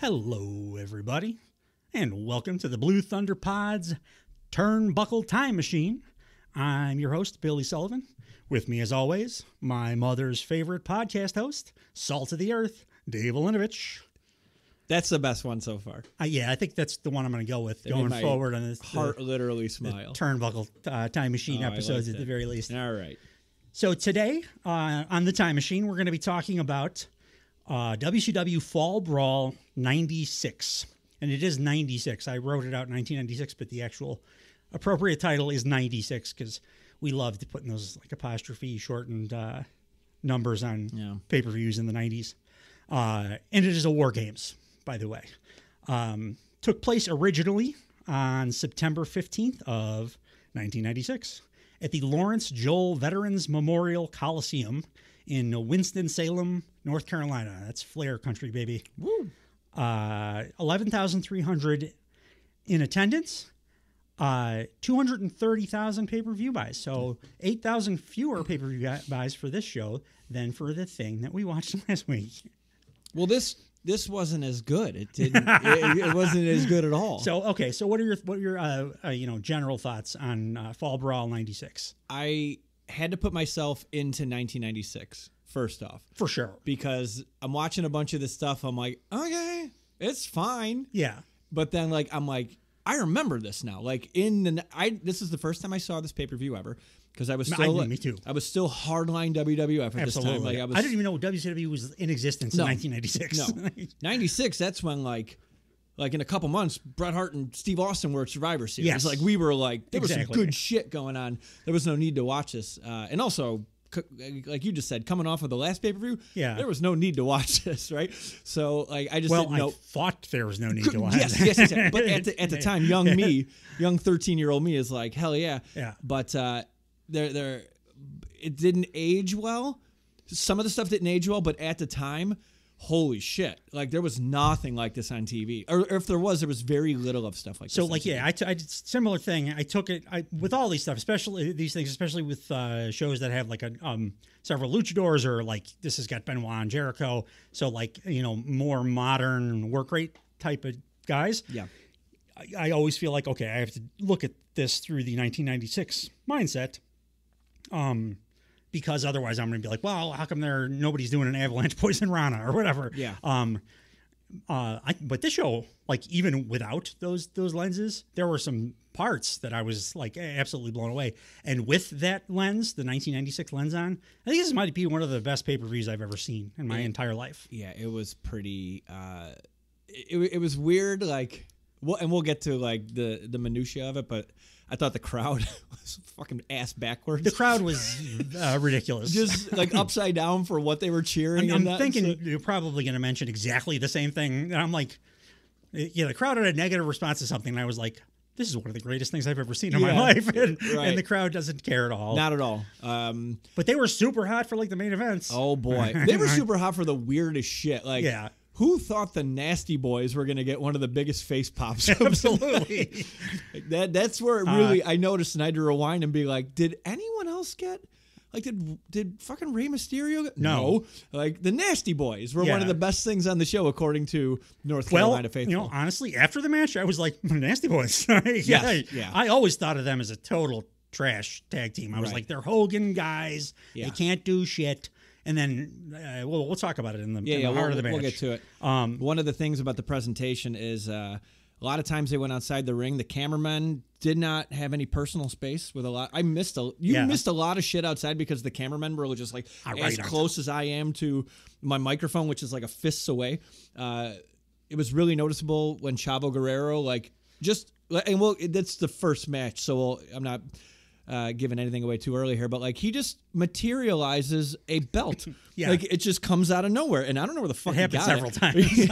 Hello, everybody, and welcome to the Blue Thunder Pod's Turnbuckle Time Machine. I'm your host, Billy Sullivan. With me, as always, my mother's favorite podcast host, Salt of the Earth, Dave Olinovich. That's the best one so far. I think that's the one I'm going to go with going forward on this. Heart literally smile. Turnbuckle Time Machine episodes at the very least. All right. So today, on the Time Machine, we're going to be talking about WCW Fall Brawl 96. And it is 96. I wrote it out in 1996, but the actual appropriate title is 96 because we loved putting those like apostrophe shortened numbers on pay-per-views in the 90s. And it is a War Games, by the way. Took place originally on September 15th of 1996 at the Lawrence Joel Veterans Memorial Coliseum in Winston-Salem, North Carolina. That's Flair country, baby. Woo! 11,300 in attendance. 230,000 pay-per-view buys. So 8,000 fewer pay-per-view buys for this show than for the thing that we watched last week. Well, this wasn't as good. It didn't. it wasn't as good at all. So okay. So what are your general thoughts on Fall Brawl 96? I had to put myself into 1996 first off, for sure, because I'm watching a bunch of this stuff. I'm like, okay, it's fine. Yeah, but then I'm like, I remember this now. Like this is the first time I saw this pay-per-view ever. Because I was still, me too. I was still hardline WWF at this time. I didn't even know WCW was in existence in 1996. No, 96. That's when like in a couple months, Bret Hart and Steve Austin were at Survivor Series. Yes. Like we were like there was some good shit going on. There was no need to watch this. And also, like you just said, coming off of the last pay-per-view, there was no need to watch this, right? So I just didn't know. I thought there was no need to watch. Yes. But at the time, young 13-year-old me is like, hell yeah. Yeah. But it didn't age well. Some of the stuff didn't age well, but at the time, holy shit! Like there was nothing like this on TV, or if there was very little of stuff like this. So I did similar thing. I took it with all these stuff, especially these things, especially with shows that have like several luchadors or like this has got Benoit and Jericho. So more modern work rate type of guys. Yeah. I always feel like, okay, I have to look at this through the 1996 mindset. Because otherwise I'm going to be like, well, how come nobody's doing an Avalanche Poison Rana or whatever? Yeah. But this show, like even without those lenses, there were some parts that I was like absolutely blown away. And with that lens, the 1996 lens on, I think this might be one of the best pay-per-views I've ever seen in my entire life. Yeah, it was pretty. It was weird. Like, and we'll get to like the minutia of it, but I thought the crowd was fucking ass backwards. The crowd was ridiculous. Just like upside down for what they were cheering. I'm thinking you're probably going to mention exactly the same thing. And I'm like, the crowd had a negative response to something. And I was like, this is one of the greatest things I've ever seen in my life. And the crowd doesn't care at all. Not at all. But they were super hot for like the main events. Oh, boy. They were super hot for the weirdest shit. Like, who thought the Nasty Boys were going to get one of the biggest face pops? Absolutely. That's where it really, I noticed, and I had to rewind and be like, did anyone else get, like, did fucking Rey Mysterio get? No. Like, the Nasty Boys were one of the best things on the show, according to North Carolina Faithful. Honestly, after the match, I was like, Nasty Boys. Yeah. I always thought of them as a total trash tag team. I was like, they're Hogan guys. Yeah. They can't do shit. And then we'll talk about it in the heart of the match. We'll get to it. One of the things about the presentation is a lot of times they went outside the ring. The cameramen did not have any personal space with a lot. Missed a lot of shit outside because the cameramen were just like as close as I am to my microphone, which is like a fist away. It was really noticeable when Chavo Guerrero that's the first match, so I'm not giving anything away too early here, but like he just materializes a belt. Like it just comes out of nowhere, and I don't know where the fuck it happened several times.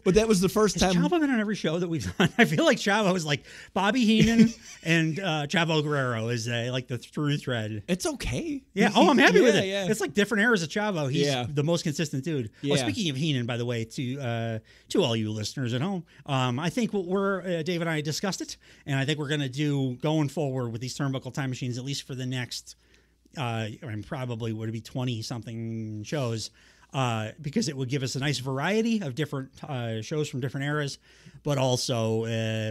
But that was the first time. Chavo been on every show that we've done? I feel like Chavo is like Bobby Heenan and Chavo Guerrero is like the through thread. It's okay. Yeah. I'm happy with it. Yeah. It's like different eras of Chavo. He's the most consistent dude. Yeah. Well, speaking of Heenan, by the way, to all you listeners at home, I think Dave and I discussed it, and I think we're going to do going forward with these Turnbuckle Time Machines, at least for the next probably would it be 20 something shows. because it would give us a nice variety of different shows from different eras, but also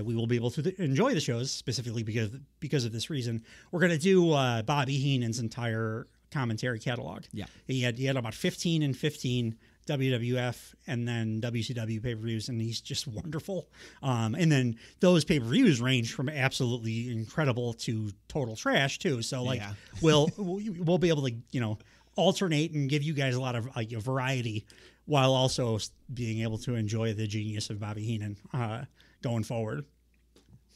we will be able to enjoy the shows specifically because of this reason. We're going to do Bobby Heenan's entire commentary catalog. Yeah. He had about 15 and 15 WWF and then WCW pay-per-views, and he's just wonderful. And then those pay-per-views range from absolutely incredible to total trash too. So like we'll be able to, alternate and give you guys a lot of variety while also being able to enjoy the genius of Bobby Heenan going forward.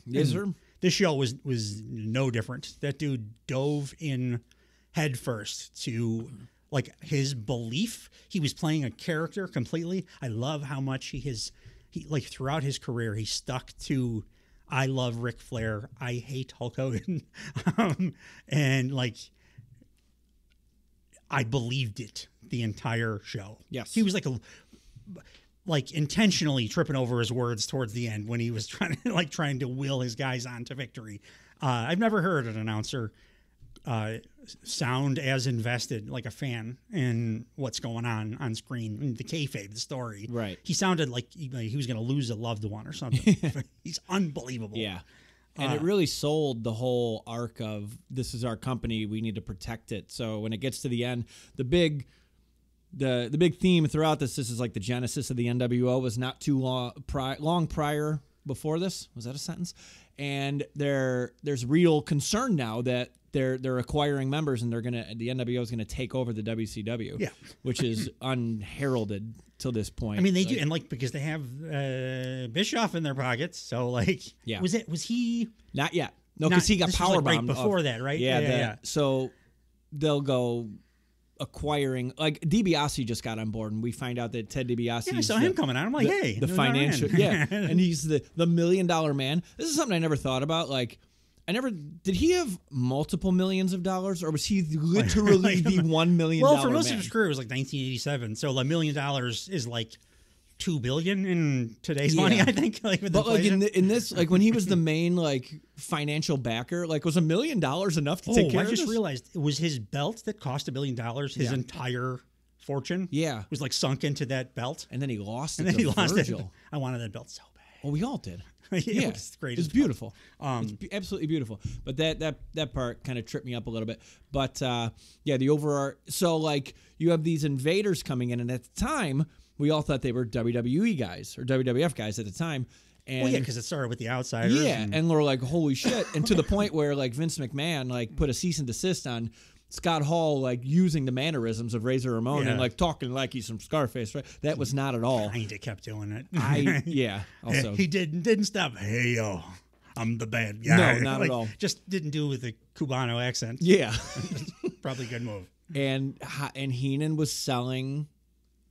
Yes, sir. This show was no different. That dude dove in head first to his belief. He was playing a character completely. I love how much he throughout his career, he stuck to, I love Ric Flair, I hate Hulk Hogan. And I believed it the entire show. Yes. He was intentionally tripping over his words towards the end when he was trying to will his guys on to victory. I've never heard an announcer sound as invested like a fan in what's going on screen, the kayfabe, the story. Right. He sounded like he was going to lose a loved one or something. He's unbelievable. Yeah. And it really sold the whole arc of, this is our company, we need to protect it. So when it gets to the end, the big theme throughout this is like the genesis of the NWO was not too long prior before this. Was that a sentence? And there's real concern now that they're acquiring members, and the NWO is gonna take over the WCW, which is unheralded till this point. I mean, they do, and because they have Bischoff in their pockets, so was he not yet? No, because he got powerbombed right before that, right? Yeah. So they'll go acquiring, DiBiase just got on board, and we find out that Ted DiBiase. Yeah, I saw him coming out. I'm like, hey, the financial, and he's the $1 million man. This is something I never thought about. Did he have multiple millions of dollars, or was he literally the $1 million? Well, for most of his career, it was 1987. So $1 million is $2 billion in today's money, I think. In this, when he was the main financial backer, was $1 million enough to take care of this? I just realized it was his belt that cost $1 billion. His entire fortune, was sunk into that belt, and then he lost it. And then he lost Virgil. it. I wanted that belt so bad. Well, we all did. It was great. It's beautiful. It's absolutely beautiful. But that part kind of tripped me up a little bit. But the overall. So you have these invaders coming in, and at the time we all thought they were WWE guys or WWF guys at the time. And because it started with the Outsiders. Yeah, and we're like, holy shit! And to the point where Vince McMahon put a cease and desist on Scott Hall using the mannerisms of Razor Ramon and talking like he's from Scarface, right? That was not at all. Kinda kept doing it. Also he didn't stop. Hey yo, I'm the bad guy. No, not at all. Just didn't do it with a Cubano accent. Yeah, probably a good move. And Heenan was selling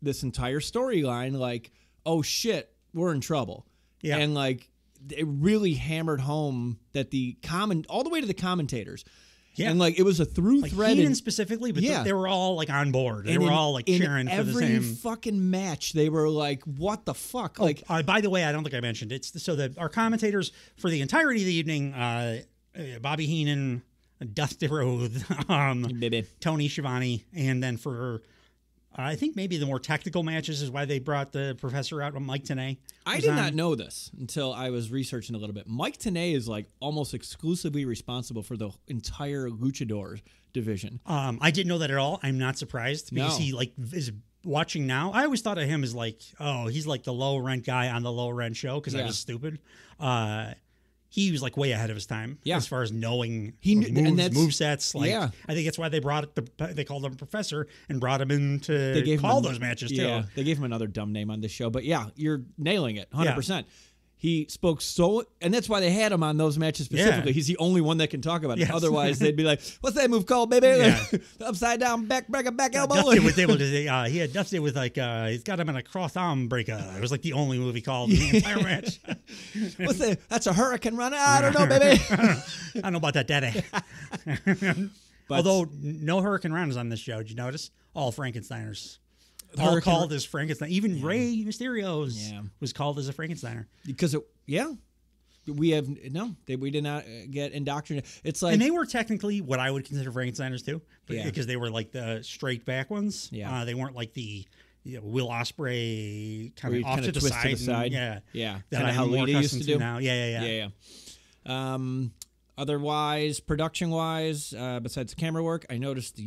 this entire storyline oh shit, we're in trouble. Yeah, and it really hammered home that all the way to the commentators. Yeah, and it was a through thread. Heenan specifically, but they were all on board. They were all cheering for the same. Every fucking match, they were "What the fuck?" By the way, I don't think I mentioned it's so that our commentators for the entirety of the evening, Bobby Heenan, Dusty Rhodes, Tony Schiavone, and then for I think maybe the more technical matches is why they brought the professor out with Mike Tenay. I did not know this until I was researching a little bit. Mike Tenay is almost exclusively responsible for the entire luchador division. I didn't know that at all. I'm not surprised because he is watching now. I always thought of him as he's the low rent guy on the low rent show because I was stupid. He was way ahead of his time as far as knowing movesets. I think that's why they they called him Professor and brought him in to call those matches too. Yeah, they gave him another dumb name on this show. But you're nailing it 100%. Yeah. He spoke and that's why they had him on those matches specifically. Yeah. He's the only one that can talk about it. Yes. Otherwise, they'd be like, "What's that move called, baby?" Yeah. Upside down back breaker, back elbow. Dusty was able to. He had Dusty with he's got him in a cross arm breaker. It was the only move he called in the entire match. What's that? That's a hurricane runner. I don't know, baby. I don't know about that, daddy. Although no hurricane runners on this show, did you notice? All Frankensteiners. All called as Frankenstein. Even Rey Mysterio's was called as a Frankensteiner. Because we did not get indoctrinated. It's and they were technically what I would consider Frankensteiners too, because they were the straight back ones. Yeah, they weren't the Will Ospreay Where kind you of off to the twist side. to the side. Yeah. That Kind of how I'm more Lita used to accustomed do. now. Yeah. Otherwise, production-wise, besides the camera work, I noticed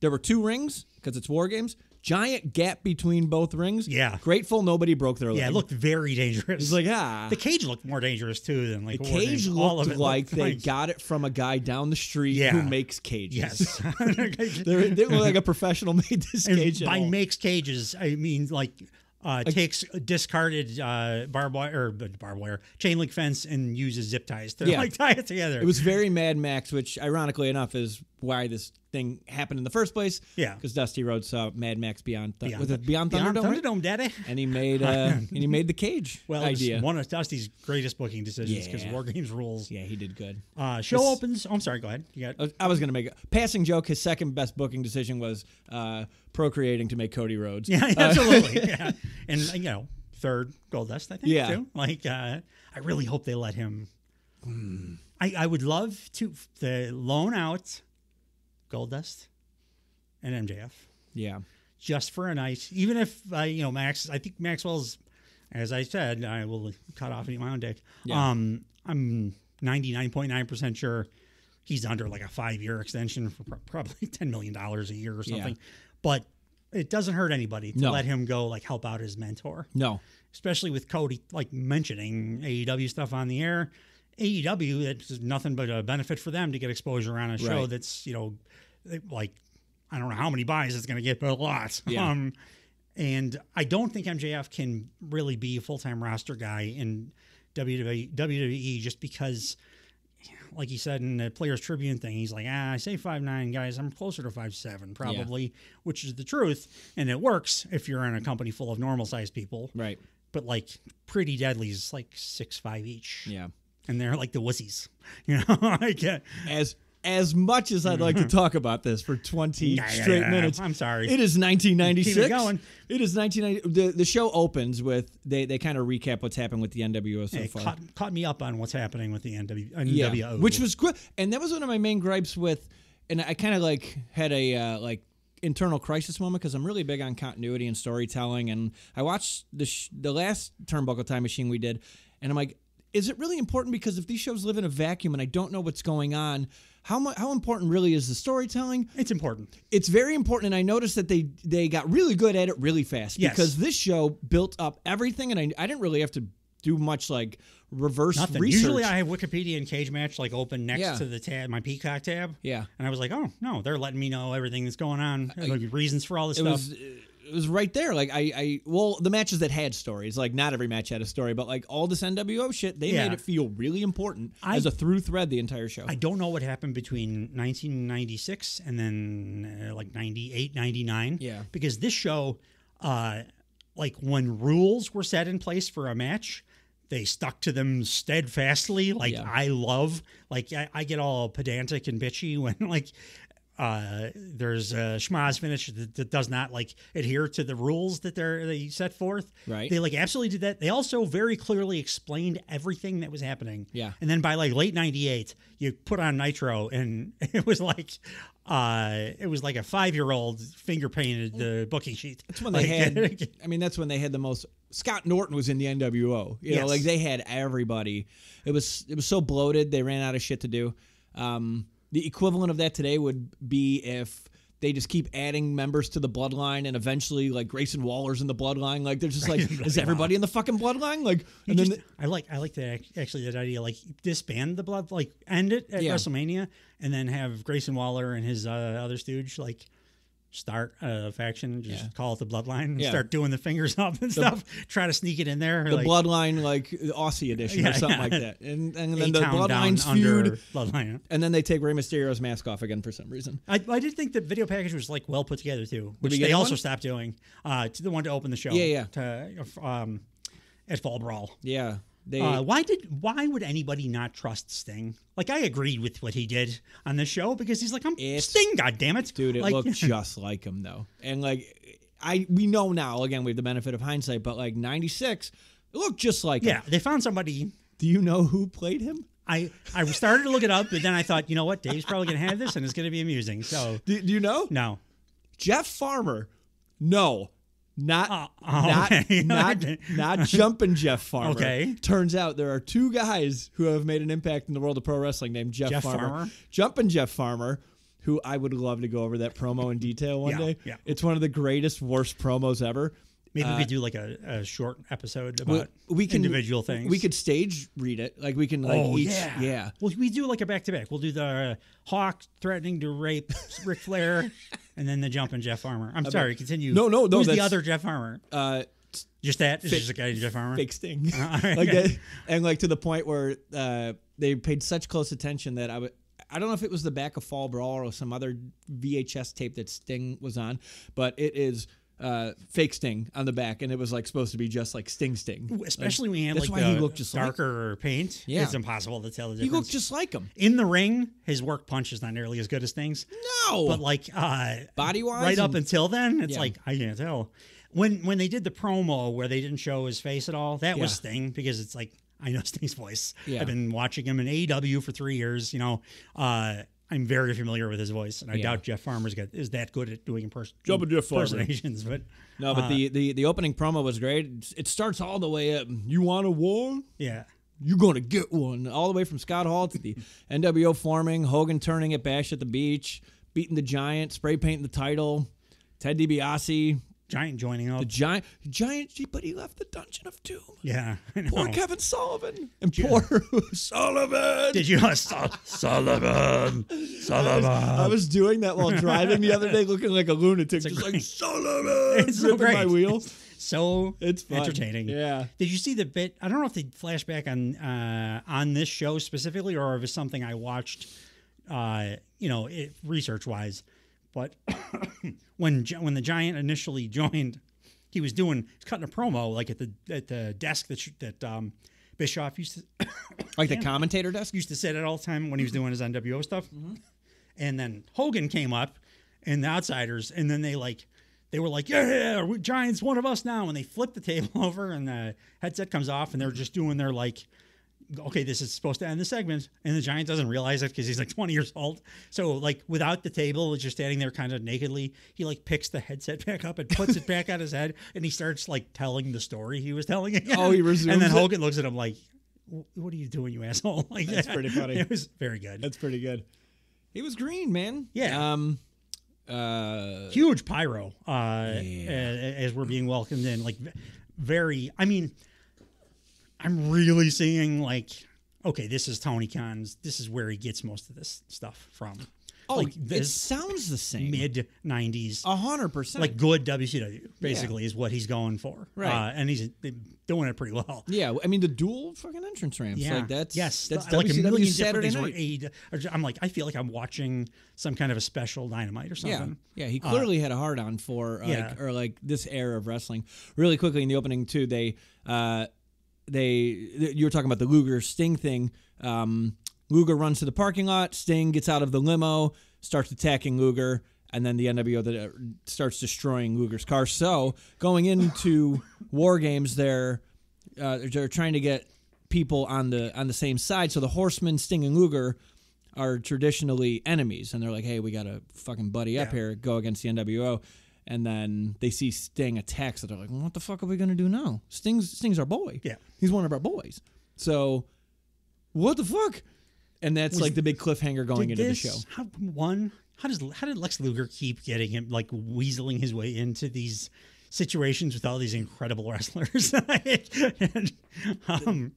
there were 2 rings because it's War Games. Giant gap between both rings. Yeah. Grateful nobody broke their leg. Yeah, it looked very dangerous. It's like, The cage looked more dangerous, too, than like the War cage Games. All of looked it like they nice. got it from a guy down the street Yeah. who makes cages. Yes. they look like a professional made this cage. By at all. makes cages, I mean like takes discarded barbed wire, chain link fence, and uses zip ties to like tie it together. It was very Mad Max, which ironically enough is why this thing happened in the first place. Yeah, because Dusty Rhodes saw Mad Max Beyond Thunderdome, Thunderdome, Daddy, and he made the cage idea. It's one of Dusty's greatest booking decisions because War Games rules. Yeah, he did good. Show opens. Oh, I'm sorry. Go ahead. You got. I was going to make a passing joke. His second best booking decision was procreating to make Cody Rhodes. Yeah, absolutely. Yeah, and third Goldust, I think. Yeah. Too. Like, I really hope they let him. I would love to loan out Goldust and MJF. Yeah. Just for a night, even if Max. I think Maxwell's, as I said, I will cut off and eat my own dick. Yeah. I'm 99.9% sure he's under like a 5-year extension for probably $10 million a year or something. Yeah. But it doesn't hurt anybody to let him go like help out his mentor. No, especially with Cody like mentioning AEW stuff on the air. AEW, it's nothing but a benefit for them to get exposure on a show that's like. I don't know how many buys it's going to get, but a lot. Yeah. And I don't think MJF can really be a full-time roster guy in WWE just because, like he said in the Players Tribune thing, he's like, I say 5'9", guys. I'm closer to 5'7", probably, which is the truth. And it works if you're in a company full of normal-sized people. Right. But, like, Pretty Deadly's like 6'5" each. Yeah. And they're like the wussies. Like, As much as I'd like to talk about this for 20 straight minutes, I'm sorry. It is 1996. Keep it going. It is 1990. The show opens with they kind of recap what's happened with the NWO so far. Caught me up on what's happening with the NWO, which was good. And that was one of my main gripes with. And I kind of like had a internal crisis moment because I'm really big on continuity and storytelling. And I watched the last Turnbuckle Time Machine we did, and I'm like, is it really important? Because if these shows live in a vacuum and I don't know what's going on, how important really is the storytelling? It's important. It's very important, and I noticed that they got really good at it really fast because this show built up everything, and I didn't really have to do much like reverse research. Usually I have Wikipedia and Cage Match like open next to the tab, my Peacock tab. Yeah. And I was like, oh, no, they're letting me know everything that's going on, like reasons for all this stuff. It was right there. Like the matches that had stories, like not every match had a story, but like all this NWO shit, they made it feel really important as a through thread the entire show. I don't know what happened between 1996 and then like 98, 99. Yeah. Because this show, like when rules were set in place for a match, they stuck to them steadfastly. Like I love, like I get all pedantic and bitchy when like, there's a schmaz finish that does not like adhere to the rules that they set forth. Right. They like absolutely did that. They also very clearly explained everything that was happening. Yeah. And then by like late 98, you put on Nitro and it was like a 5-year-old finger painted the booking sheet. That's when they had, that's when they had the most. Scott Norton was in the NWO. You know, like they had everybody. It was so bloated. They ran out of shit to do. The equivalent of that today would be if they just keep adding members to the bloodline and eventually like Grayson Waller's in the bloodline. Like they're just like, is everybody in the fucking bloodline? Like, and then I like that actually that idea, like disband the blood, like end it at WrestleMania and then have Grayson Waller and his other stooge like start a faction and just call it the bloodline and start doing the fingers up and stuff. Try to sneak it in there. The bloodline, like the Aussie edition or something like that. And then the bloodlines feud. Bloodline. And then they take Rey Mysterio's mask off again for some reason. I did think the video package was like well put together too, which they also stopped doing. To the one to open the show. At Fall Brawl. Yeah. Why would anybody not trust Sting? Like I agreed with what he did on this show because he's like, I'm Sting, goddammit. Dude, it looked just like him though. And like we know now, again, we have the benefit of hindsight, but like 96, it looked just like him. Yeah, they found somebody. Do you know who played him? I started to look it up, but then I thought, you know what, Dave's probably gonna have this and it's gonna be amusing. So do you know? No. Jeff Farmer. No. Not okay. not jumping Jeff Farmer. Okay. Turns out there are two guys who have made an impact in the world of pro wrestling named Jeff Farmer. Jumping Jeff Farmer, who I would love to go over that promo in detail one day. Yeah. It's one of the greatest, worst promos ever. Maybe we could do like a short episode about individual things. We could stage read it. Like we can like yeah. Well, we do like a back-to-back. We'll do the Hawk threatening to rape Ric Flair and then the jumping Jeff Farmer. I'm sorry, continue. No. Who's the other Jeff Farmer? Just that? It's fake, just a guy named Jeff Farmer? Fake Sting. Right. Like that, and like to the point where they paid such close attention that I don't know if it was the back of Fall Brawl or some other VHS tape that Sting was on, but it is fake Sting on the back, and it was like supposed to be just like Sting. Especially when he had that's like why the he looked just darker paint. Yeah. It's impossible to tell the difference. He looked just like him. In the ring, his work punch is not nearly as good as Sting's. No. But like body-wise? right up until then, it's Yeah. like, I can't tell. When they did the promo where they didn't show his face at all, that was Sting, because it's like, I know Sting's voice. Yeah. I've been watching him in AEW for 3 years, I'm very familiar with his voice, and I doubt Jeff Farmer's is that good at doing impersonations. But no, but the opening promo was great. It starts all the way up. You want a war? Yeah. You're going to get one. All the way from Scott Hall to the NWO forming, Hogan turning at Bash at the Beach, beating the Giant, spray painting the title, Ted DiBiase. Giant joining up. The Giant, but he left the Dungeon of Doom. Yeah, I know. Poor Kevin Sullivan. And poor Sullivan. Did you Sullivan? I was doing that while driving the other day, looking like a lunatic, just like Sullivan. It's so great. My wheels. So it's fun. Entertaining. Yeah. Did you see the bit? I don't know if they flash back on this show specifically, or if it's something I watched, research wise. But when the Giant initially joined, he was cutting a promo like at the desk that Bischoff used to like the commentator desk used to sit at all the time when he was doing his NWO stuff. Mm-hmm. And then Hogan came up and the Outsiders, and then they were like, yeah, Giant's one of us now. And they flipped the table over, and the headset comes off, and they're just doing their like, okay, this is supposed to end the segment, and the Giant doesn't realize it because he's like 20 years old. So like without the table, just standing there kind of nakedly, he like picks the headset back up and puts it back on his head, and he starts like telling the story he was telling again. Oh, he resumes and then it? Hogan looks at him like, what are you doing, you asshole? Like that's pretty funny. It was very good. That's pretty good. He was green, man. Yeah. Huge pyro as we're being welcomed in. Like very, I mean, I'm really seeing like, okay, this is Tony Khan's. This is where he gets most of this stuff from. Oh, like it sounds the same. Mid 90s, 100%. like good WCW basically is what he's going for, right? And he's doing it pretty well. Yeah, I mean the dual fucking entrance ramps. Yeah, like that's like WCW a million Saturday different night. things. I'm like, I feel like I'm watching some kind of a special Dynamite or something. Yeah. He clearly had a hard on for this era of wrestling. Really quickly in the opening too, you were talking about the Luger Sting thing. Luger runs to the parking lot. Sting gets out of the limo, starts attacking Luger, and then the NWO starts destroying Luger's car. So going into War Games, they're trying to get people on the same side. So the Horsemen, Sting, and Luger are traditionally enemies, and they're like, "Hey, we got to fucking buddy up here, go against the NWO." And then they see Sting attack, so they're like, well, what the fuck are we going to do now? Sting's our boy. Yeah. He's one of our boys. So, what the fuck? And that's like the big cliffhanger going into the show. How did Lex Luger keep getting him, like, weaseling his way into these situations with all these incredible wrestlers?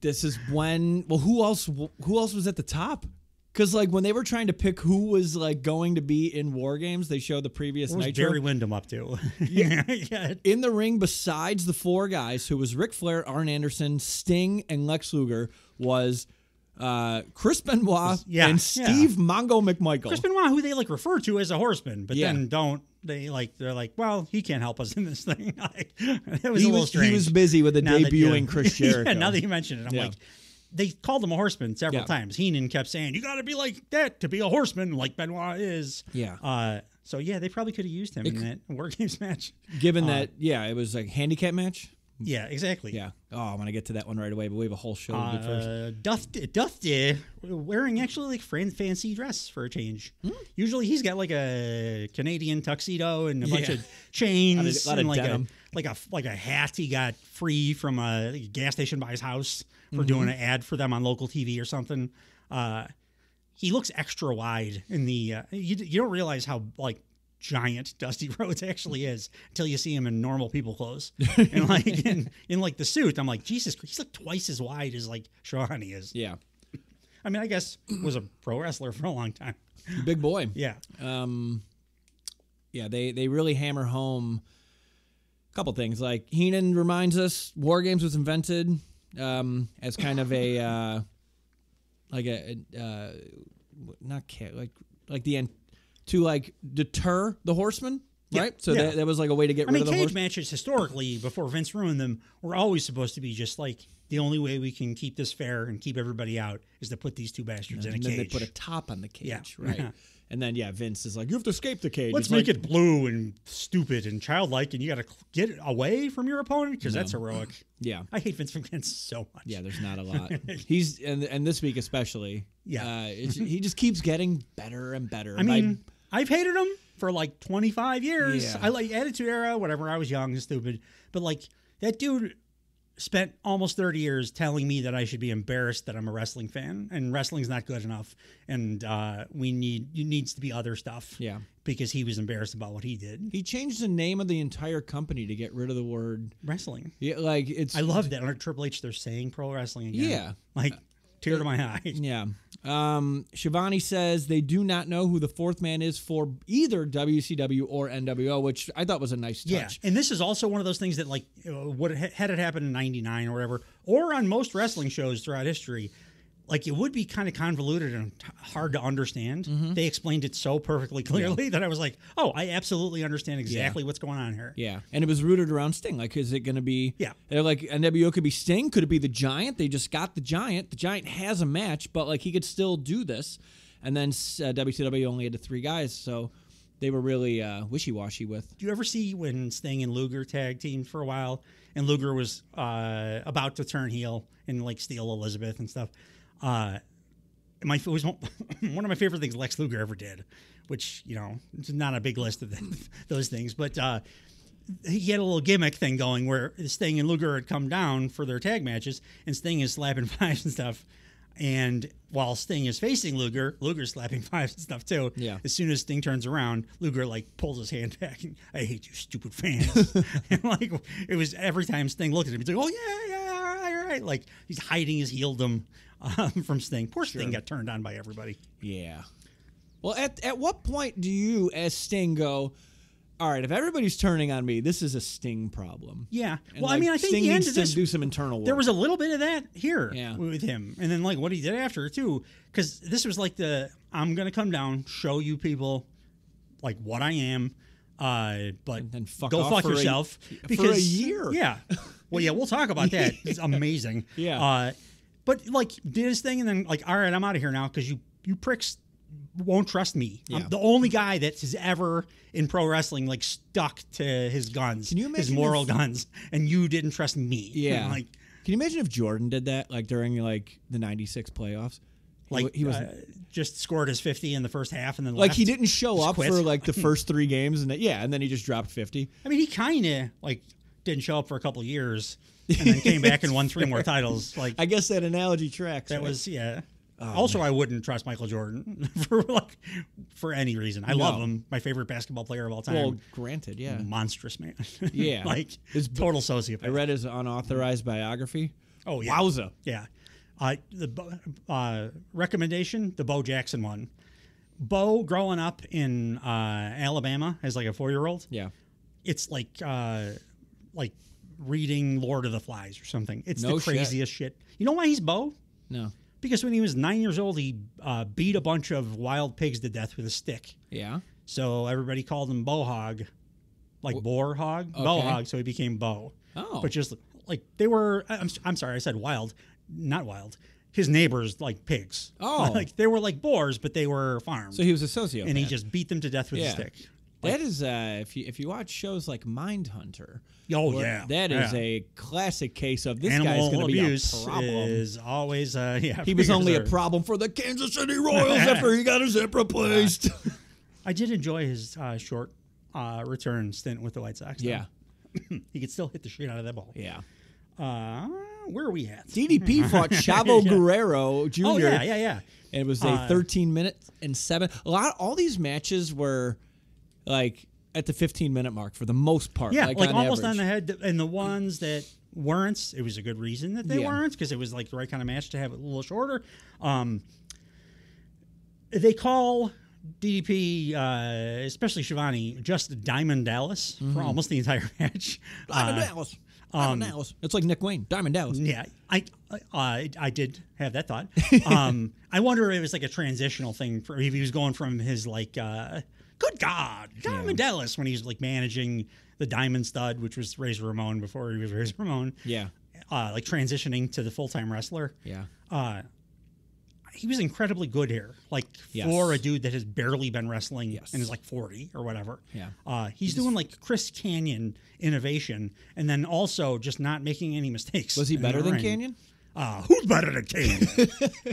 This is when, well, who else was at the top? Because like when they were trying to pick who was like going to be in War Games, they showed the previous What was Nitro. Barry Windham up to? Yeah. Yeah. In the ring, besides the four guys, who was Ric Flair, Arn Anderson, Sting, and Lex Luger, was Chris Benoit and Steve Mongo McMichael. Chris Benoit, who they like refer to as a horseman, but then they're like, well, he can't help us in this thing. It was a little strange. He was busy with debuting Chris Jericho. Yeah, now that you mention it, I'm like, they called him a horseman several times. Heenan kept saying, you got to be like that to be a horseman, like Benoit is. Yeah. So, yeah, they probably could have used him in that War Games match. Given that, it was like a handicap match. Yeah, exactly. Yeah. Oh, I'm going to get to that one right away, but we have a whole show to do first. Dufty wearing actually like fancy dress for a change. Usually he's got like a Canadian tuxedo and a bunch of chains a lot of and like denim. like a hat he got free from a gas station by his house for doing an ad for them on local TV or something. He looks extra wide in the. You don't realize how like giant Dusty Rhodes actually is until you see him in normal people clothes and like in like the suit. I'm like, Jesus, he's like twice as wide as like Shawnee is. Yeah. I mean, I guess was a pro wrestler for a long time. Big boy. Yeah. Yeah, they really hammer home a couple things. Like Heenan reminds us, War Games was invented as kind of a to deter the Horsemen, right? So that was like a way to get rid of the cage Horsemen. matches historically, before Vince ruined them, were always supposed to be just like the only way we can keep this fair and keep everybody out is to put these two bastards in a cage. And then they put a top on the cage, right? Yeah. And then, Vince is like, you have to escape the cage. Let's make it blue and stupid and childlike, and you got to get away from your opponent because that's heroic. Yeah. I hate Vince McMahon so much. Yeah, there's not a lot. He's and this week especially. Yeah. He just keeps getting better and better. I mean, I've hated him for like 25 years. Yeah. I like Attitude Era, whatever. I was young and stupid. But like that dude spent almost 30 years telling me that I should be embarrassed that I'm a wrestling fan and wrestling's not good enough. And it needs to be other stuff. Yeah. Because he was embarrassed about what he did. He changed the name of the entire company to get rid of the word wrestling. Yeah, like it's. I love that under Triple H they're saying pro wrestling again. Yeah. Like tear to my eye. Yeah. Shivani says they do not know who the fourth man is for either WCW or NWO, which I thought was a nice touch. Yeah, and this is also one of those things that, like, had it happened in '99 or whatever, or on most wrestling shows throughout history, like it would be kind of convoluted and hard to understand. Mm-hmm. They explained it so perfectly clearly that I was like, oh, I absolutely understand exactly what's going on here. Yeah, and it was rooted around Sting. Like, is it going to be? Yeah, they're like NWO could be Sting, could it be the Giant? They just got the Giant. The Giant has a match, but like he could still do this. And then WCW only had the three guys, so they were really wishy-washy with. Do you ever see when Sting and Luger tag teamed for a while, and Luger was about to turn heel and like steal Elizabeth and stuff? It was one of my favorite things Lex Luger ever did, which, you know, it's not a big list of those things, but he had a little gimmick thing going where Sting and Luger had come down for their tag matches, and Sting is slapping fives and stuff. And while Sting is facing Luger, Luger's slapping fives and stuff too. Yeah. As soon as Sting turns around, Luger like pulls his hand back and, I hate you, stupid fans. And like it was every time Sting looked at him, he's like, oh yeah, all right. Like he's hiding his heeldom from Sting. Poor Sting got turned on by everybody. Yeah. Well, at what point do you, as Sting, go, all right, if everybody's turning on me, this is a Sting problem? Yeah. And well, like, I mean, I think Sting the end needs of to this, do some internal work. there was a little bit of that here Yeah. with him. And then like what he did after too, because this was like I'm going to come down, show you people like what I am, but then go fuck yourself. For a year. Yeah. Well, yeah, we'll talk about that. It's amazing. Yeah. But like did his thing and then like, all right, I'm out of here now because you pricks won't trust me. Yeah. I'm the only guy that has ever in pro wrestling like stuck to his guns, Can you imagine his moral guns, and you didn't trust me. Yeah. Like, can you imagine if Jordan did that, like during like the '96 playoffs? He was just scored his 50 in the first half and then like left. he didn't show Just up quit. for like the first 3 games, and then he just dropped 50. I mean, he kind of like didn't show up for a couple of years and then came back and won 3 more titles. Like I guess that analogy tracks. that right? was Oh, also, man. I wouldn't trust Michael Jordan for any reason. I love him, my favorite basketball player of all time. Well, granted, yeah, monstrous man. Yeah, like his total sociopath. I read his unauthorized biography. Oh yeah, wowza. Yeah, the recommendation, the Bo Jackson one. Bo growing up in Alabama as like a 4-year-old. Yeah, it's like reading Lord of the Flies or something. It's No the craziest shit. You know why he's Bo? No. Because when he was 9 years old, he beat a bunch of wild pigs to death with a stick. Yeah. So everybody called him Bo Hog, like boar hog, okay. Bo Hog. So he became Bo. Oh. But just like they were, I'm sorry, I said wild, not wild. His neighbors like pigs. Oh. Like they were like boars, but they were farmed. So he was a sociopath. And he just beat them to death with a stick. That is, if you watch shows like Mindhunter. Oh yeah, that is a classic case of this Animal guy's going to be abuse a problem. Is always He was only a problem for the Kansas City Royals after he got his hip replaced. I did enjoy his short return stint with the White Sox. Yeah, he could still hit the shit out of that ball. Yeah. Where are we at? DDP fought Chavo Guerrero Jr. Oh, yeah. And it was a 13 minute and 7. All these matches were like at the 15-minute mark for the most part. Yeah, like almost average. on the head. And the ones that weren't, it was a good reason that they weren't, because it was like the right kind of match to have it a little shorter. They call DDP, especially Shivani, just Diamond Dallas for almost the entire match. Diamond Dallas. Diamond Dallas. It's like Nick Wayne. Diamond Dallas. Yeah, I did have that thought. I wonder if it was like a transitional thing for if he was going from his like, good God, Diamond Dallas, when he was like managing the Diamond Stud, which was Razor Ramon before he was Razor Ramon. Yeah. Like transitioning to the full-time wrestler. Yeah. He was incredibly good here, like for a dude that has barely been wrestling and is like 40 or whatever. Yeah. He's doing like Chris Canyon innovation, and then also just not making any mistakes. Was he better than Canyon? Who's better than Canyon?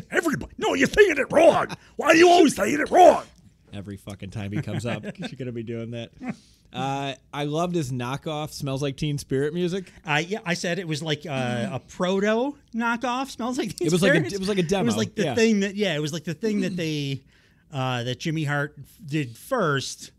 Everybody. No, you're saying it wrong. Why are you always saying it wrong? Every fucking time he comes up, you're gonna be doing that. I loved his knockoff "Smells Like Teen Spirit" music. I said it was like a proto knockoff. Smells like Teen it was Spirit. like it was like a demo. It was like the thing that it was like the thing that they that Jimmy Hart did first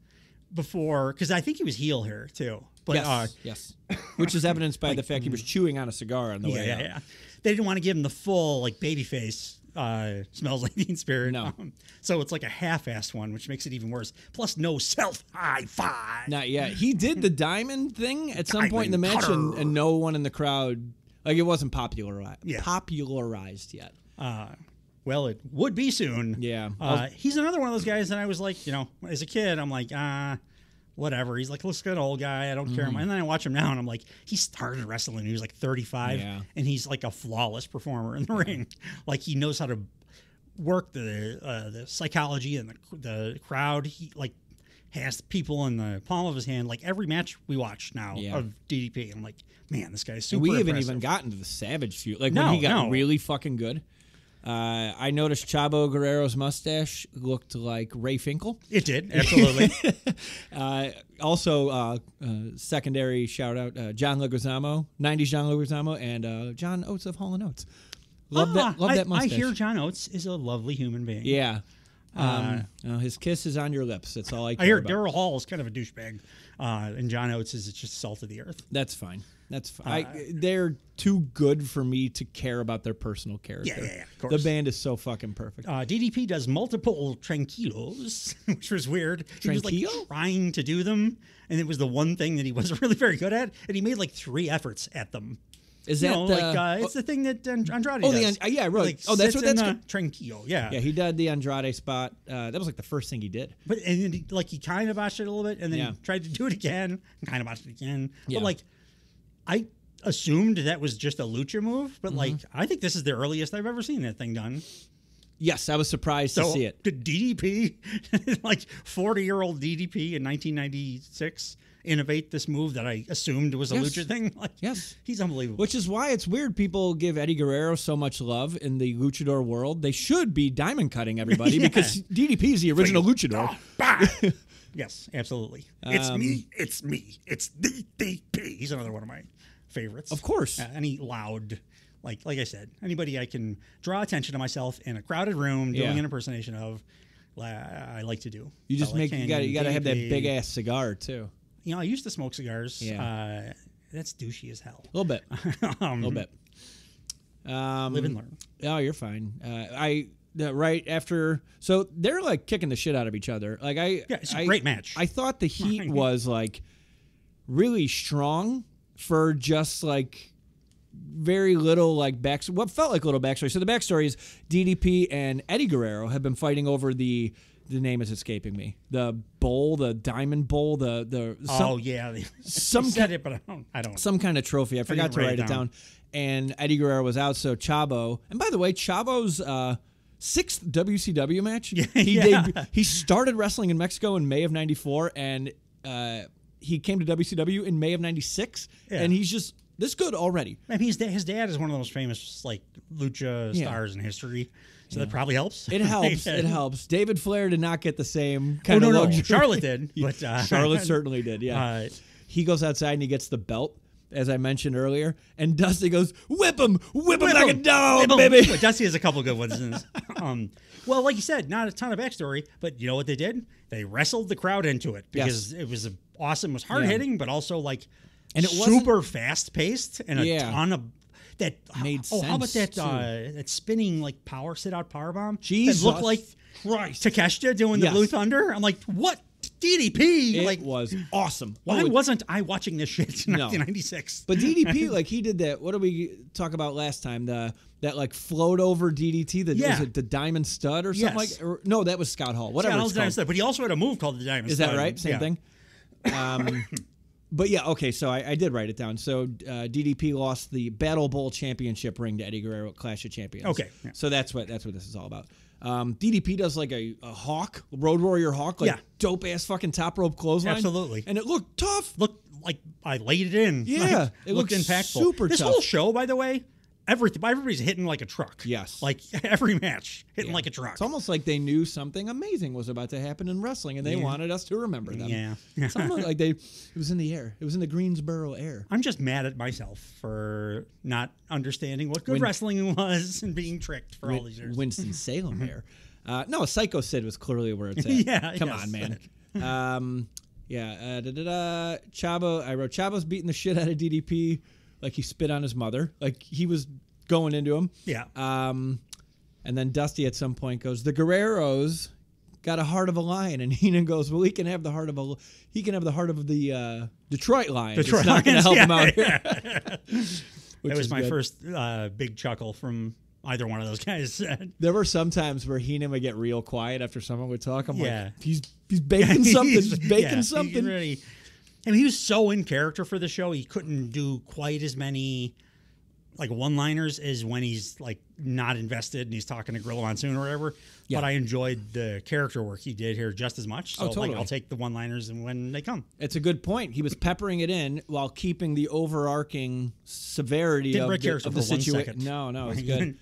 before, because I think he was heel here too. But yes, which is evidenced by the fact he was chewing on a cigar on the way out. Yeah. They didn't want to give him the full like baby face. Smells Like Teen Spirit. No. So it's like a half-assed one, which makes it even worse. Plus, no self-high five. Not yet. He did the diamond thing at some point in the match, and no one in the crowd, like, it wasn't popularized yet. Well, it would be soon. Yeah. He's another one of those guys that I was like, as a kid, I'm like, whatever. He's like, looks good, old guy. I don't care. And then I watch him now, and I'm like, he started wrestling when he was like 35, and he's like a flawless performer in the ring. Like, he knows how to work the psychology and the crowd. He like has people in the palm of his hand. Like every match we watch now of DDP, I'm like, man, this guy's super. We haven't impressive. even gotten to the Savage feud. Like when he got really fucking good. I noticed Chavo Guerrero's mustache looked like Ray Finkel. It did, absolutely. Also, secondary shout out, John Leguizamo, 90s John Leguizamo, and John Oates of Hall & Oates. Love that mustache. I hear John Oates is a lovely human being. Yeah. His kiss is on your lips. That's all I care I hear about. Daryl Hall is kind of a douchebag, and John Oates is just salt of the earth. That's fine. They're too good for me to care about their personal character. Yeah, of course. The band is so fucking perfect. DDP does multiple tranquilos, which was weird. He was like trying to do them, and it was the one thing that he wasn't really very good at, and he made like 3 efforts at them. Is that it's the thing that Andrade does? Yeah, right. Like, that's what that's tranquilo. Yeah, he did the Andrade spot. That was like the first thing he did. But and then he kind of botched it a little bit, and then tried to do it again, and kind of botched it again. Yeah. But like, I assumed that was just a lucha move, but like, I think this is the earliest I've ever seen that thing done. Yes, I was surprised to see it. Did DDP, like 40-year-old DDP in 1996, innovate this move that I assumed was a lucha thing? Like, he's unbelievable. Which is why it's weird people give Eddie Guerrero so much love in the luchador world. They should be diamond cutting everybody because DDP is the original luchador. Yes, absolutely. It's me. It's DDP. He's another one of my favorites. Of course. Any loud, like I said, anybody I can draw attention to myself in a crowded room doing an impersonation of, I like to do. You just you got to have that big ass cigar too. I used to smoke cigars. Yeah. That's douchey as hell. A little bit. A little bit. Live and learn. Oh, you're fine. Right after, so they're like kicking the shit out of each other. Like it's a great match. I thought the heat was like really strong for just like very little like what felt like a little backstory. So the backstory is DDP and Eddie Guerrero have been fighting over the name is escaping me. The bowl, the diamond bowl, some said it, but I don't. Some kind of trophy. I forgot to write it down. And Eddie Guerrero was out, so Chavo. And by the way, Chavo's 6th WCW match. He started wrestling in Mexico in May of '94, and he came to WCW in May of '96, and he's just this good already. I mean, his dad is one of the most famous like lucha stars in history, so that probably helps. It helps. It helps. David Flair did not get the same kind of luxury. Charlotte did, but Charlotte certainly did. Yeah. he goes outside and he gets the belt, as I mentioned earlier, and Dusty goes, whip him like a dog, baby. Well, Dusty has a couple good ones in this. Well, like you said, not a ton of backstory, but you know what they did? They wrestled the crowd into it because it was awesome. It was hard hitting, but also like and it super fast paced and a ton of that made sense. How about that that spinning like sit out power bomb? Jesus that looked like Christ. Takeshita doing the Blue Thunder. I'm like, what? DDP, it was awesome. Why wasn't I watching this shit in 1996? But DDP, like he did that. What did we talk about last time? That like float over DDT. Was it the Diamond Stud or something like? Or, no, that was Scott Hall. Whatever. Scott Hall's but he also had a move called the Diamond Stud. Is that right? Same thing. But yeah, okay. So I did write it down. So DDP lost the Battle Bowl championship ring to Eddie Guerrero at Clash of Champions. Okay. Yeah. So that's what this is all about. DDP does like a hawk, Road Warrior hawk, like dope ass fucking top rope clothesline. Absolutely. And it looked tough. Looked like I laid it in. Yeah. Like, it looked impactful. Super this tough. Whole show, by the way, everybody's hitting like a truck. Yes. Like every match hitting like a truck. It's almost like they knew something amazing was about to happen in wrestling and they wanted us to remember them. Yeah. It's almost like it was in the air. It was in the Greensboro air. I'm just mad at myself for not understanding what good wrestling was and being tricked for all these years. Winston-Salem air. No, Psycho Sid was clearly where it's at. Yeah, Come on, man. Chavo. I wrote Chavo's beating the shit out of DDP like he spit on his mother. Like he was going into him. Yeah. And then Dusty at some point goes, the Guerreros got a heart of a lion, and Heenan goes, well, he can have the heart of the Detroit Lion. Detroit it's not going to help him out here. That was my first big chuckle from either one of those guys. There were some times where Heenan would get real quiet after someone would talk. I'm like, he's baking something. Really, I mean, he was so in character for the show. He couldn't do quite as many like one-liners as when he's like not invested and he's talking to Gorilla Monsoon or whatever. Yeah. But I enjoyed the character work he did here just as much. So totally. Like, I'll take the one-liners and when they come. It's a good point. He was peppering it in while keeping the overarching severity of the situation. No, it's good.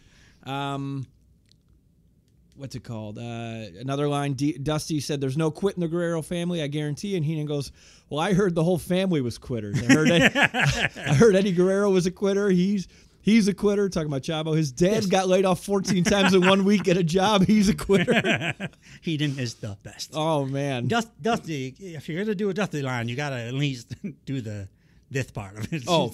What's it called? Another line. Dusty said, "There's no quit in the Guerrero family, I guarantee." And Heenan goes, "Well, I heard the whole family was quitters. I heard Eddie Guerrero was a quitter. He's a quitter." Talking about Chavo, his dad got laid off 14 times in 1 week at a job. He's a quitter. Heenan is the best. Oh man, Dusty. If you're gonna do a Dusty line, you gotta at least do the this part of it. Oh.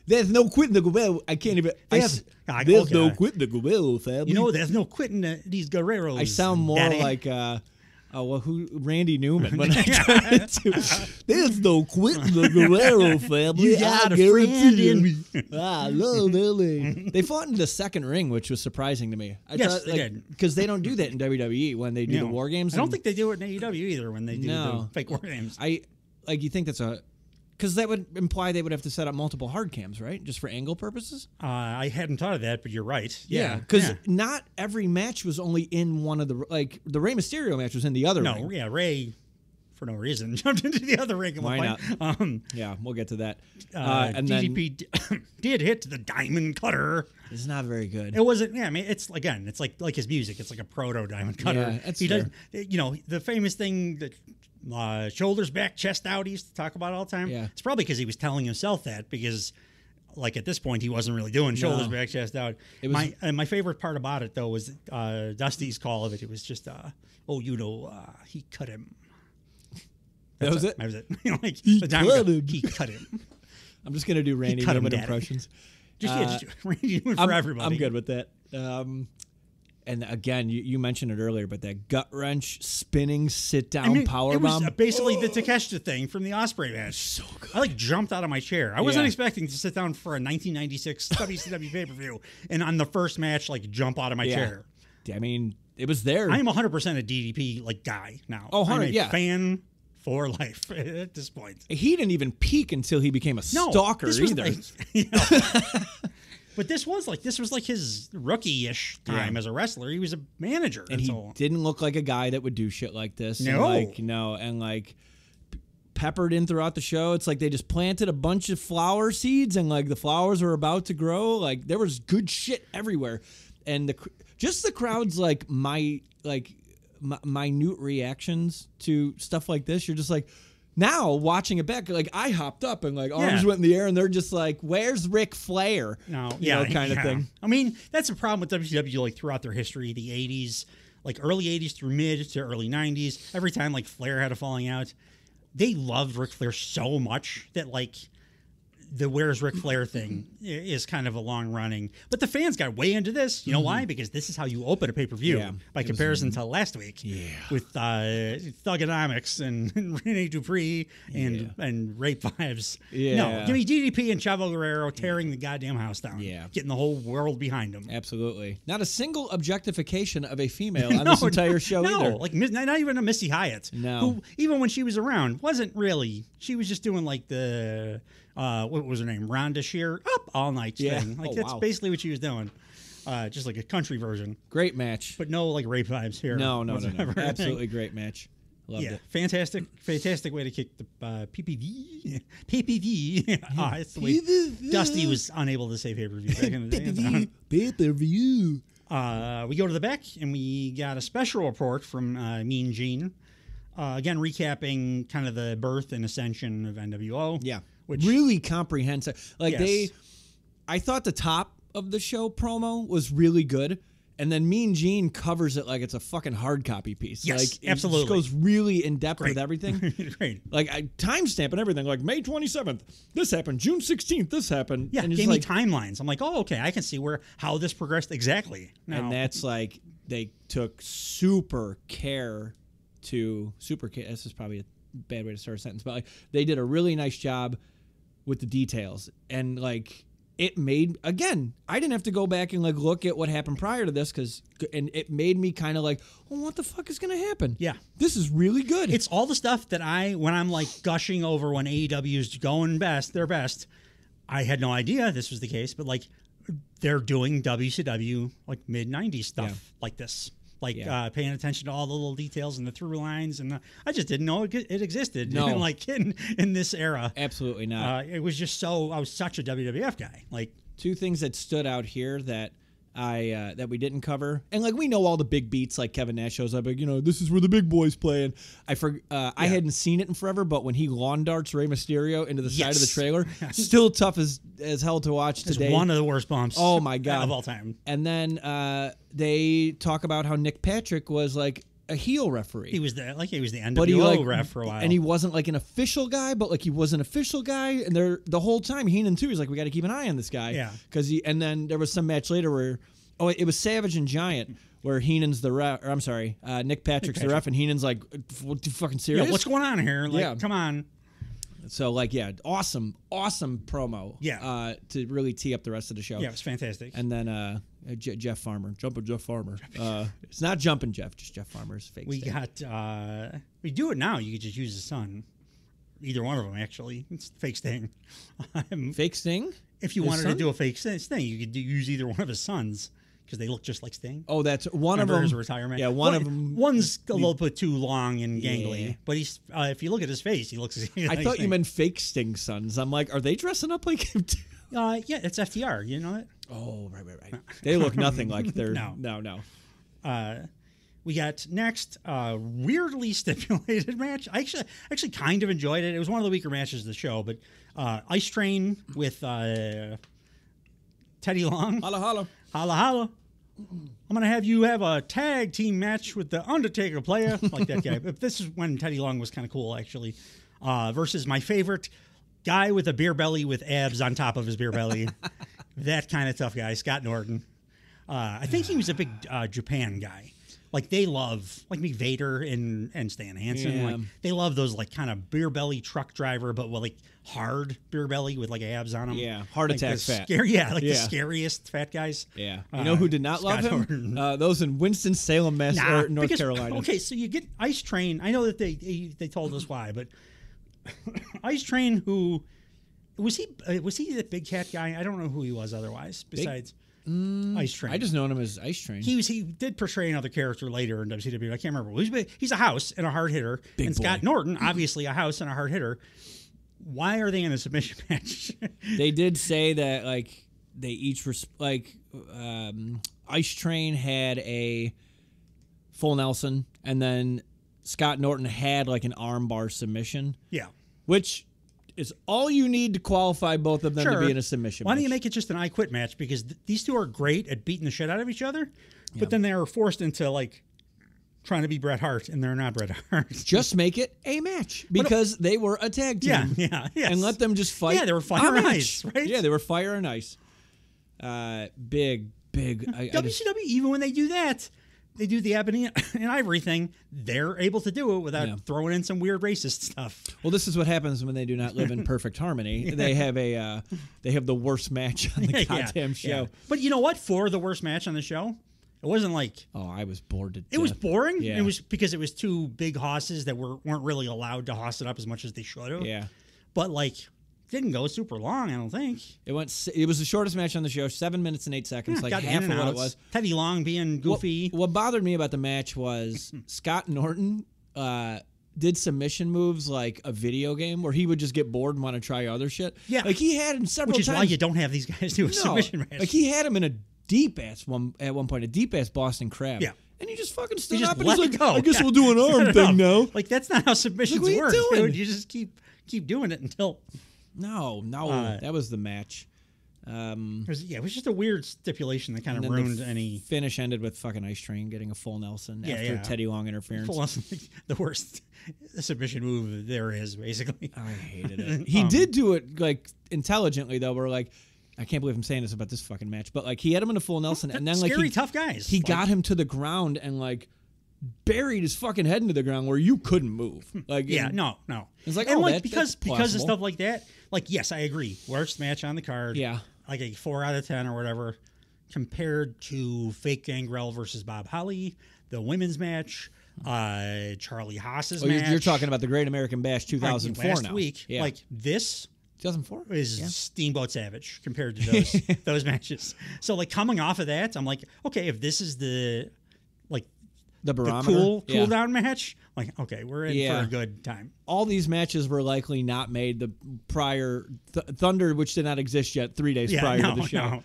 There's no quitting the Guerrero. I can't even. There's no quitting the Guerrero family. You know, there's no quitting these Guerreros. I sound more like Randy Newman. When there's no quitting the Guerrero family. You got a friend in me. I love LA. They fought in the second ring, which was surprising to me. They did. Because they don't do that in WWE when they do the War Games. I don't think they do it in AEW either when they do the fake War Games. You think that's because that would imply they would have to set up multiple hard cams, right? Just for angle purposes? I hadn't thought of that, but you're right. Yeah, because not every match was only in one of the... Like, the Rey Mysterio match was in the other ring. No, yeah, Rey, for no reason, jumped into the other ring. Why not? Yeah, we'll get to that. And DDP did hit the Diamond Cutter. It's not very good. It wasn't... Yeah, I mean, it's like his music. It's like a proto-Diamond Cutter. Yeah, that's fair. Does, the famous thing that... shoulders back, chest out, he used to talk about all the time. Yeah. It's probably because he was telling himself that because, like, at this point, he wasn't really doing shoulders back, chest out. My favorite part about it, though, was Dusty's call of it. It was just, he cut him. That was it? That was it. Like, he cut him. I'm just going to do Randy Newman impressions. Just Randy Newman for everybody. I'm good with that. And again, you mentioned it earlier, but that gut wrench, spinning, sit down powerbomb. It was basically the Takeshita thing from the Ospreay match. So good. I jumped out of my chair. I wasn't expecting to sit down for a 1996 WCW pay-per-view and on the first match, jump out of my chair. I mean, it was there. I am 100% a DDP guy now. Oh, 100, I'm a fan for life at this point. He didn't even peak until he became a stalker either. But this was his rookie-ish time as a wrestler. He was a manager. And he didn't look like a guy that would do shit like this. No. And peppered in throughout the show. It's like they just planted a bunch of flower seeds and the flowers were about to grow. Like there was good shit everywhere. And the crowd's minute reactions to stuff like this. You're just like, now watching it back, like I hopped up and like arms Yeah. went in the air, and they're just like, "Where's Ric Flair?" No, You know, kind of thing. I mean, that's a problem with WCW. Like throughout their history, the '80s, like early '80s through mid to early '90s, every time like Flair had a falling out, they loved Ric Flair so much that like the "Where's Ric Flair" thing is kind of a long running. But the fans got way into this. You know why? Because this is how you open a pay-per-view by comparison to last week with Thugonomics and Rene Dupree and Rape Vibes. No, give me DDP and Chavo Guerrero tearing the goddamn house down. Yeah. Getting the whole world behind them. Absolutely. Not a single objectification of a female on this entire show either. No, like not even a Missy Hyatt. No. Who, even when she was around, wasn't really. She was just doing like the... what was her name? Rhonda Shear up all night thing. Like that's basically what she was doing. Just like a country version. Great match. But no like rape vibes here. No. Absolutely great match. Loved it. Fantastic way to kick the PPV. It's the way Dusty was unable to say pay-per-view back in the day. Pay-per-view. We go to the back and we got a special report from Mean Gene. Again, recapping kind of the birth and ascension of NWO. Yeah. Which, really comprehensive. Like yes. I thought the top of the show promo was really good, and then Mean Gene covers it like it's a fucking hard copy piece. Yes, like, absolutely. It just goes really in depth with everything. Great. Like timestamp and everything. Like May 27th, this happened. June 16th, this happened. Yeah, and gave me timelines. I'm like, oh, okay, I can see how this progressed exactly. Now, and that's like they took super care. This is probably a bad way to start a sentence, but like they did a really nice job with the details, and like it made, again, I didn't have to go back and like look at what happened prior to this and it made me kind of like, well, what the fuck is going to happen? Yeah. This is really good. It's all the stuff that when I'm like gushing over when AEW is going their best, I had no idea this was the case, but like they're doing WCW like mid-90s stuff like this. Like paying attention to all the little details and the through lines, and I just didn't know it existed. No, like in this era, absolutely not. It was just I was such a WWF guy. Like two things that stood out here that that we didn't cover, and like we know all the big beats. Like Kevin Nash shows up, like this is where the big boys play. And I hadn't seen it in forever, but when he lawn darts Rey Mysterio into the side of the trailer, still tough as hell to watch today. It's one of the worst bumps. Oh my god, of all time. And then they talk about how Nick Patrick was like a heel referee. He was the NWO ref for a while, and he wasn't like an official guy, but like he was an official guy. And the whole time Heenan too, he's like, we got to keep an eye on this guy, because and then there was some match later where it was Savage and Giant where Heenan's the ref. Or I'm sorry, Nick Patrick's the ref, and Heenan's like, what, you fucking serious? Yeah, what's going on here? Like, come on. So like, awesome promo. Yeah. To really tee up the rest of the show. Yeah, it was fantastic. And then Jeff Farmer, Jumpin' Jeff Farmer. It's not Jumpin' Jeff, just Jeff Farmer's fake. We do it now. You could just use the sun. Either one of them, actually. It's fake Sting. Fake Sting? If you wanted to do a fake Sting, you could use either one of his sons, because they look just like Sting. Oh, that's one of them. His retirement. Yeah, one of them. One's a little bit too long and gangly, but he's. If you look at his face, he looks. I thought you meant fake Sting sons. I'm like, are they dressing up like him too? Yeah, it's FTR. You know it. Oh, right. They look nothing like they're. No. We got next weirdly stipulated match. I actually kind of enjoyed it. It was one of the weaker matches of the show, but Ice Train with Teddy Long. Holla. I'm going to have you have a tag team match with the Undertaker player, like that guy. But this is when Teddy Long was kind of cool, actually, versus my favorite guy with a beer belly with abs on top of his beer belly. That kind of tough guy, Scott Norton. I think he was a big Japan guy. Like they love, like me, Vader and Stan Hansen. Yeah. Like they love those like kind of beer belly truck driver, but with like hard beer belly with like abs on them. Yeah, heart like attack fat. The scariest fat guys. Yeah, you know who did not love him? Those in Winston-Salem, North Carolina. Okay, so you get Ice Train. I know that they told us why, but Ice Train, who was he? Was he the big cat guy? I don't know who he was otherwise. Besides. Ice Train. I just known him as Ice Train. He did portray another character later in WCW. I can't remember. He's a house and a hard hitter. Big and boy. Scott Norton, obviously a house and a hard hitter. Why are they in a submission match? They did say that like they each were Ice Train had a full Nelson, and then Scott Norton had like an armbar submission. Yeah. Which is all you need to qualify both of them to be in a submission Why match. don't you make it just an I Quit match? Because these two are great at beating the shit out of each other, but then they are forced into like trying to be Bret Hart, and they're not Bret Hart. Just make it a match because they were a tag team. Yeah. And let them just fight. Yeah, they were fire and ice, right? Yeah, they were fire and ice. Big. WCW, even when they do that, they do the Ebony and Ivory thing, they're able to do it without throwing in some weird racist stuff. Well, this is what happens when they do not live in perfect harmony. They have the worst match on the goddamn show. Yeah. But you know what? For the worst match on the show, it wasn't like... Oh, I was bored to death. It was boring. Yeah. It was because it was two big hosses that weren't really allowed to hoss it up as much as they should have. Yeah. But like... didn't go super long, I don't think. It was the shortest match on the show, 7 minutes and 8 seconds, like half of what it was. Teddy Long being goofy. What bothered me about the match was Scott Norton did submission moves like a video game where he would just get bored and want to try other shit. Yeah. Like he had him several times. Which is why you don't have these guys do a submission match. Like he had him in a at one point, a deep-ass Boston Crab. Yeah. And he just fucking stood just up and let he's it like, go. I guess we'll do an arm thing now. Like, that's not how submissions Like, what work, are you doing? dude. You just keep doing it until... No, that was the match. it was just a weird stipulation that kind of ruined any... Finish ended with fucking Ice Train getting a full Nelson after Teddy Long interference. Full Nelson, the worst submission move there is, basically. I hated it. He did do it, like, intelligently, though. We're like, I can't believe I'm saying this about this fucking match, but, like, he had him in a full Nelson, and then, like... Scary, tough guys. He got him to the ground and, like... buried his fucking head into the ground where you couldn't move. Like, no. It's like, and like because of possible. stuff like that. Like, yes, I agree. Worst match on the card. Yeah, like a 4 out of 10 or whatever, compared to Fake Gangrel versus Bob Holly, the women's match, Charlie Haas's match. You're talking about the Great American Bash 2004 last now. week. Yeah. Like this. 2004 is Steamboat Savage compared to those matches. So like coming off of that, I'm like, okay, if this is the barometer, cool down match, like, okay, we're in for a good time. All these matches were likely not made the prior Thunder, which did not exist yet, 3 days prior to the show.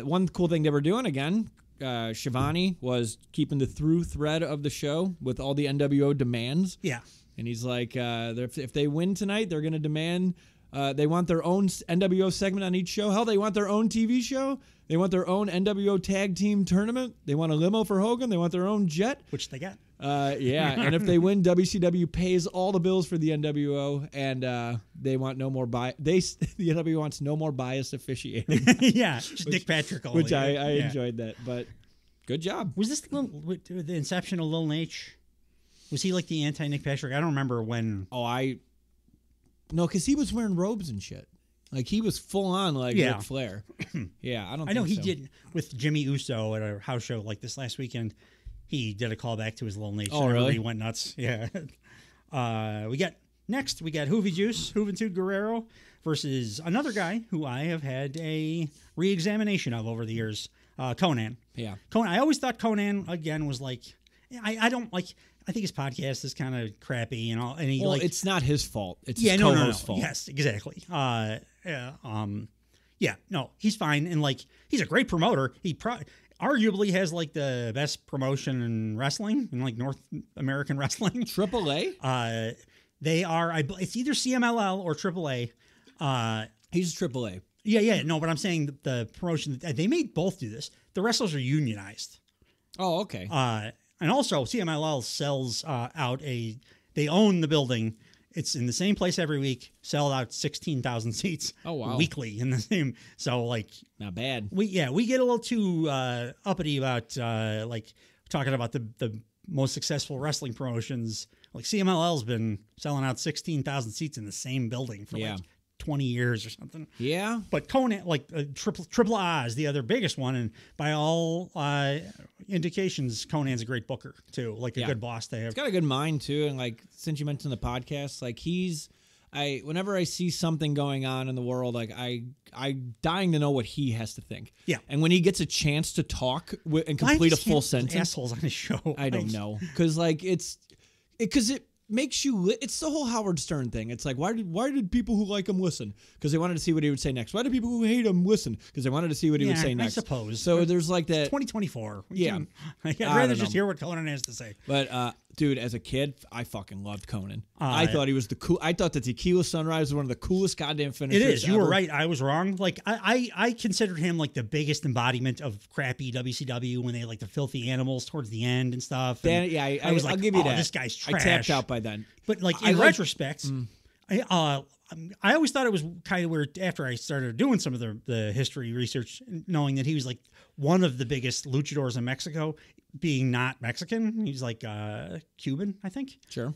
One cool thing they were doing again, Shivani was keeping the through thread of the show with all the NWO demands. Yeah. And he's like, if they win tonight, they're going to demand, they want their own NWO segment on each show. Hell, they want their own TV show. They want their own NWO tag team tournament. They want a limo for Hogan. They want their own jet. Which they got. And if they win, WCW pays all the bills for the NWO, and they want no more the NWO wants no more biased officiating. Yeah, just Nick Patrick only. Which I enjoyed that, but good job. Was this the inception of Lil H? Was he like the anti-Nick Patrick? I don't remember when. No, because he was wearing robes and shit. Like, he was full on like Ric Flair. Yeah, I know he did with Jimmy Uso at a house show like this last weekend. He did a callback to his Lil Nate. Oh, really? He went nuts. Yeah. We got Hoovy Juice, Juventud Guerrero versus another guy who I have had a re-examination of over the years, Conan. Yeah. I always thought Conan again was like, I don't like. I think his podcast is kind of crappy and all. And it's not his fault. It's his co-host's fault. Yes, exactly. He's fine, and like he's a great promoter. He arguably has like the best promotion in wrestling, in like North American wrestling. AAA. They are. It's either CMLL or AAA. He's AAA. Yeah. No, but I'm saying the promotion. They made both do this. The wrestlers are unionized. Oh, okay. And also, CMLL sells out they own the building. It's in the same place every week. Sell out 16,000 seats. Oh, wow. Weekly in the same. So like, not bad. We get a little too uppity about like talking about the most successful wrestling promotions. Like CMLL's been selling out 16,000 seats in the same building for like 20 years or something. Yeah. But Conan, like Triple A is the other biggest one. And by all indications, Conan's a great booker too. Like a good boss to have. He's got a good mind too. And like, since you mentioned the podcast, like whenever I see something going on in the world, like I'm dying to know what he has to think. Yeah. And when he gets a chance to talk and complete a full sentence. Assholes on his show. I don't know. Cause like makes you. It's the whole Howard Stern thing. It's like, why did people who like him listen? Because they wanted to see what he would say next. Why did people who hate him listen? Because they wanted to see what he would say next. I suppose. So there's like that. 2024. Yeah. I'd rather just hear what Conan has to say. But dude, as a kid, I fucking loved Conan. I thought he was the cool. I thought the Tequila Sunrise was one of the coolest goddamn finishers. It is. You ever. were right. I was wrong. Like I considered him like the biggest embodiment of crappy WCW when they had like the filthy animals towards the end and stuff. And I was like, I'll give you that. This guy's trash. I tapped out by then. But like in retrospect, I always thought it was kind of weird after I started doing some of the history research, knowing that he was like one of the biggest luchadors in Mexico, being not Mexican. He's like Cuban, I think. Sure.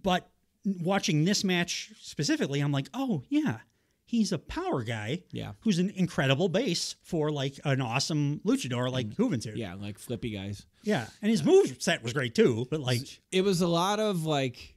But watching this match specifically, I'm like, oh yeah, he's a power guy. Yeah. Who's an incredible base for like an awesome luchador like Juventud. Yeah, like flippy guys. Yeah, and his move set was great too. But like, it was a lot of like,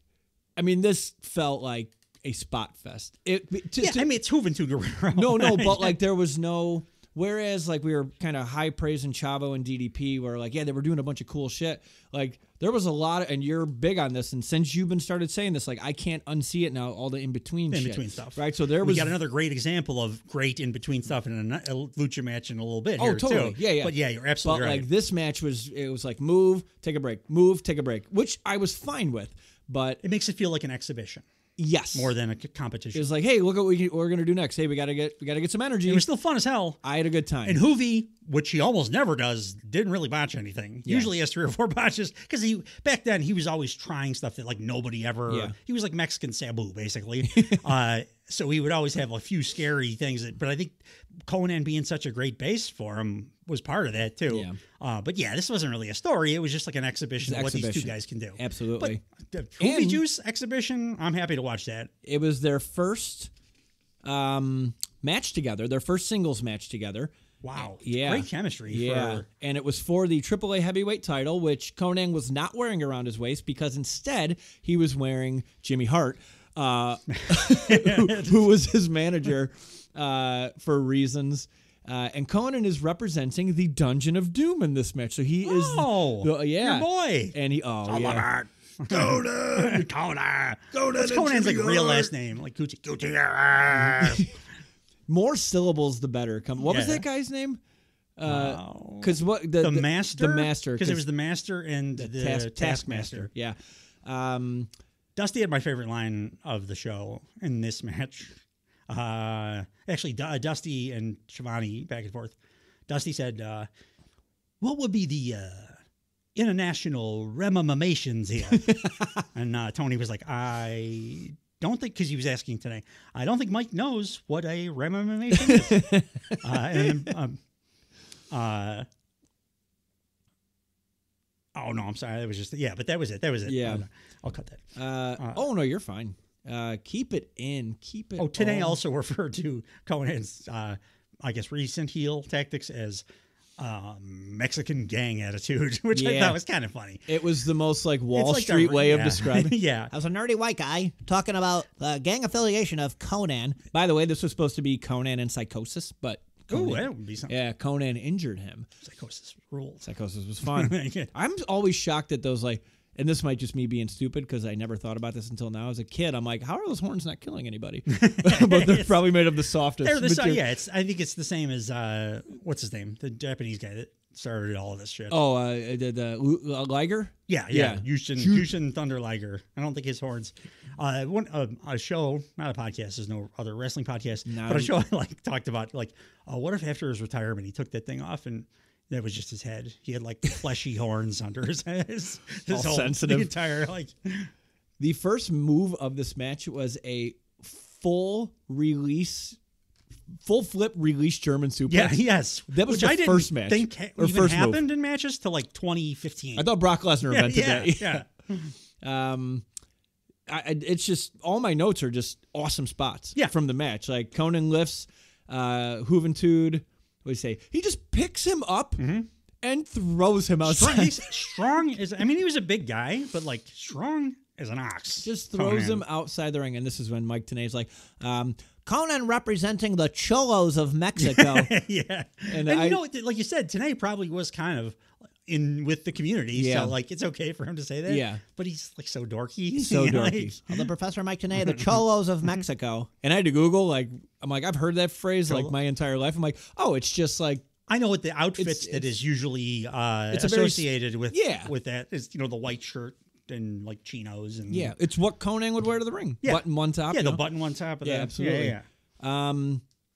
I mean, this felt like a spot fest. I mean, it's Juventud Guerrero. No, but like there was no. Whereas, like, we were kind of high praising Chavo and DDP, where, like, yeah, they were doing a bunch of cool shit. Like, there was a lot of, and you're big on this, and since you've been started saying this, like, I can't unsee it now, all the in-between shit. In-between stuff. Right? So we got another great example of great in-between stuff in a lucha match in a little bit. Oh, here, totally. Too. Yeah. But yeah, you're absolutely right. But, like, this match was like, move, take a break, move, take a break, which I was fine with. But it makes it feel like an exhibition. Yes, more than a competition. It was like, hey, look at what we're gonna do next. Hey, we gotta get some energy. It was still fun as hell. I had a good time. And Hoovy, which he almost never does, didn't really botch anything. Yeah. Usually he has 3 or 4 botches because back then he was always trying stuff that like nobody ever. Yeah. He was like Mexican Sabu basically. So he would always have a few scary things. But I think Conan being such a great base for him was part of that too. Yeah. But yeah, this wasn't really a story. It was just like an exhibition of what these two guys can do. Absolutely. But the Hoovy Juice exhibition, I'm happy to watch that. It was their first match together, their first singles match together. Wow. Yeah. Great chemistry. Yeah. And it was for the AAA heavyweight title, which Conan was not wearing around his waist because instead he was wearing Jimmy Hart, who was his manager for reasons. And Conan is representing the Dungeon of Doom in this match. So he is your boy. And he Conan. What's Conan's like real last name? Like Gucci. More syllables, the better. What was that guy's name? Because the master? The master. Because it was the master and the taskmaster. Yeah. Dusty had my favorite line of the show in this match. Actually, Dusty and Shivani back and forth. Dusty said, what would be the international remamations here? And Tony was like, I don't think, because he was asking today, I don't think Mike knows what a remamation is. Oh, no, I'm sorry. That was just, but that was it. Yeah. I'll cut that. Oh, no, you're fine. Keep it in. Keep it. Oh, today also referred to Conan's, I guess, recent heel tactics as Mexican gang attitude, which I thought was kind of funny. It was the most like Wall Street way of describing. Yeah. I was a nerdy white guy talking about the gang affiliation of Conan. By the way, this was supposed to be Conan and Psychosis, but Conan, that would be something. Yeah, Conan injured him. Psychosis rules. Psychosis was fun. I'm always shocked at those like. And this might just me being stupid because I never thought about this until now. As a kid, I'm like, how are those horns not killing anybody? But they're probably made of the softest. I think it's the same as, what's his name? The Japanese guy that started all of this shit. Oh, the Liger? Yeah. Yushin Thunder Liger. I don't think his horns. A show, not a podcast, there's no other wrestling podcast, but a show I like talked about, like, what if after his retirement he took that thing off and that was just his head. He had like fleshy horns under his head. His all sensitive. The entire like. The first move of this match was a full flip release German suplex. Yeah, yes. That was the first match. Think or even first happened move. In matches till like 2015. I thought Brock Lesnar invented that. Yeah. It's just all my notes are just awesome spots. From the match. Like Conan lifts, Juventud. What do you say? He just picks him up and throws him outside. Strong is. I mean, he was a big guy, but like strong as an ox. Just throws him outside the ring, and this is when Mike Tenay's like, Conan representing the Cholos of Mexico. Yeah, and you know, like you said, Tenay probably was kind of in with the community. Yeah. So like it's okay for him to say that. Yeah. But he's like so dorky. So You know, dorky. Well, the Professor Mike Tenay, the Cholos of Mexico. And I had to Google, like, I'm like, I've heard that phrase like my entire life. I'm like, oh, it's just like, I know what the outfits that is usually associated with that is, you know, the white shirt and like chinos and it's what Conan would wear to the ring. Yeah. Button one top. Yeah, you the know? button one top of that. Absolutely. Yeah.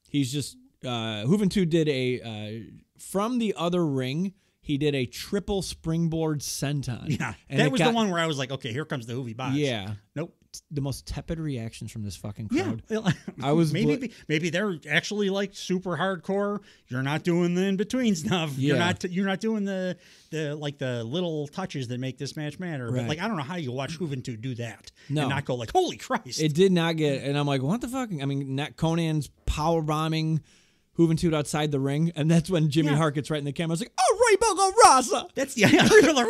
He's just Juventud did a from the other ring. He did a triple springboard senton. Yeah, and that was the one where I was like, okay, here comes the Hoovy box. Yeah. Nope. The most tepid reactions from this fucking crowd. Yeah. I was maybe they're actually like super hardcore. You're not doing the in between stuff. Yeah. You're not doing the like the little touches that make this match matter. Right. But like I don't know how you watch Juventud do that No. and not go like, holy Christ. It did not get, and I'm like, what the fuck? I mean, not Conan's power bombing Juventud outside the ring, and that's when Jimmy Hart gets right in the camera. I was like, oh, Ray La Raza. That's Oh, Ray La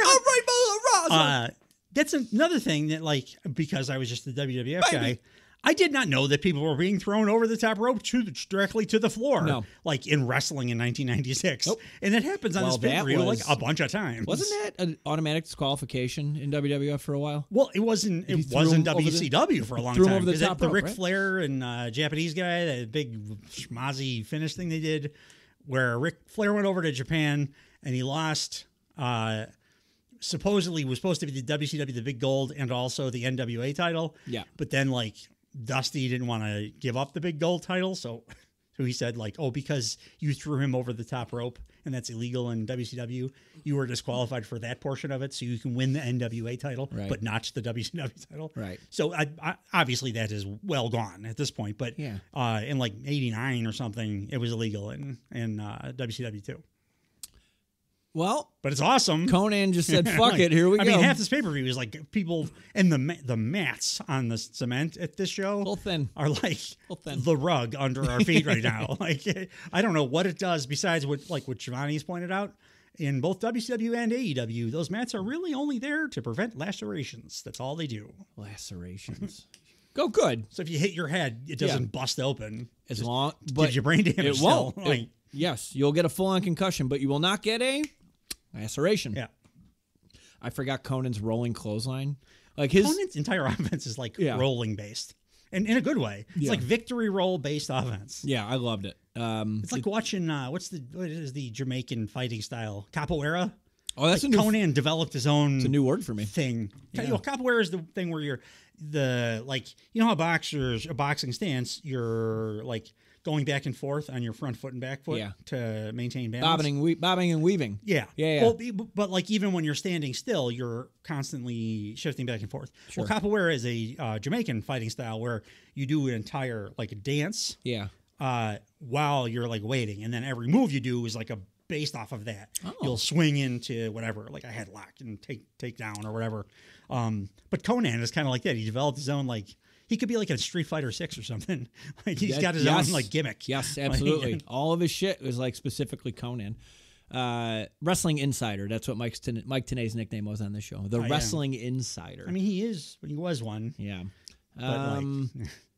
Raza. That's another thing that, like, because I was just the WWF guy, I did not know that people were being thrown over the top rope directly to the floor. No. Like in wrestling in 1996. Nope. And it happens on this pay-per-view like a bunch of times. Wasn't that an automatic disqualification in WWF for a while? Well, it wasn't WCW for a long threw him time. over the top the rope, Ric right? Flair and Japanese guy, that big schmozzy finish thing they did, where Ric Flair went over to Japan and he lost. Supposedly was supposed to be the WCW, the big gold, and also the NWA title. Yeah. But then like Dusty didn't want to give up the big gold title, so he said like, oh, because you threw him over the top rope and that's illegal in WCW, you were disqualified for that portion of it, so you can win the NWA title, but not the WCW title. Right. So I obviously that is well gone at this point, but in like '89 or something, it was illegal in WCW too. Well, but it's awesome. Conan just said, fuck it, here we go. I mean, half this pay-per-view is like people, and the mats on the cement at this show are like the rug under our feet right now. Like, I don't know what it does besides what Giovanni's pointed out. In both WCW and AEW, those mats are really only there to prevent lacerations. That's all they do. Lacerations. Go good. So if you hit your head, it doesn't bust open. As long, but gives you brain damage. It won't. Like, yes, you'll get a full-on concussion, but you will not get a laceration. Yeah. I forgot Conan's rolling clothesline. Like Conan's entire offense is like rolling based, and in a good way. It's like victory roll based offense. Yeah, I loved it. It's like watching what is the Jamaican fighting style? Capoeira. Oh, that's like Conan developed his own. It's a new word for me. Thing. Yeah. You know, capoeira is the thing where you're how a boxing stance, you're like going back and forth on your front foot and back foot to maintain balance. Bobbing and weaving. Yeah. Yeah. Well, but like even when you're standing still, you're constantly shifting back and forth. Sure. Well, capoeira is a Jamaican fighting style where you do an entire like a dance. Yeah. While you're like waiting, and then every move you do is like based off of that. Oh. You'll swing into whatever, like a headlock and take down or whatever. But Conan is kind of like that. He developed his own like. He could be like a Street Fighter 6 or something. Like he's got his own like gimmick. Yes, absolutely. All of his shit was like specifically Conan. Wrestling Insider. That's what Mike Tenay's nickname was on this show. The Wrestling Insider. I mean, he was one. Yeah. But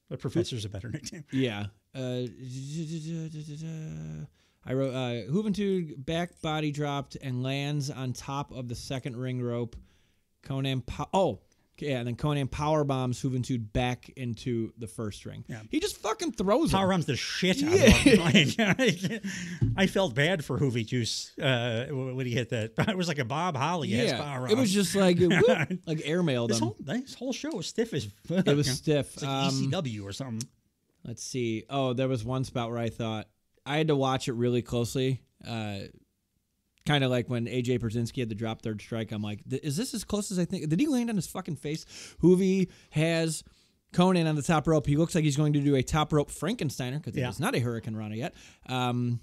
but Professor's a better nickname. Yeah. I wrote Juventud back body dropped and lands on top of the second ring rope. Conan. And then Conan power bombs Juventud back into the first ring. Yeah. He just fucking throws power bombs the shit out of him. I felt bad for Hoovy Juice when he hit that. It was like a Bob Holly power bomb. It was just like like airmailed him. This whole show was stiff as fuck. It was stiff. It's like ECW or something. Let's see. Oh, there was one spot where I thought I had to watch it really closely. Kind of like when AJ Brzezinski had the drop third strike. I'm like, is this as close as I think? Did he land on his fucking face? Hoovy has Conan on the top rope. He looks like he's going to do a top rope Frankensteiner because it's not a Hurricane Rana yet. And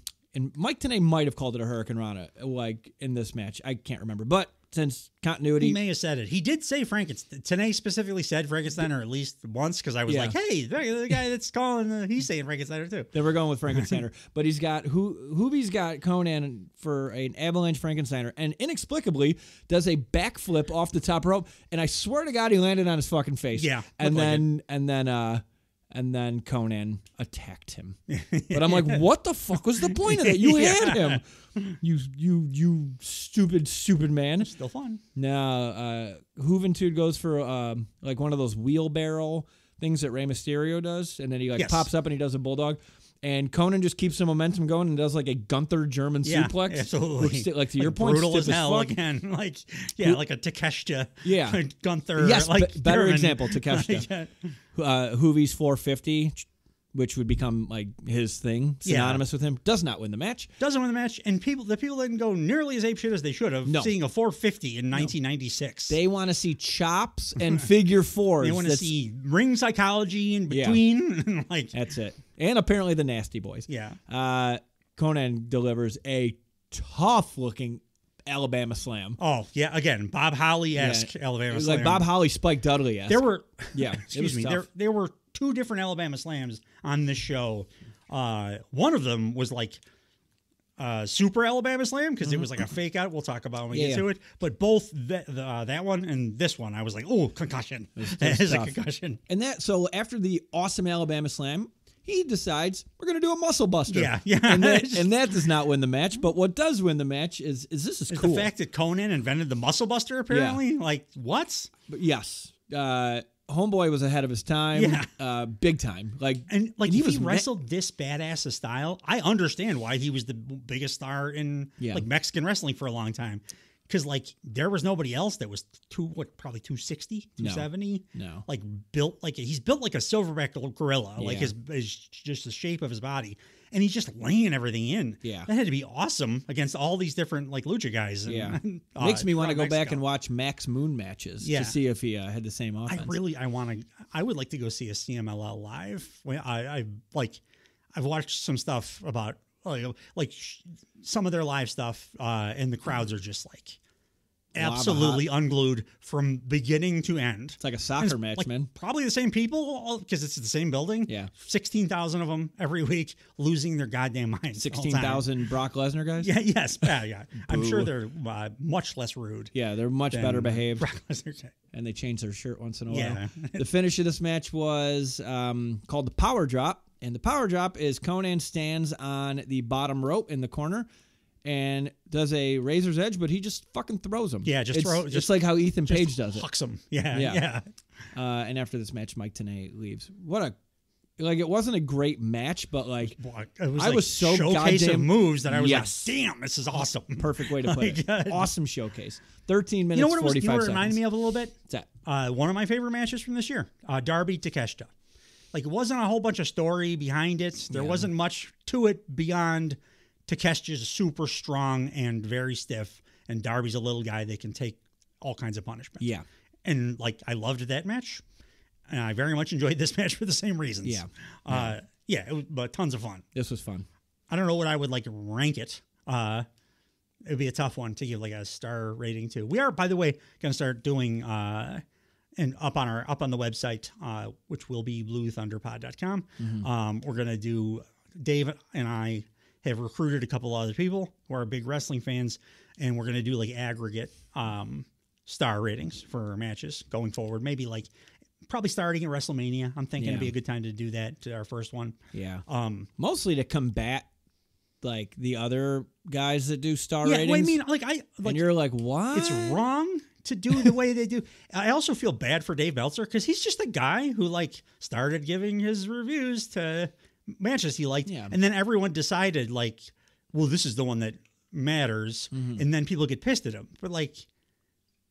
Mike Tenay might have called it a Hurricane Rana like in this match. I can't remember. But since continuity. He may have said it. He did say Frankenstein. Tenay specifically said Frankensteiner at least once because I was like, hey, the guy that's calling, he's saying Frankensteiner too. Then we're going with Frankensteiner. But he's got, Hoovie's got Conan for an avalanche Frankensteiner and inexplicably does a backflip off the top rope. And I swear to God he landed on his fucking face. Yeah. And then And then Conan attacked him. But I'm like, what the fuck was the point of that? You had him. You stupid man. Still fun. Now, Juventud goes for like one of those wheelbarrow things that Rey Mysterio does, and then he pops up and he does a bulldog. And Conan just keeps the momentum going and does like a Gunther German suplex. Absolutely. Which, like to your point, brutal as hell fuck. again. Like like a Takeshita. Yeah. Gunther. Yes, like better German. example, Takeshita. Juvi's 450, which would become like his thing, synonymous with him, does not win the match. Doesn't win the match, and the people didn't go nearly as apeshit as they should have. No. Seeing a 450 in 1996. They want to see chops and figure fours. They want to see ring psychology in between. Like that's it. And apparently the Nasty Boys. Yeah. Conan delivers a tough-looking Alabama Slam. Oh, yeah. Again, Bob Holly-esque Alabama Slam. Like Bob Holly, Spike Dudley-esque. There were... Yeah. Excuse me. There were 2 different Alabama Slams on this show. One of them was like Super Alabama Slam because it was like a fake out. We'll talk about when we get to it. But both that one and this one, I was like, oh, concussion. That is a concussion. And so after the awesome Alabama Slam, he decides we're going to do a muscle buster. Yeah. And that does not win the match. But what does win the match is cool. The fact that Conan invented the muscle buster, apparently. Yeah. Like, what? But yes. Homeboy was ahead of his time. Yeah. Big time. And he wrestled this badass a style, I understand why he was the biggest star in like Mexican wrestling for a long time. Because like there was nobody else that was probably 260, 270. No. Like he's built like a silverback gorilla. Like his just the shape of his body. And he's just laying everything in. Yeah. That had to be awesome against all these different like lucha guys. Yeah. Makes me want to go back and watch Max Moon matches to see if he had the same offense. I would like to go see a CMLL live. I've watched some stuff about some of their live stuff, and the crowds are just like absolutely unglued from beginning to end. It's like a soccer match, man. Probably the same people because it's the same building. Yeah, 16,000 of them every week losing their goddamn minds. 16,000 Brock Lesnar guys. Yeah, yes, yeah. I'm sure they're much less rude. Yeah, they're much better behaved. Brock Lesnar. And they change their shirt once in a while. The finish of this match was called the Power Drop. And the Power Drop is Conan stands on the bottom rope in the corner and does a razor's edge, but he just fucking throws him. Yeah, just like how Ethan Page does it. Hucks him. Yeah. And after this match, Mike Tenay leaves. It wasn't a great match, but like I was so showcase goddamn of moves that I was like, damn, this is awesome. Perfect way to put it. Awesome showcase. 13 minutes, 45 seconds. You know what it reminded me of a little bit? What's that? One of my favorite matches from this year, Darby Takeshita. Like, it wasn't a whole bunch of story behind it. There wasn't much to it beyond Takeshita's super strong and very stiff, and Darby's a little guy that can take all kinds of punishment. Yeah. And, like, I loved that match, and I very much enjoyed this match for the same reasons. Yeah. It was but tons of fun. This was fun. I don't know what I would, like, rank it. It would be a tough one to give, like, a star rating to. We are, by the way, going to start doing... and up on the website, which will be bluethunderpod.com. Mm-hmm. We're gonna do. Dave and I have recruited a couple other people who are big wrestling fans, and we're gonna do like aggregate star ratings for matches going forward. Maybe like probably starting at WrestleMania. I'm thinking it'd be a good time to do that. Our first one. Yeah. Mostly to combat like the other guys that do star ratings. Well, I mean, and you're like, what? It's wrong to do the way they do. I also feel bad for Dave Meltzer because he's just a guy who like started giving his reviews to matches he liked, and then everyone decided like, well, this is the one that matters, and then people get pissed at him. But like,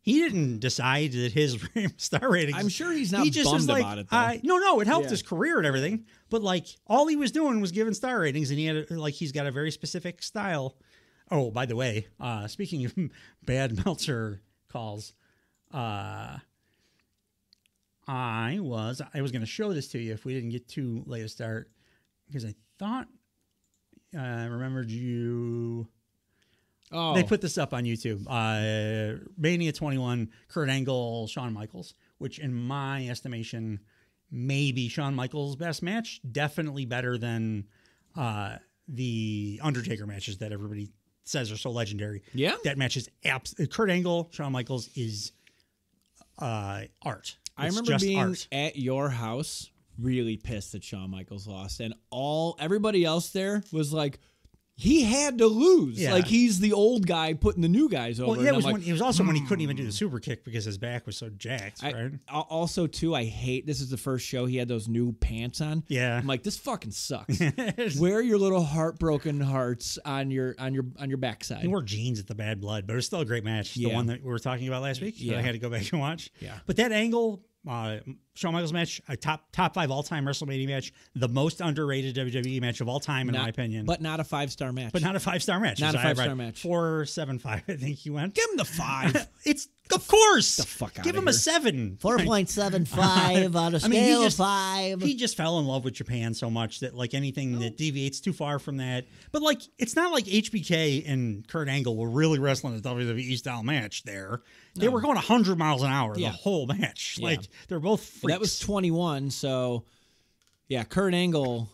he didn't decide that his star ratings. I'm sure he's not bummed about it, though. No, it helped his career and everything. But like, all he was doing was giving star ratings, and he had he's got a very specific style. Oh, by the way, speaking of bad Meltzer calls, I was going to show this to you if we didn't get too late a start, because I thought I remembered you. Oh, they put this up on YouTube. Mania 21, Kurt Angle, Shawn Michaels, which in my estimation may be Shawn Michaels' best match. Definitely better than the Undertaker matches that everybody says are so legendary. Yeah, that match is Kurt Angle, Shawn Michaels is art. I remember being at your house really pissed that Shawn Michaels lost, and everybody else there was like, he had to lose. Yeah. Like, he's the old guy putting the new guys over. Well, yeah, And it was also when he couldn't even do the super kick because his back was so jacked, right? Also, too, I hate, this is the first show he had those new pants on. Yeah. I'm like, this fucking sucks. Wear your little heartbroken hearts on your backside. He wore jeans at the Bad Blood, but it was still a great match. The one that we were talking about last week. Yeah. I had to go back and watch. Yeah. But that angle, Shawn Michaels match, a top 5 all-time WrestleMania match, the most underrated WWE match of all time, in my opinion. But not a 5-star match. But not a 5-star match. Not a 5-star match. 4.75, I think he went. Give him the 5. It's of course. The fuck Give outta him a here. 7. 4.75 on a scale of 5. He just fell in love with Japan so much that like anything that deviates too far from that. But like, it's not like HBK and Kurt Angle were really wrestling a WWE style match there. They were going 100 miles an hour the whole match. Yeah. Like, they're both freaks. That was 21, so yeah, Kurt Angle.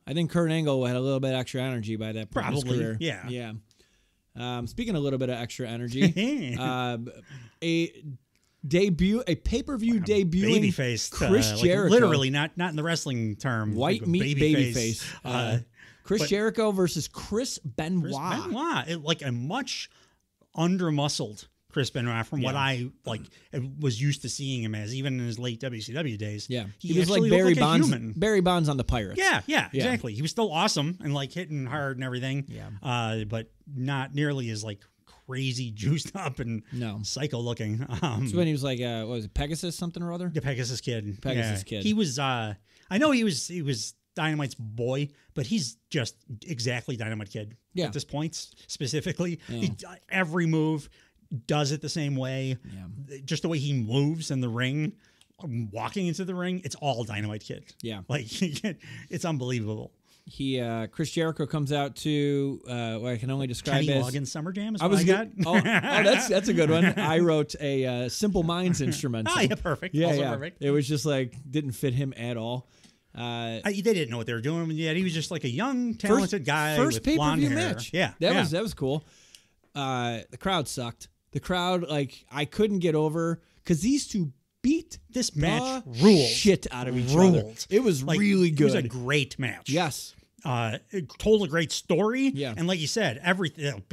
I think Kurt Angle had a little bit extra energy by that point in his Probably, career. yeah. Speaking of a little bit of extra energy, a pay-per-view debuting Babyface. Chris Jericho. Literally, not in the wrestling term. White like a meat babyface. Chris Jericho versus Chris Benoit. Chris Benoit. Like a much under-muscled Chris Benoit from what I was used to seeing him as, even in his late WCW days. Yeah, he was like actually Barry looked like a Bonds. human. Barry Bonds on the Pirates. Yeah, exactly. He was still awesome and like hitting hard and everything. Yeah. But not nearly as like crazy juiced up and psycho looking. So when he was like, what was it, Pegasus something or other? The Pegasus Kid. Pegasus Kid. He was. I know he was Dynamite's boy, but he's just exactly Dynamite Kid at this point specifically. Yeah. Every move does it the same way. Yeah. Just the way he moves in the ring, walking into the ring, it's all Dynamite Kid. Yeah. Like, it's unbelievable. Chris Jericho comes out to what I can only describe Kenny as Loggins Summer Jam is I what was I got. that's a good one. I wrote a Simple Minds instrumental. Oh, yeah, perfect. Yeah, Also yeah. perfect. It was just like didn't fit him at all. They didn't know what they were doing yet. He was just like a young, talented guy First with pay-per-view blonde hair. match. Yeah, that was cool. The crowd sucked. The crowd, like, I couldn't get over because these two beat This match the ruled. shit out of each other. It was Like, really good. It was a great match. Yes. It told a great story. Yeah. And like you said, everything.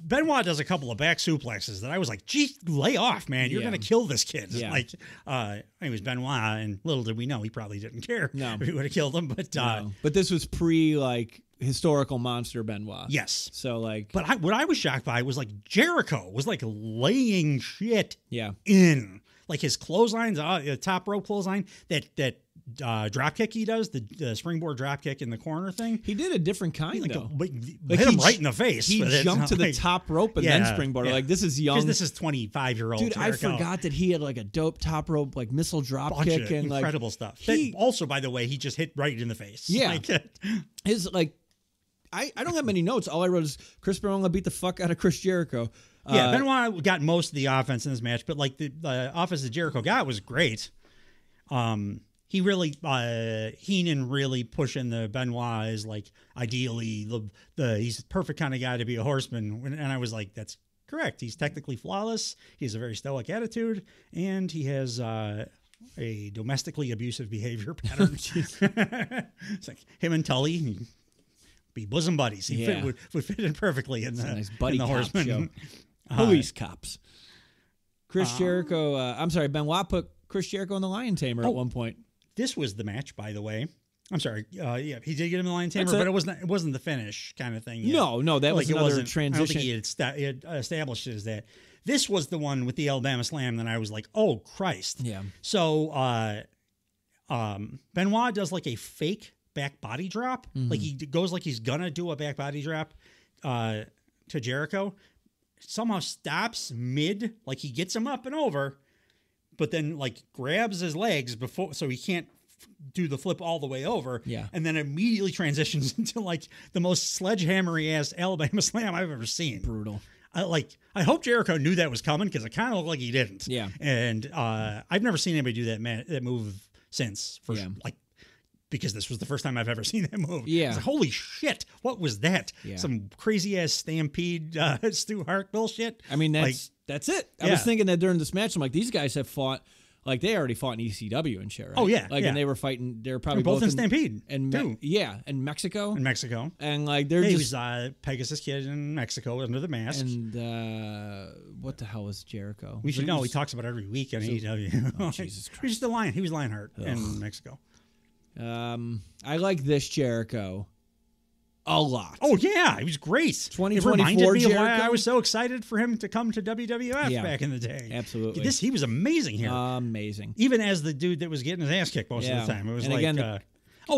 Benoit does a couple of back suplexes that I was like, gee, lay off, man. You're Yeah. going to kill this kid. Yeah. Like, it was Benoit, and little did we know he probably didn't care No. if he would have killed him. But No. But this was pre, historical monster Benoit. yes. So, But what I was shocked by was like Jericho was like laying shit yeah. in. Like his clotheslines, top rope clothesline, that drop kick he does, the springboard drop kick in the corner thing. He did a different kind, Like though. hit him right in the face. He but it's jumped not to the like- top rope and then springboard. yeah. Like, this is young. Because this is 25-year-old Dude, I Jericho. forgot that he had like a dope top rope, like missile drop Bunch kick of and incredible stuff. he- That also, by the way, he just hit right in the face. Yeah. Like, his I don't have many notes. All I wrote is Chris Benoit beat the fuck out of Chris Jericho. Benoit got most of the offense in this match, but like the offense that Jericho got was great. He really Heenan really pushing the Benoit is like ideally he's the perfect kind of guy to be a horseman, and I was like, that's correct. He's technically flawless. He has a very stoic attitude, and he has a domestically abusive behavior pattern. It's like him and Tully be bosom buddies. He would fit in perfectly in the nice buddy in the cop horseman show. Police cops. Chris Jericho. I'm sorry, Benoit put Chris Jericho in the Lion Tamer at one point. This was the match, by the way. I'm sorry. Yeah, he did get him the Lion Tamer, That's but it wasn't the finish kind of thing yet. No, that was another I don't transition. think he had established it as that. This was the one with the Alabama Slam that I was like, oh, Christ. Yeah. So Benoit does like a fake back body drop. Mm-hmm. Like he goes like he's gonna do a back body drop to Jericho. Somehow stops mid, like he gets him up and over, but then like grabs his legs before, so he can't do the flip all the way over. Yeah. And then immediately transitions into like the most sledgehammery ass Alabama Slam I've ever seen. Brutal. I hope Jericho knew that was coming, because it kind of looked like he didn't. Yeah. And I've never seen anybody do that move since. Because this was the first time I've ever seen that move. Yeah. I was like, holy shit, what was that? Yeah. Some crazy ass stampede Stu Hart bullshit. I mean, that's it. I was thinking that during this match, I'm like, these guys have fought like they already fought in ECW and shit, right? Oh, yeah, like yeah. and they were fighting. They were probably both in Stampede, and too. in Mexico. In Mexico, and like they're he just was Pegasus Kid in Mexico under the mask. and what the hell was Jericho? We should know. He talks about it every week on AEW. Oh, Jesus Christ! He was the Lion. He was Lionheart in Mexico. I like this Jericho a lot. Oh yeah, he was great. 2024 It reminded me of why Jericho? I was so excited for him to come to WWF back in the day. Absolutely. He was amazing here. Amazing. Even as the dude that was getting his ass kicked most of the time. It was And like again,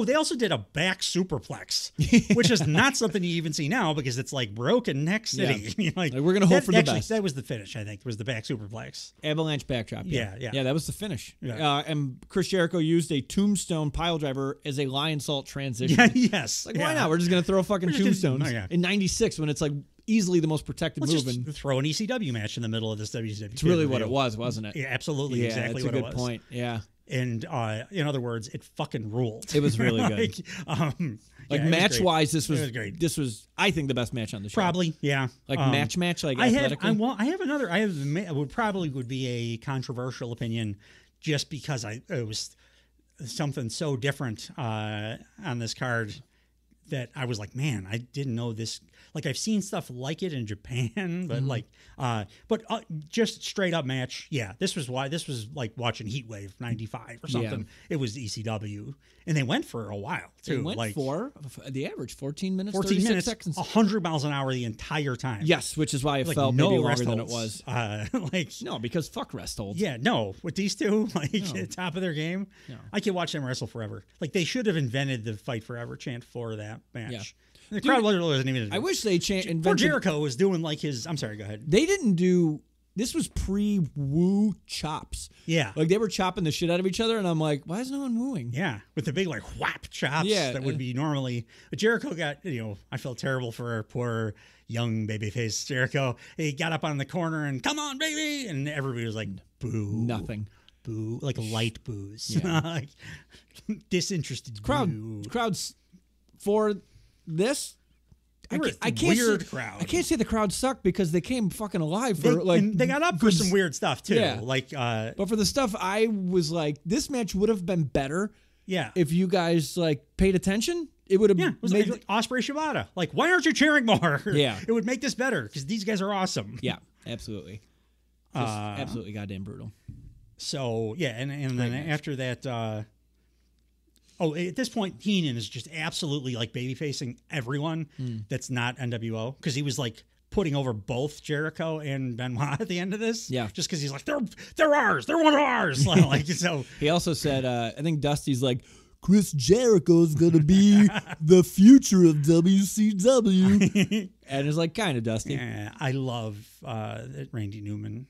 they also did a back superplex, which is not something you even see now because it's like broken neck city. Like, we're gonna hope for the best. That was the finish, I think, was the back superplex. Avalanche backdrop. Yeah. That was the finish. Yeah. And Chris Jericho used a tombstone pile driver as a lion salt transition. Yeah, yes. Like, why not? We're just gonna throw fucking tombstones in '96 when it's like easily the most protected move. Just throw an ECW match in the middle of this WCW. It's really what it was, wasn't it? Yeah, absolutely. Yeah, exactly that's what a it good was. point. Yeah. And in other words, it fucking ruled. It was really good. Match wise, this was great. This was, I think, the best match on the show. Probably, yeah. Like match, like I athletically. have another. Would be a controversial opinion, just because it was something so different on this card that I was like, man, I didn't know this. Like, I've seen stuff like it in Japan, but just straight up match. Yeah, this was like watching Heatwave '95 or something. Yeah. It was ECW, and they went for a while too. They went like for the average 14 minutes, 14 36 minutes, seconds. 100 miles an hour the entire time. Yes, which is why it Like, felt no maybe rest longer than it holds. was. No, because fuck rest holds. Yeah, no. With these two, at the top of their game, I could watch them wrestle forever. Like, they should have invented the Fight Forever chant for that match. Yeah. The crowd literally wasn't even. I wish they Poor Jericho was doing like his. I'm sorry. Go ahead. They didn't do. This was pre-woo chops. Yeah. Like they were chopping the shit out of each other, and I'm like, why is no one wooing? Yeah, with the big like whap chops that would be normally. But Jericho got. I felt terrible for poor young babyface Jericho. He got up on the corner and come on, baby, and everybody was like, boo, nothing, boo, like light boos, like disinterested crowds for this. I can't crowd. I can't say the crowd sucked because they came fucking alive for and they got up for some weird stuff too. Yeah. But for the stuff I was like, this match would have been better. Yeah. If you guys like paid attention, it would have it was made like Osprey Shibata. Like, why aren't you cheering more? Yeah. It would make this better because these guys are awesome. Yeah, absolutely. Just absolutely goddamn brutal. So yeah, and then after that. At this point, Heenan is just absolutely like baby facing everyone that's not NWO because he was like putting over both Jericho and Benoit at the end of this. Yeah, just because he's like they're ours, they're one of ours. Like so. He also said, I think Dusty's like, Chris Jericho's gonna be the future of WCW, and it's like kind of Dusty. Yeah, I love Randy Newman.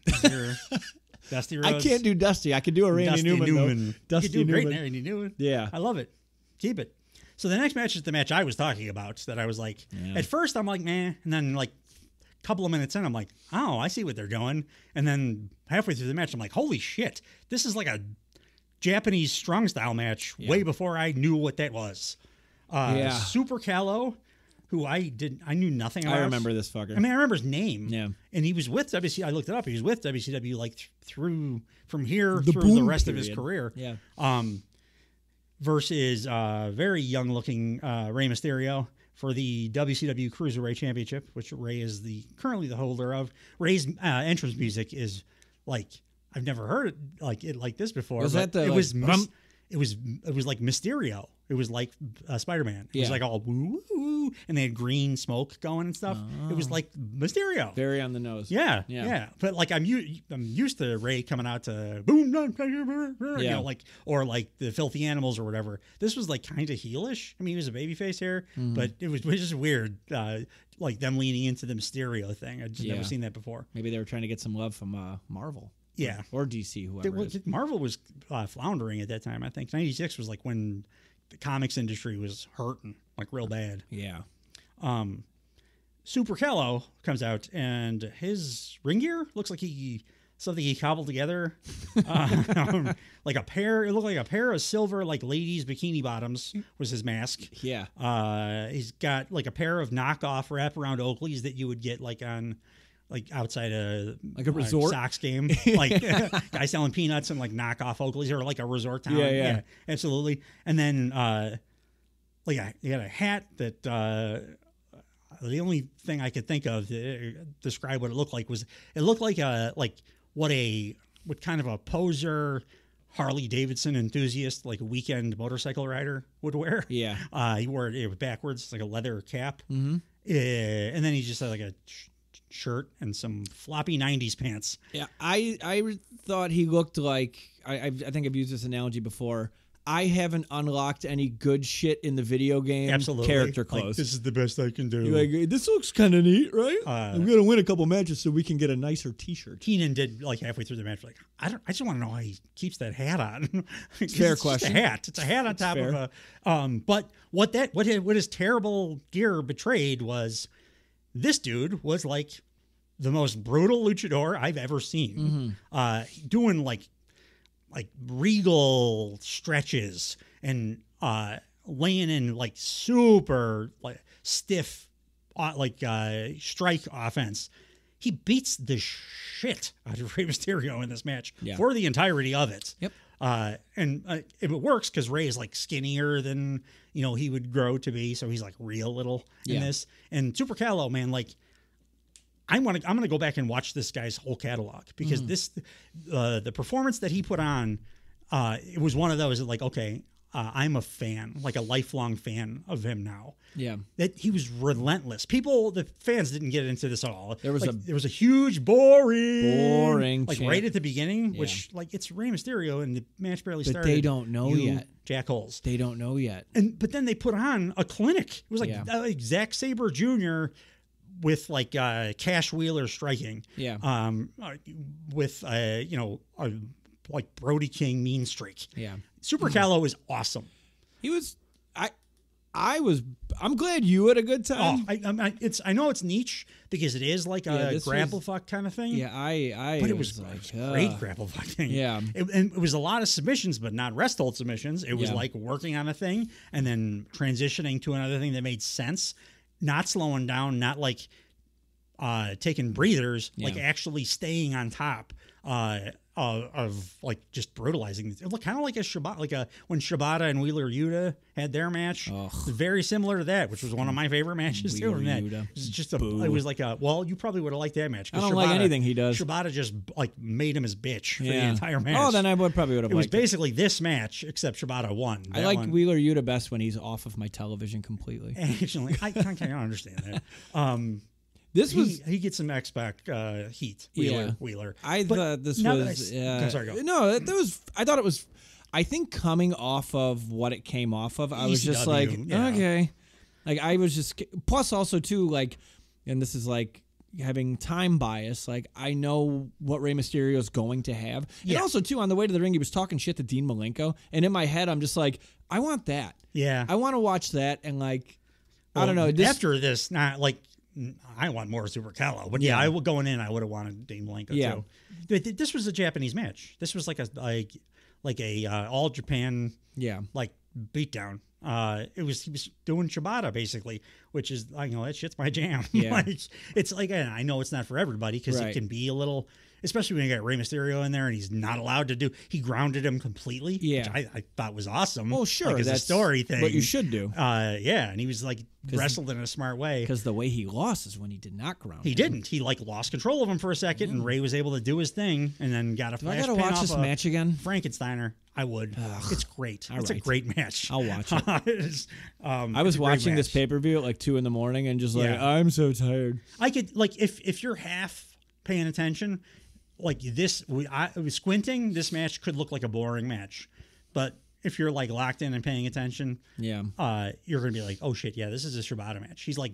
Dusty Rhodes. I can't do Dusty. I can do a Randy Newman. Dusty Newman. Great Randy Newman. Yeah. I love it. Keep it. So the next match is the match I was talking about that I was like, at first I'm like, meh. And then like a couple of minutes in, I'm like, oh, I see what they're doing. And then halfway through the match, I'm like, holy shit. This is like a Japanese strong style match way before I knew what that was. Super Callow, who I knew nothing about. I remember this fucker. I mean, I remember his name. Yeah. And he was with WCW. I looked it up. He was with WCW like through the rest of his career. Yeah. Versus very young looking Rey Mysterio for the WCW Cruiserweight Championship, which Rey is currently the holder of. Rey's entrance music is like, I've never heard it like this before. Was that the it was like Mysterio. It was like Spider-Man. It was like all woo, woo, and they had green smoke going and stuff. It was like Mysterio. Very on the nose. Yeah. But like I'm used to Ray coming out to boom, you know, or like the Filthy Animals or whatever. This was like kind of heelish. I mean, he was a babyface here, but it was just weird. Like them leaning into the Mysterio thing. I'd just never seen that before. Maybe they were trying to get some love from Marvel. Yeah. Or DC, whoever. Marvel was floundering at that time, I think. 96 was like when the comics industry was hurting, like real bad. Yeah. Super Kello comes out, and his ring gear looks like something he cobbled together. Like a pair, it looked like a pair of silver, like ladies' bikini bottoms was his mask. Yeah. He's got like a pair of knockoff wraparound Oakleys that you would get like on like outside a like a resort Sox game, like guy selling peanuts and like knockoff Oakleys or like a resort town. Yeah, absolutely. And then like he had a hat that the only thing I could think of to describe what it looked like was it looked like what kind of a poser Harley Davidson enthusiast, like a weekend motorcycle rider, would wear. Yeah. He wore it backwards, like a leather cap. Mm-hmm. And then he just had like a shirt and some floppy 90s pants. Yeah, I thought he looked like, I think I've used this analogy before. I haven't unlocked any good shit in the video game character clothes. Like, this is the best I can do. You're like, this looks kind of neat, right? I'm going to win a couple matches so we can get a nicer T-shirt. Keenan did like halfway through the match, like, I just want to know how he keeps that hat on. Fair question. Just a hat. It's a hat on top of a. But what his terrible gear betrayed was this dude was like the most brutal luchador I've ever seen. Doing like regal stretches and laying in like super like stiff strike offense. He beats the shit out of Rey Mysterio in this match for the entirety of it. Yep. And it works because Rey is like skinnier than he would grow to be, so he's like real little in this. And Super Callow, man, like I'm gonna go back and watch this guy's whole catalog because the performance that he put on, it was one of those like, okay, I'm a fan, like a lifelong fan of him now. Yeah, that he was relentless. The fans didn't get into this at all. There was a huge boring like right at the beginning, which like it's Rey Mysterio and the match barely started. But they don't know yet. Jackholes. They don't know yet. But then they put on a clinic. It was like Zack Sabre Jr. with like Cash Wheeler striking. Yeah. With like Brody King mean streak. Yeah. Super Callow is awesome. He was. I'm glad you had a good time. I know it's niche because it is like a grapple fuck kind of thing. Yeah, but it was like great grapple fuck thing. Yeah, and it was a lot of submissions, but not rest hold submissions. It was like working on a thing and then transitioning to another thing that made sense, not slowing down, not like taking breathers, like actually staying on top. Of like just brutalizing. It looked kind of like when Shibata and Wheeler Yuta had their match. Very similar to that, which was one of my favorite matches too. It was just it was like you probably would have liked that match. I don't like anything he does. Shibata just like made him his bitch for the entire match. Oh, then I probably would have. It was basically this match except Shibata won. I like Wheeler Yuta best when he's off of my television completely. Actually, I can't understand that. He gets some X-Pac heat. Wheeler. I thought this was. I'm sorry, go. No, that was. I thought it was. I think coming off of what it came off of, I was just like, okay, like I was just. Plus, also too, like, and this is like having time bias. Like I know what Rey Mysterio is going to have, and also too on the way to the ring, he was talking shit to Dean Malenko, and in my head, I'm just like, I want that. Yeah, I want to watch that, and like, I don't know. After this, not like. I want more Super Callow, but I would going in. I would have wanted Dean Malenko too. This was a Japanese match. This was like a all Japan like beatdown. He was doing Shibata basically, which is that shit's my jam. Yeah, like, it's like I know it's not for everybody because it can be a little. Especially when you got Rey Mysterio in there and he's not allowed to do. He grounded him completely, which I thought was awesome. Well, sure, like, that's a story thing. What you should do. And he was like wrestled in a smart way. Because the way he lost is when he did not ground. He didn't. He like lost control of him for a second, and Ray was able to do his thing, and then got a flash. I gotta watch this match again. Frankensteiner. I would. It's great. It's a great match. I'll watch it. I was watching this pay-per-view at like 2 a.m. and just like I'm so tired. I could like if you're half paying attention. Like this, squinting, this match could look like a boring match, but if you're like locked in and paying attention, you're gonna be like, oh shit, this is a Shibata match. He's like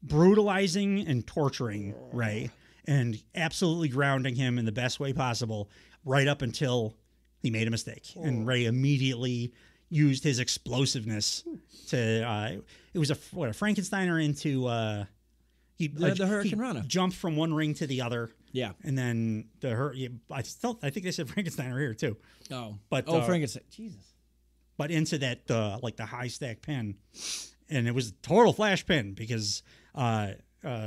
brutalizing and torturing Ray, and absolutely grounding him in the best way possible, right up until he made a mistake, and Ray immediately used his explosiveness to. It was a Frankensteiner into. The Hurricane Rana jumped from one ring to the other. Yeah, and then I think they said Frankensteiner here too. Oh, but Frankenstein, Jesus! But into that like the high stack pin, and it was a total flash pin because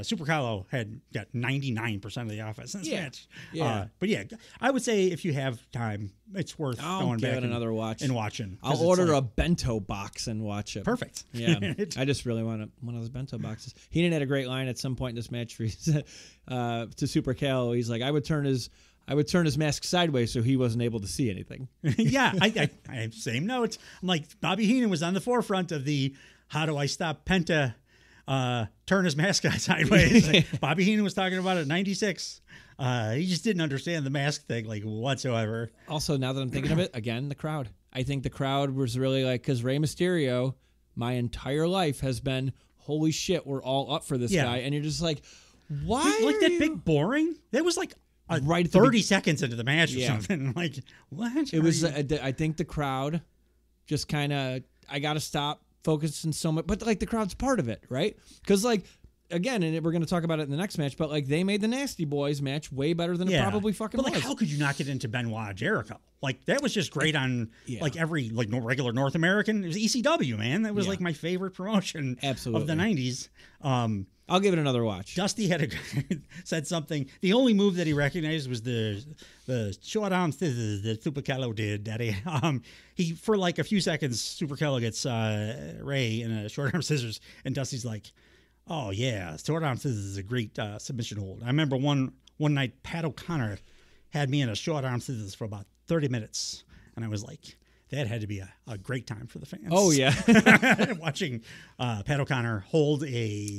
Super Carlo had got 99% of the offense in this match. Yeah. But yeah, I would say if you have time, it's worth going back another watch and watching. I'll order a bento box and watch it. Perfect. Yeah, I just really want one of those bento boxes. Heenan had a great line at some point in this match where he said to Super Cal, he's like, I would turn his mask sideways so he wasn't able to see anything. Yeah, I have same notes. I'm like, Bobby Heenan was on the forefront of the how do I stop Penta turn his mask sideways. Like, Bobby Heenan was talking about it in 96. He just didn't understand the mask thing like whatsoever. Also, now that I'm thinking of it, again, the crowd. I think the crowd was really like, because Rey Mysterio, my entire life has been, holy shit, we're all up for this guy. And you're just like, why? Like that big boring? That was like right 30 seconds into the match or something. Like, what? It was, I think the crowd just kind of, I got to stop focusing so much. But, like, the crowd's part of it, right? Because, like, again, and we're going to talk about it in the next match, but, like, they made the Nasty Boys match way better than it probably fucking was. But, like, was. how could you not get into Benoit Jericho? Like, that was just great on, like, every, like, regular North American. It was ECW, man. That was, like, my favorite promotion of the 90s. I'll give it another watch. Dusty had said something. The only move that he recognized was the short arm scissors that Super Carlo did. Daddy, he for like a few seconds, Super Carlo gets Ray in a short arm scissors, and Dusty's like, "Oh yeah, short arm scissors is a great submission hold." I remember one night Pat O'Connor had me in a short arm scissors for about 30 minutes, and I was like, that had to be a great time for the fans. Oh, yeah. Watching Pat O'Connor hold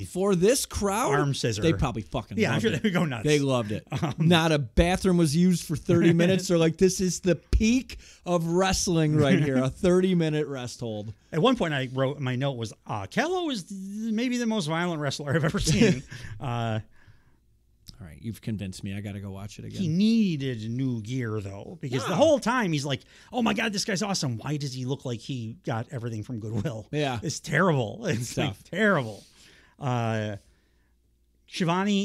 for this crowd, arm scissor. They probably fucking loved I'm sure it. they would go nuts. They loved it. Not a bathroom was used for 30 minutes. They're like, this is the peak of wrestling right here, a 30-minute rest hold. At one point, I wrote, my note was, Kello is maybe the most violent wrestler I've ever seen. All right, you've convinced me. I got to go watch it again. He needed new gear, though, because the whole time he's like, oh, my God, this guy's awesome. Why does he look like he got everything from Goodwill? Yeah. It's terrible. It's like, terrible. Shivani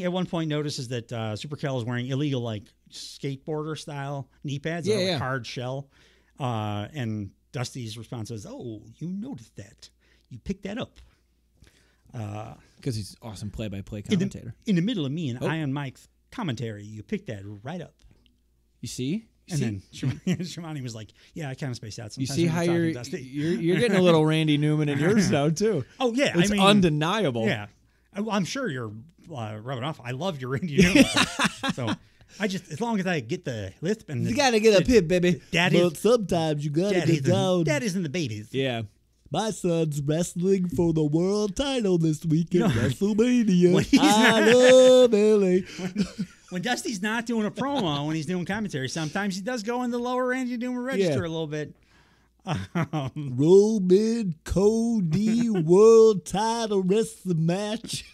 at one point notices that Super Cal is wearing illegal, like, skateboarder-style knee pads. Like hard shell. And Dusty's response is, oh, you noticed that. You picked that up. Because he's awesome play-by-play commentator. In the middle of me and Iron Mike's commentary, you picked that right up. You see? And then Shivani was like, yeah, I kind of spaced out sometimes. You see how you're getting a little Randy Newman in yours now, too. Oh, yeah. It's undeniable. Yeah. I'm sure you're rubbing off. I love your Randy Newman. So I just, as long as I get the lisp and you got to get up here, baby. But sometimes you got to get down. Daddies and the babies. Yeah. My son's wrestling for the world title this week at WrestleMania. I love LA. When Dusty's not doing a promo, when he's doing commentary, sometimes he does go in the lower Randy Newman register a little bit. Roman Cody world title wrestling match.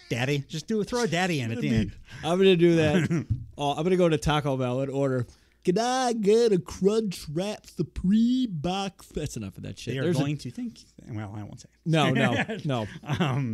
Daddy, just throw a daddy in at the end. I'm gonna do that. I'm gonna go to Taco Bell and order. Can I get a Crunch Wrap Supreme box? That's enough of that shit. They're going to think. Well, I won't say. No.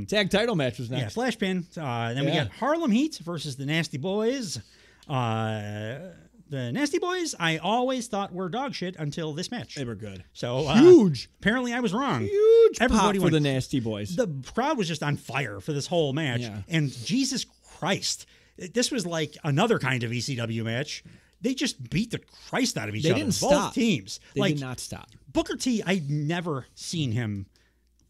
Tag title match was next. Yeah, Flash pin. Then we got Harlem Heat versus the Nasty Boys. The Nasty Boys, I always thought were dog shit until this match. They were good. So huge. Apparently, I was wrong. Huge. Everybody pop for the Nasty Boys. The crowd was just on fire for this whole match. Yeah. And Jesus Christ, this was like another kind of ECW match. They just beat the Christ out of each other. They didn't Both stop. teams. They did not stop. Booker T, I'd never seen him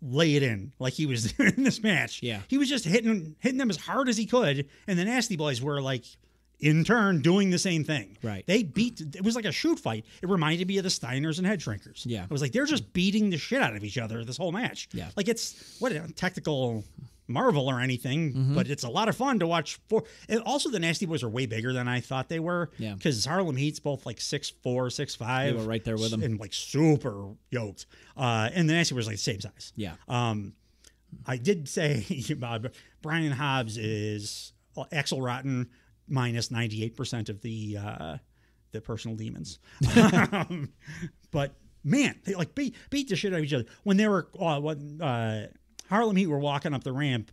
lay it in like he was in this match. Yeah. He was just hitting them as hard as he could, and the Nasty Boys were like, in turn, doing the same thing. Right. It was like a shoot fight. It reminded me of the Steiners and Head Shrinkers. Yeah. It was like, they're just beating the shit out of each other this whole match. Yeah. Like it's, what a technical marvel or anything, but it's a lot of fun to watch. And also, the Nasty Boys are way bigger than I thought they were. Yeah. Because Harlem Heat's both like 6'4", 6'5". They were right there with them. And like super yoked. And the Nasty Boys are like the same size. Yeah. I did say Brian Hobbs is Axel Rotten minus 98% of the personal demons. But man, they like beat the shit out of each other. When they were Harlem Heat were walking up the ramp,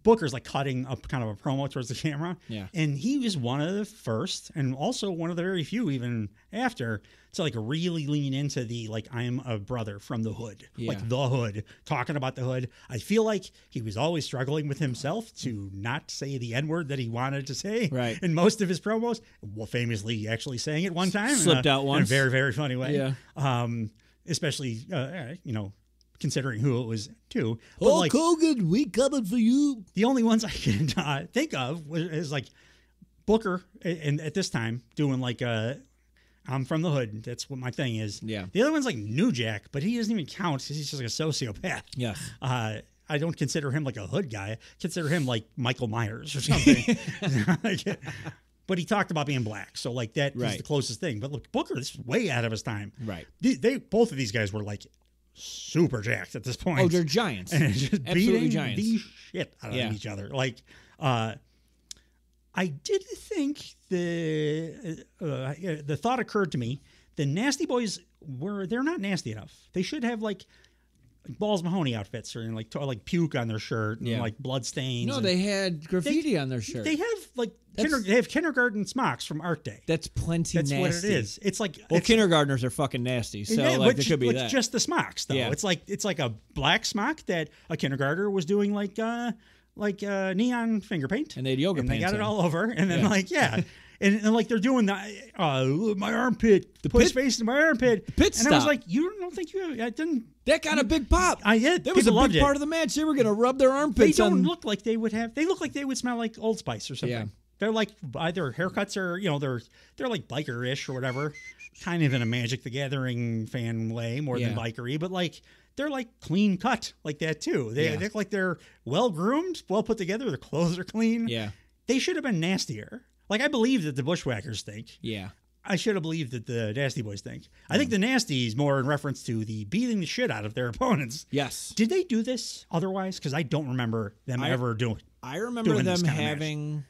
Booker's like cutting up kind of a promo towards the camera. Yeah. And he was one of the first and also one of the very few even after to like really lean into the like I'm a brother from the hood. Yeah. Like the hood, talking about the hood. I feel like he was always struggling with himself to not say the N-word that he wanted to say right. in most of his promos. Well, famously actually saying it one time. Slipped out once. In a very, very funny way. Yeah. Especially, considering who it was too. But Hulk Hogan, we coming for you. the only ones I can think of is like Booker, and at this time doing like I'm from the hood. That's what my thing is. Yeah. The other one's like New Jack, but he doesn't even count. He's just like a sociopath. Yes. I don't consider him like a hood guy. I consider him like Michael Myers or something. But he talked about being black, so like that is the closest thing. But look, Booker is way out of his time. Right. They both of these guys were like super jacked at this point. Oh, they're giants. And just Absolutely beating giants. the shit out of each other. Like, I did think the thought occurred to me. The Nasty Boys they're not nasty enough. They should have like Balls Mahoney outfits or like puke on their shirt and like blood stains. No, they had graffiti on their shirt. They have like they have kindergarten smocks from Art Day. That's plenty That's nasty. what it is. It's like kindergartners are fucking nasty. So yeah, like there could be it's that. just the smocks though. Yeah. It's like a black smock that a kindergartner was doing like neon finger paint, And they had yoga and they pants got it on. all over, and then and like they're doing my armpit, put his face in my armpit, pit and I was stop. like, you don't think you? I didn't. That got a big pop. I did. That was a People loved big it. part of the match. They were going to rub their They armpits don't on. look like they would have. They look like they would smell like Old Spice or something. Yeah. They're like either haircuts or they're like biker-ish or whatever, kind of in a Magic the Gathering fan way more than bikery, but like they're like clean cut like that too. They look like they're well groomed, well put together. Their clothes are clean. Yeah. They should have been nastier. Like I believe that the Bushwhackers think. Yeah. I should have believed that the Nasty Boys think. I think the Nasty is more in reference to the beating the shit out of their opponents. Yes. Did they do this otherwise? Because I don't remember them ever doing. I remember doing this them kind of having.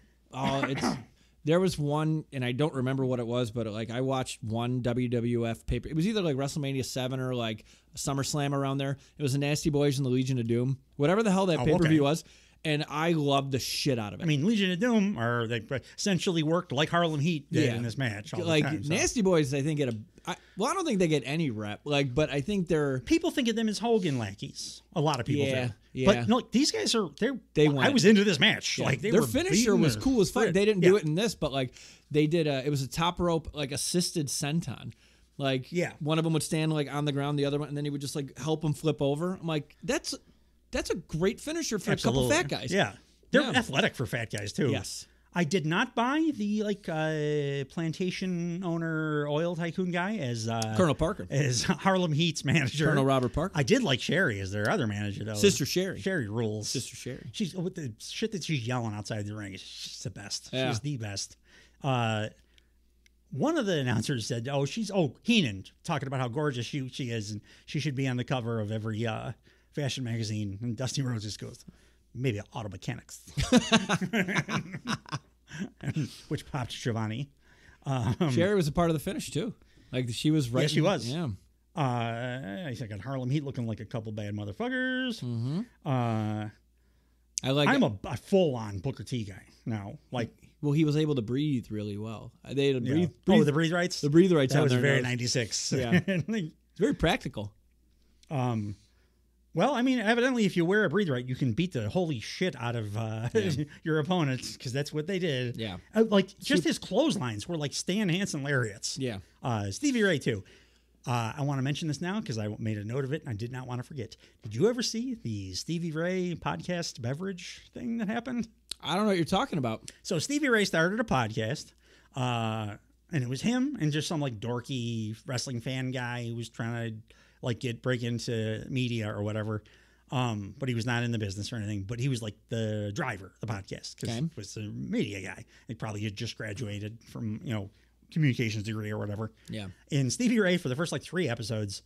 There was one, and I don't remember what it was, but like I watched one WWF paper. It was either like WrestleMania 7 or like SummerSlam around there. It was the Nasty Boys and the Legion of Doom, whatever the hell that pay-per-view was. And I loved the shit out of it. I mean, Legion of Doom they essentially worked like Harlem Heat did in this match. All like the time, so. Nasty Boys, I think I don't think they get any rep. Like, but I think they're People think of them as Hogan lackeys. A lot of people do. Yeah. But no, these guys are. They I went. was into this match. Yeah. Like their were finisher was cool as fuck. shit. They didn't do it in this, but like they did. It was a top rope like assisted senton. Like one of them would stand like on the ground, the other one, and then he would just like help him flip over. I'm like, that's a great finisher for Absolutely. a couple fat guys. Yeah, they're athletic for fat guys too. Yes. I did not buy the plantation owner oil tycoon guy as Colonel Parker, as Harlem Heat's manager. Colonel Robert Parker. I did like Sherry as their other manager though. Sister Sherry. Sherry rules. Sister Sherry. She's with the shit that she's yelling outside the ring. It's just the best. Yeah. She's the best. One of the announcers said, Heenan talking about how gorgeous she is and she should be on the cover of every fashion magazine. And Dusty Rhodes just goes, maybe auto mechanics, which popped Giovanni. Sherry was a part of the finish too. Like she was right. Yes, she was. Yeah. I got Harlem Heat looking like a couple bad motherfuckers. Mm-hmm. I'm a full-on Booker T guy now. Like, well, he was able to breathe really well. They had the breathe rights. The breathe rights. That on was there very knows. 96. Yeah, it's very practical. Well, I mean, evidently, if you wear a breathe right, you can beat the holy shit out of your opponents because that's what they did. Yeah, his clotheslines were like Stan Hansen lariats. Yeah, Stevie Ray too. I want to mention this now because I made a note of it and I did not want to forget. Did you ever see the Stevie Ray podcast beverage thing that happened? I don't know what you're talking about. So Stevie Ray started a podcast, and it was him and just some like dorky wrestling fan guy who was trying to like break into media or whatever. But he was not in the business or anything. But he was like the driver of the podcast because he was a media guy. He probably had just graduated from communications degree or whatever. Yeah. And Stevie Ray for the first like 3 episodes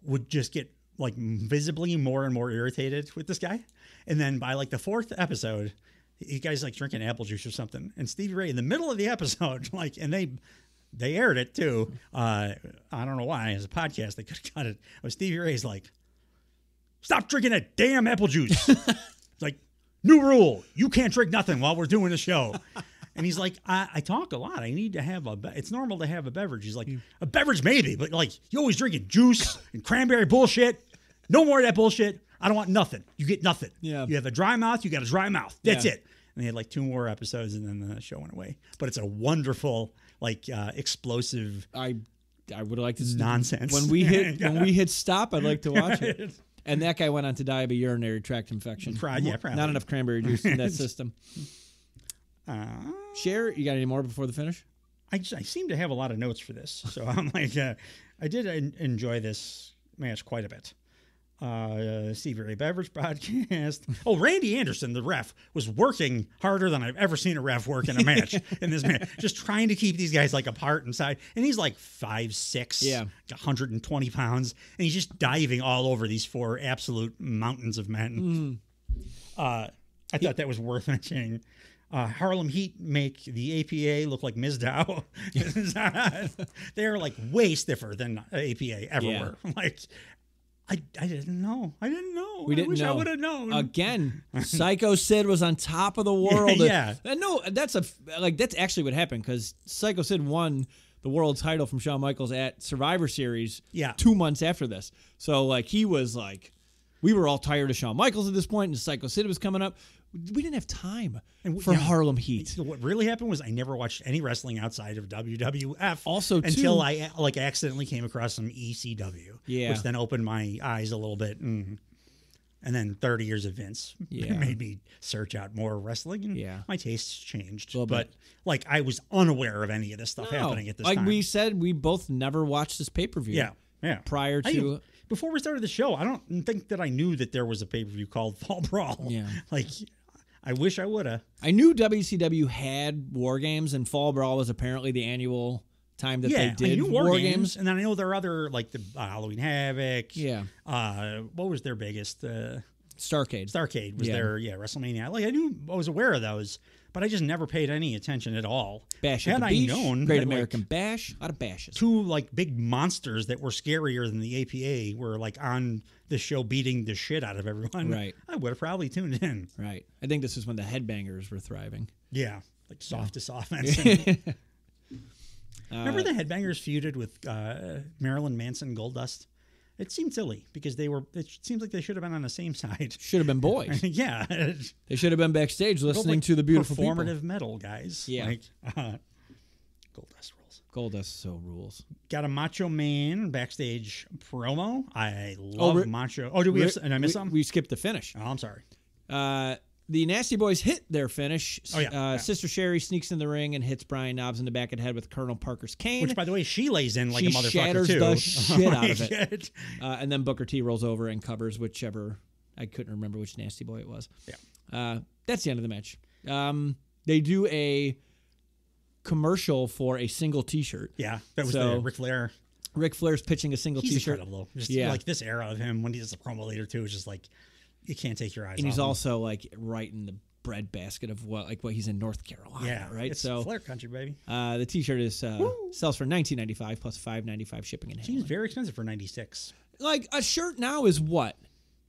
would just get like visibly more and more irritated with this guy. And then by like the 4th episode, you guys like drinking apple juice or something. And Stevie Ray in the middle of the episode, like, and they aired it too. I don't know why. As a podcast, they could have cut it. But Stevie Ray's like, stop drinking that damn apple juice. It's like, new rule: you can't drink nothing while we're doing the show. And he's like, I talk a lot. I need to have it's normal to have a beverage. He's like, a beverage maybe, but like you always drinking juice and cranberry bullshit. No more of that bullshit. I don't want nothing. You get nothing. Yeah. You have a dry mouth. You got a dry mouth. That's it. And they had like 2 more episodes, and then the show went away. But it's a wonderful, like, explosive. I would like to nonsense. When we hit stop, I'd like to watch it. And that guy went on to die of a urinary tract infection. Probably. Not enough cranberry juice in that system. Cher, you got any more before the finish? I seem to have a lot of notes for this, so I'm like, I did enjoy this match quite a bit. Stevie Ray Beverage podcast. Oh, Randy Anderson, the ref, was working harder than I've ever seen a ref work in a match. In this match, just trying to keep these guys like apart inside. And he's like 5'6", 120 pounds, and he's just diving all over these 4 absolute mountains of men. I thought that was worth mentioning. Harlem Heat make the APA look like Mizdow. They're like way stiffer than APA ever were. Like, I didn't know. I wish I would have known. Again, Psycho Sid was on top of the world. No, that's actually what happened, because Psycho Sid won the world title from Shawn Michaels at Survivor Series 2 months after this. So like he was like, we were all tired of Shawn Michaels at this point, and Psycho Sid was coming up. We didn't have time for Harlem Heat. What really happened was I never watched any wrestling outside of WWF. Also, until I like accidentally came across some ECW, which then opened my eyes a little bit, and then 30 years of Vince made me search out more wrestling, and my tastes changed. But like I was unaware of any of this stuff happening at this time. Like we said, we both never watched this pay-per-view. Yeah. Prior to before we started the show, I don't think that I knew that there was a pay-per-view called Fall Brawl. Yeah. Like, I wish I would have. I knew WCW had War Games, and Fall Brawl was apparently the annual time that they did War Games. And then I know there are other, like the Halloween Havoc. Yeah. What was their biggest? Starrcade. Starrcade was their WrestleMania. Like I was aware of those, but I just never paid any attention at all. Bash at the Beach, Great American Bash, a lot of bashes. 2 like big monsters that were scarier than the APA were like on the show beating the shit out of everyone. Right. I would have probably tuned in. Right. I think this is when the Headbangers were thriving. Yeah. Like softest offense. Remember the Headbangers feuded with Marilyn Manson Goldust? It seemed silly because it seems like they should have been on the same side. Should have been boys. Yeah. They should have been backstage listening to the beautiful performative metal guys. Yeah. Like, Goldust rules. Goldust so rules. Got a Macho Man backstage promo. I love Macho. Oh, did we did I miss something? We skipped the finish. Oh, I'm sorry. The Nasty Boys hit their finish. Sister Sherry sneaks in the ring and hits Brian Knobbs in the back of the head with Colonel Parker's cane. Which, by the way, she lays in like a motherfucker, shatters too. The shit out of it. And then Booker T rolls over and covers whichever. I couldn't remember which Nasty Boy it was. Yeah. That's the end of the match. They do a commercial for a single T-shirt. Yeah, that was the Ric Flair. Ric Flair's pitching a single T-shirt. Incredible. Just like this era of him when he does a promo later too is just like. You can't take your eyes off. And he's also like right in the breadbasket of what he's in North Carolina. Yeah, right. It's Flair country, baby. The T-shirt is sells for $19.95 plus $5.95 shipping and handling. Seems very expensive for $96. Like a shirt now is what,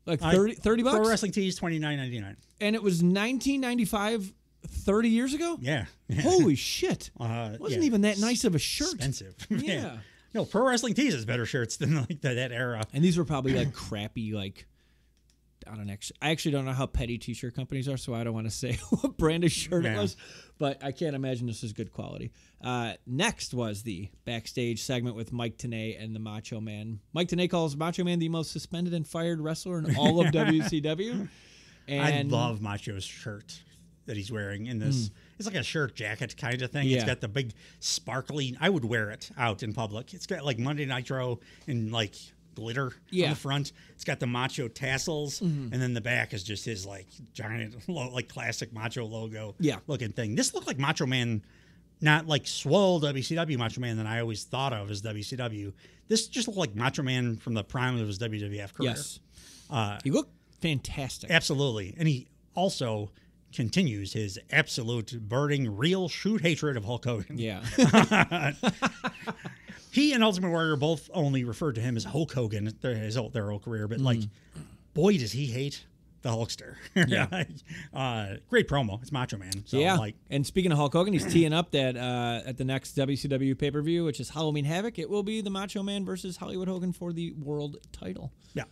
like $30 bucks. Pro Wrestling Tees $29.99. And it was $19.95 30 years ago. Yeah. Holy shit! Wasn't even that nice of a shirt. Expensive. Yeah. No, Pro Wrestling Tees has better shirts than like that era. And these were probably like crappy like. I actually don't know how petty T-shirt companies are, so I don't want to say what brand of shirt it was, but I can't imagine this is good quality. Next was the backstage segment with Mike Tenay and the Macho Man. Mike Tenay calls Macho Man the most suspended and fired wrestler in all of WCW. And I love Macho's shirt that he's wearing in this. It's like a shirt jacket kind of thing. Yeah. It's got the big sparkly. I would wear it out in public. It's got like Monday Nitro and like glitter on the front. It's got the Macho tassels, and then the back is just his like giant, like classic Macho logo looking thing. This looked like Macho Man, not like swole WCW Macho Man that I always thought of as WCW. This just looked like Macho Man from the prime of his WWF career. Yes. He looked fantastic. Absolutely. And he also continues his absolute burning, real shoot hatred of Hulk Hogan. Yeah. He and Ultimate Warrior both only referred to him as Hulk Hogan their whole career, but like, boy, does he hate the Hulkster. Yeah. Great promo. It's Macho Man. So, yeah. Like, and speaking of Hulk Hogan, he's teeing up that at the next WCW pay-per-view, which is Halloween Havoc, it will be the Macho Man versus Hollywood Hogan for the world title. yeah.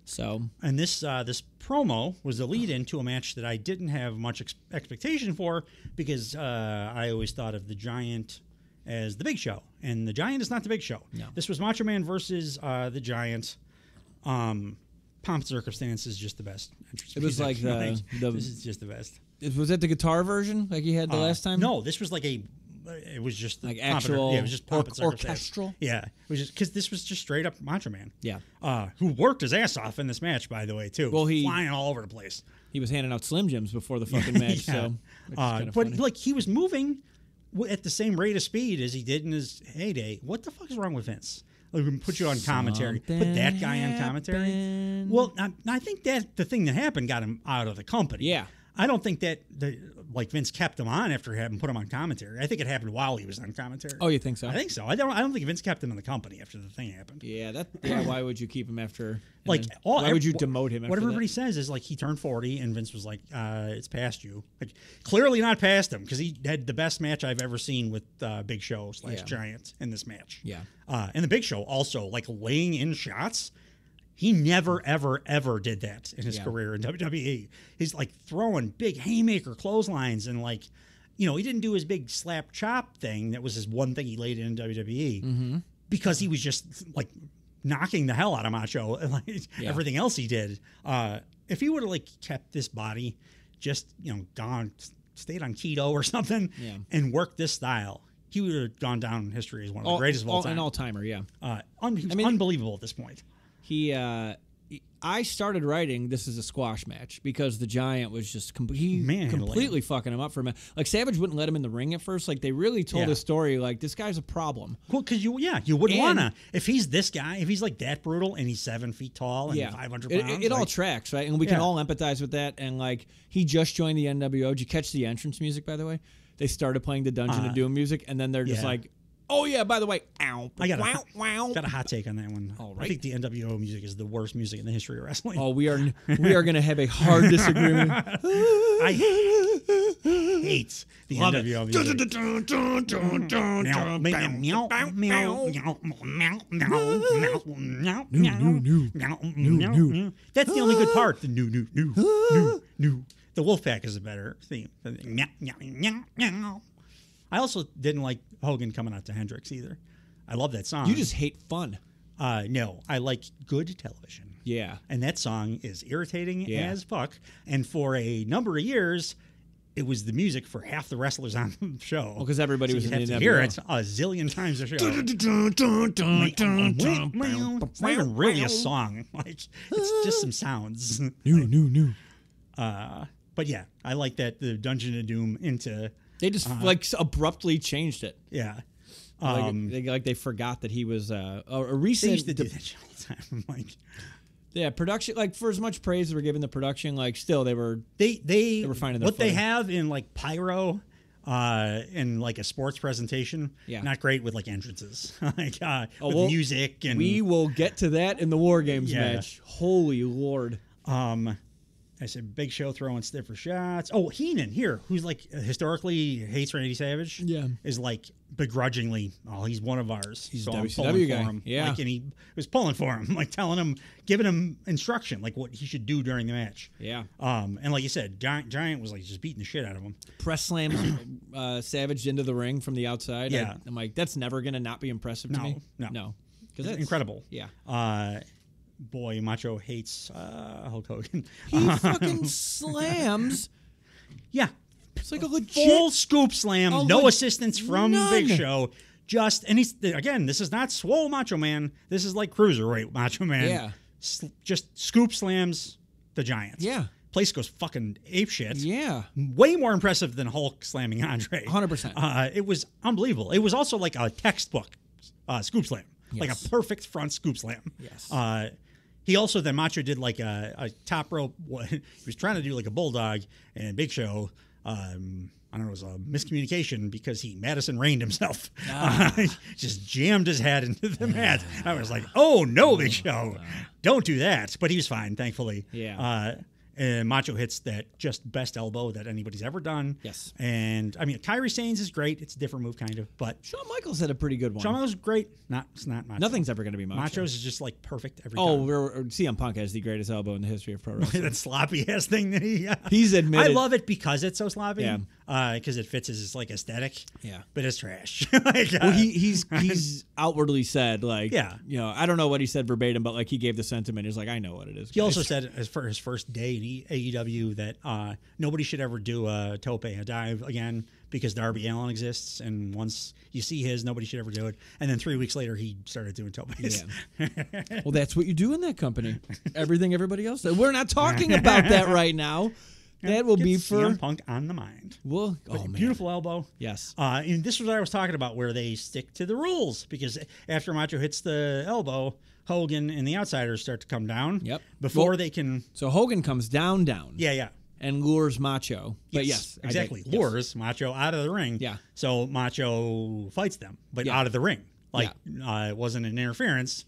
So, And this promo was a lead-in to a match that I didn't have much expectation for because I always thought of the Giant as the Big Show, and the Giant is not the Big Show. No. This was Macho Man versus the Giant. Pomp and Circumstance is just the best. it was like this is just the best. Was it the guitar version like he had the last time? No, this was like it was just Like Pomp and- actual yeah, it was just Pomp and Circumstance. orchestral? Yeah, it was just because this was just straight up Macho Man. Yeah. Who worked his ass off in this match, by the way, too. Well, he- flying all over the place. He was handing out Slim Jims before the fucking match, Yeah. so which is kinda But funny. like he was moving at the same rate of speed as he did in his heyday. What the fuck is wrong with Vince? Like, we can put you on commentary. Put that guy on commentary. happened. Well, I think that the thing that happened got him out of the company. Yeah. I don't think that Vince kept him on after having put him on commentary. I think it happened while he was on commentary. Oh, you think so? I think so. I don't think Vince kept him in the company after the thing happened. Yeah, why would you keep him after? and Like then- all, why would you demote him? After What that? everybody says is like he turned 40 and Vince was like, "It's past you." Like clearly not past him because he had the best match I've ever seen with Big Show / Yeah. Giant in this match. Yeah. And the Big Show also like laying in shots. He never, ever, ever did that in his Yeah. career in WWE. He's like throwing big haymaker clotheslines and like, he didn't do his big slap chop thing. That was his one thing he laid in WWE because he was just like knocking the hell out of Macho and like everything else he did. If he would have like kept this body, just stayed on keto or something, and worked this style, he would have gone down in history as one of the greatest of all time. An all-timer, yeah. He was unbelievable at this point. I started writing this is a squash match because the Giant was just completely fucking him up for a minute. Like Savage wouldn't let him in the ring at first. Like they really told a story like this guy's a problem. Well, because you wouldn't wanna if he's this guy, if he's like that brutal and he's 7 feet tall and 500 pounds. It all tracks, right? And we can all empathize with that. And like he just joined the NWO. Did you catch the entrance music, by the way? They started playing the Dungeon of Doom music, and then they're just like, oh yeah, by the way, ow, I got wow. a hot take on that one. All right. I think the NWO music is the worst music in the history of wrestling. Oh, we are going to have a hard disagreement. I hate the NWO music. That's the only good part. The new. The Wolfpack is a better theme. I also didn't like Hogan coming out to Hendrix either. I love that song. You just hate fun. No, I like good television. Yeah. And that song is irritating as fuck. And for a number of years, it was the music for half the wrestlers on the show. Well, because everybody was in the NWO. Hear it a zillion times a show. It's not even really a song. Like it's just some sounds. New. But yeah, I like that the Dungeon of Doom into. They just abruptly changed it. Yeah. They forgot that he was a recent. They used to do that shit all the time. Like, production. Like for as much praise they were giving the production, like still they were they were finding their what they footing. have in like pyro, in like a sports presentation. Yeah. Not great with like entrances, like with well, music and. We will get to that in the War Games Yeah. match. Holy Lord. I said Big Show throwing stiffer shots. Oh, Heenan here, who's like historically hates Randy Savage. Yeah. Is like begrudgingly, he's one of ours. He's so a I'm WCW pulling guy. for him. Yeah. Like, and he was pulling for him, like telling him, giving him instruction, like what he should do during the match. Yeah. And like you said, Giant was like just beating the shit out of him. Press slams Savage into the ring from the outside. Yeah. I'm like, that's never going to not be impressive to me. No. Because It's incredible. Yeah. Boy, Macho hates Hulk Hogan. He fucking slams. Yeah. It's like a legit. Full scoop slam, no assistance from none. Big Show. And he's, again, this is not swole Macho Man. This is like cruiserweight Macho Man. Yeah. Just scoop slams the Giant. Yeah. Place goes fucking apeshit. Yeah. Way more impressive than Hulk slamming Andre. 100%. It was unbelievable. It was also like a textbook scoop slam. Like Yes. a perfect front scoop slam. Yes. He also, then Macho did like a top rope. He was trying to do like a bulldog, and Big Show, I don't know, it was a miscommunication because he Madison Rained himself. Just jammed his head into the mat. I was like, oh no, Big Show, don't do that. But he was fine, thankfully. Yeah. And Macho hits that just best elbow that anybody's ever done. Yes. And I mean, Kyrie Sane's is great. It's a different move, kind of. But Shawn Michaels had a pretty good one. Shawn Michaels is great. It's not Macho. Nothing's ever going to be Macho. Macho's is just like perfect every Oh, time. CM Punk has the greatest elbow in the history of pro wrestling. That sloppy ass thing that he's admitted. I love it because it's so sloppy. Yeah. Because it fits his like aesthetic. Yeah. But it's trash. Like, well, he's outwardly said like, Yeah. you know, I don't know what he said verbatim, but like he gave the sentiment. He's like, I know what it is. He also said, as for his first day in AEW, that nobody should ever do a tope, a dive again, because Darby Allin exists, and once you see his, nobody should ever do it. And then 3 weeks later, he started doing topes. Yeah. Well, that's what you do in that company. Everything everybody else does. We're not talking about that right now. That will be for CM Punk on the mind. Well, beautiful elbow. Yes. And this was what I was talking about, where they stick to the rules, because after Macho hits the elbow, Hogan and the Outsiders start to come down. Yep. Before they can. So Hogan comes down. Yeah. And lures Macho. But yes, exactly. Lures Macho out of the ring. Yeah. So Macho fights them, but out of the ring. Like, it wasn't an interference.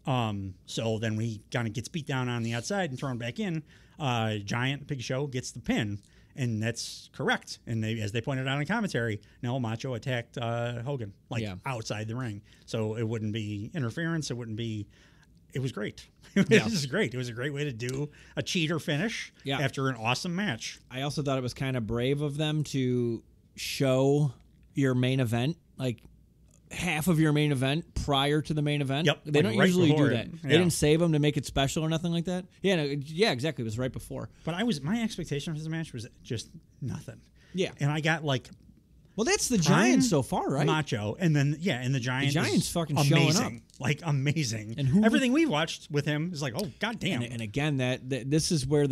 So then he kind of gets beat down on the outside and thrown back in. Giant Big Show gets the pin, and that's correct. And as they pointed out in commentary, no, Macho attacked Hogan, outside the ring. So it wouldn't be interference. It wouldn't be. It was great. It was great. It was a great way to do a cheater finish after an awesome match. I also thought it was kind of brave of them to show your main event, like half of your main event prior to the main event. Yep. They don't usually do that. Yeah. They didn't save them to make it special or nothing like that. Yeah, exactly. It was right before. But my expectation for this match was just nothing. Yeah. And I got like. Well, that's the Giants so far, right? Macho, and then and the Giants fucking amazing, showing up, like amazing. And everything we've watched with him is like, oh goddamn. And again, that this is where